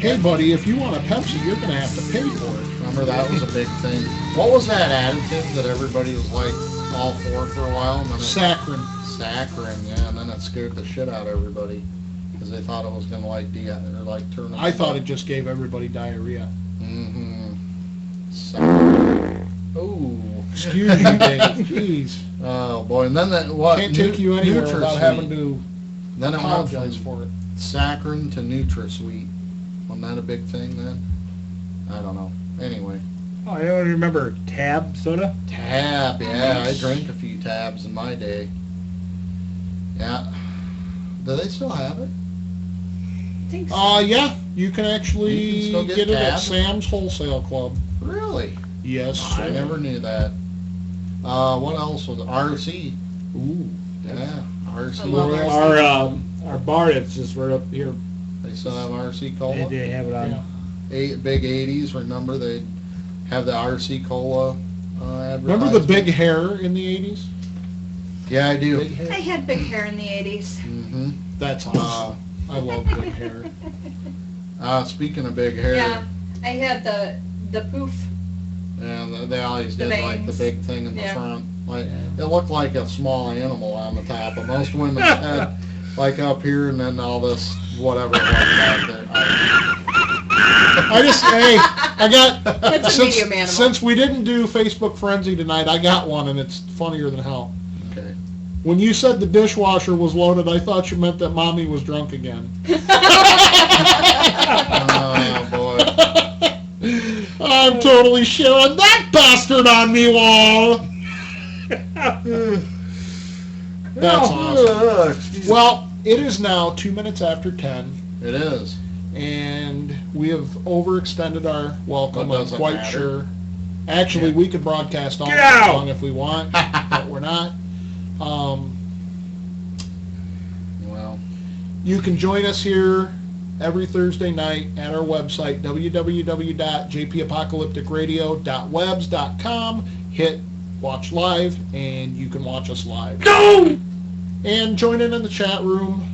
Hey, buddy, if you want a Pepsi, you're going to have to pay for it. Remember that was a big thing. What was that additive that everybody was like all for a while? And then Saccharin. Saccharin, yeah, and then it scared the shit out of everybody because they thought it was gonna turn. I thought it just gave everybody diarrhea. Mm-hmm. Saccharin. Oh. Excuse me, Dave. Jeez. Oh boy, and then that what? Can't take you anywhere without having NutraSweet. to Then it went apologize from for it. Saccharin to NutraSweet. Wasn't that a big thing then? I don't know. Anyway. Oh, I don't remember Tab soda. Tab, yeah, I drank a few tabs in my day. Yeah. Do they still have it? I think so. Yeah, you can actually You can still get get it at Tab? Sam's Wholesale Club. Really? Yes, sir. I never knew that. What else was it? RC? Ooh. Yeah, RC. I love Our bar that's just right up here. They still have RC Cola? They have it on. Big 80s, remember they have the RC Cola Remember the big hair in the 80s? Yeah, I do. Big hair? I had big hair in the 80s. Mm-hmm. That's awesome. I love big hair. Speaking of big hair, Yeah, I had the poof. and they always The did like the bangs. big thing in the Yeah. front. Like it looked like a small animal on the top, but most women's had like up here and then all this whatever it was back there. I got, That's a medium animal. since we didn't do Facebook Frenzy tonight, I got one and it's funnier than hell. Okay. When you said the dishwasher was loaded, I thought you meant that mommy was drunk again. Oh boy. I'm totally sharing that bastard on me wall. That's awesome. Well, it is now 2 minutes after 10, It is. and we have overextended our welcome, But I'm doesn't quite matter. sure. Actually, we could broadcast all Get night out! long if we want, but we're not. Well, You can join us here every Thursday night at our website, www.jpapocalypticradio.webs.com. Hit watch live, and you can watch us live. Go! And join in the chat room.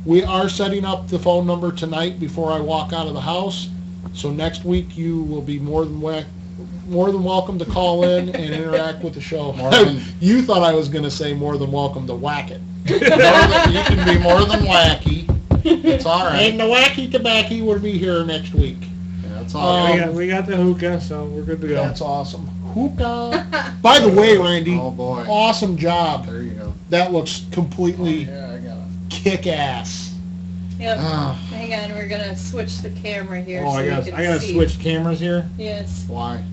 We are setting up the phone number tonight before I walk out of the house. So next week you will be more than welcome to call in and interact with the show. You thought I was going to say more than welcome to whack it. you can be more than wacky. It's all right. And the wacky tobacco will be here next week. Yeah, it's all right. we got the hookah, so we're good to go. That's awesome. Hookah. By the way, Randy, Oh boy. awesome job. There you go. That looks completely Yeah, I got it. kick-ass. Yep. Ah, Hang on, we're gonna switch the camera here Oh, so I you gotta can see. switch cameras here. Yes. why?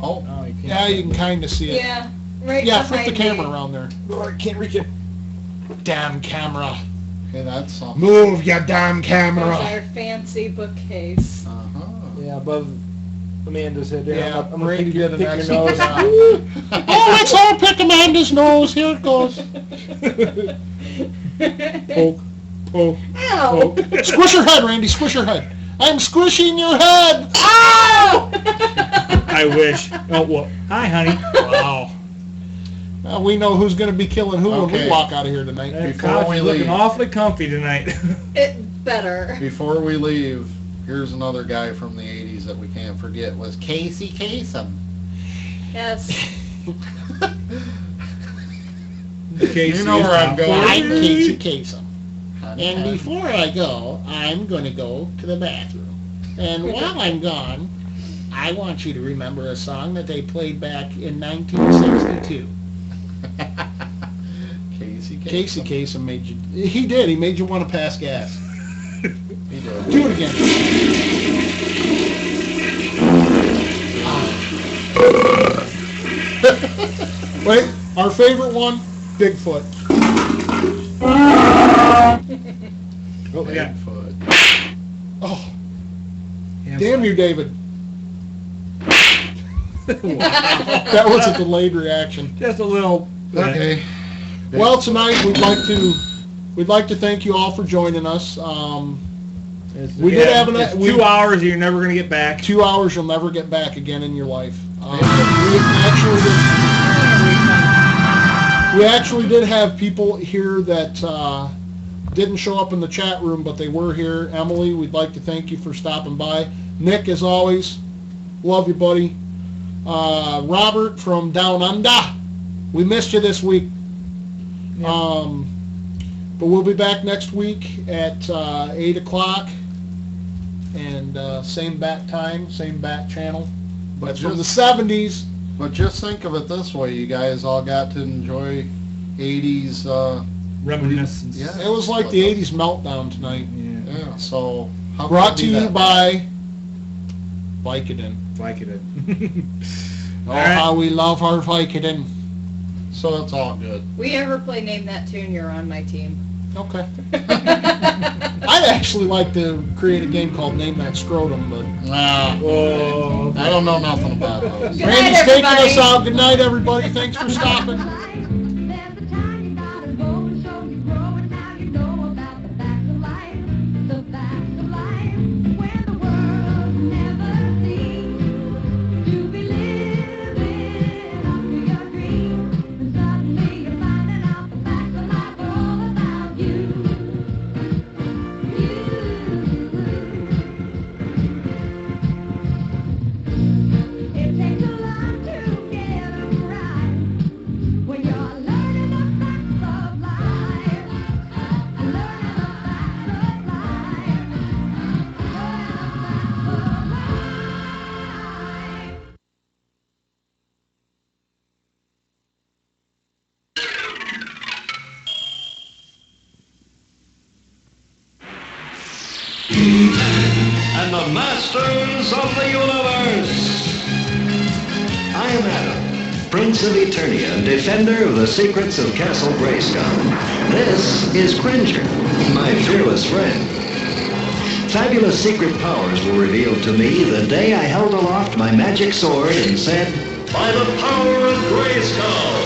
Oh, Oh, you can't. Yeah, you can kind of see it. Yeah. Right Yeah, flip the behind camera me. around there. Oh, I can't reach it. Damn camera. okay, that's something. Move, you damn There's camera. our fancy bookcase. Uh-huh. Yeah, above Amanda's head there. Yeah, I'm gonna Randy pick your did an nose. excellent job. Oh, let's all pick Amanda's nose. Here it goes. Poke, poke, Ow! poke. Squish her head, Randy. Squish her head. I'm squishing your head. Ow! I wish. Oh, well. Hi, honey. Wow. Now we know who's going to be killing who when we Okay. walk out of here tonight. That Before couch we is looking leave. awfully comfy tonight. It better. Before we leave, here's another guy from the 80s that we can't forget was Casey Kasem. Yes. Casey You know is where I'm top going. I'm 40. Casey Kasem. And before I go, I'm going to go to the bathroom. And while I'm gone, I want you to remember a song that they played back in 1962. Casey Kasem made you... He did. He made you want to pass gas. He did. Do it again. Wait, our favorite one, Bigfoot. What we got? Oh, damn you, David. That was a delayed reaction. Just a little. Okay. Well, tonight we'd like to thank you all for joining us. We did have it's 2 hours you're never going to get back. 2 hours you'll never get back again in your life. We actually did have people here that didn't show up in the chat room, but they were here. Emily, we'd like to thank you for stopping by. Nick, as always, love you, buddy. Robert from Down Under, we missed you this week. But we'll be back next week at 8 o'clock, and same bat time, same bat channel. But from the 70s. But just think of it this way, you guys all got to enjoy 80s... Reminiscence. Yeah. It was like the 80s meltdown tonight. Yeah, so... how Brought could to it be you that by Vicodin. Vicodin. Oh, how we love our Vicodin. So it's all good. We ever play Name That Tune, you're on my team. Okay. I'd actually like to create a game called Name That Scrotum, but... Whoa. I don't know nothing about those. Good Randy's night, taking everybody. us out. Good night, everybody. Thanks for stopping. There's a time you gotta go and show you grow, and now you know about the facts of life. The facts of life, when the world never seems to be living up to your dreams. And suddenly you're finding out the facts of life are all about you. It takes a lot to get 'em right. When you're learning the facts of life, learning the facts of life, learning the facts of life. And the masters of the universe. I am Adam, Prince of Eternia and defender of the secrets of Castle Grayskull. This is Cringer, my fearless friend. Fabulous secret powers were revealed to me the day I held aloft my magic sword and said, "By the power of Grayskull!"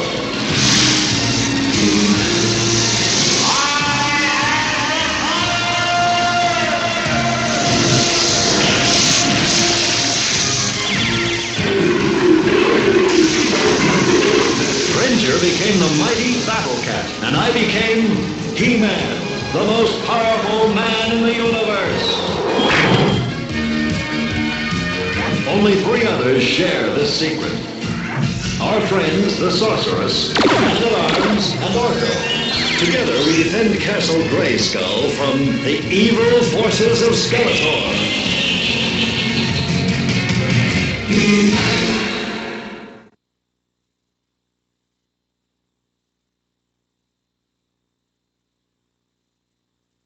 Cringer became the mighty Battle Cat, and I became He-Man, the most powerful man in the universe. Only 3 others share this secret. Our friends, the Sorceress, Man-at-Arms, and Orko. Together we defend Castle Grayskull from the evil forces of Skeletor.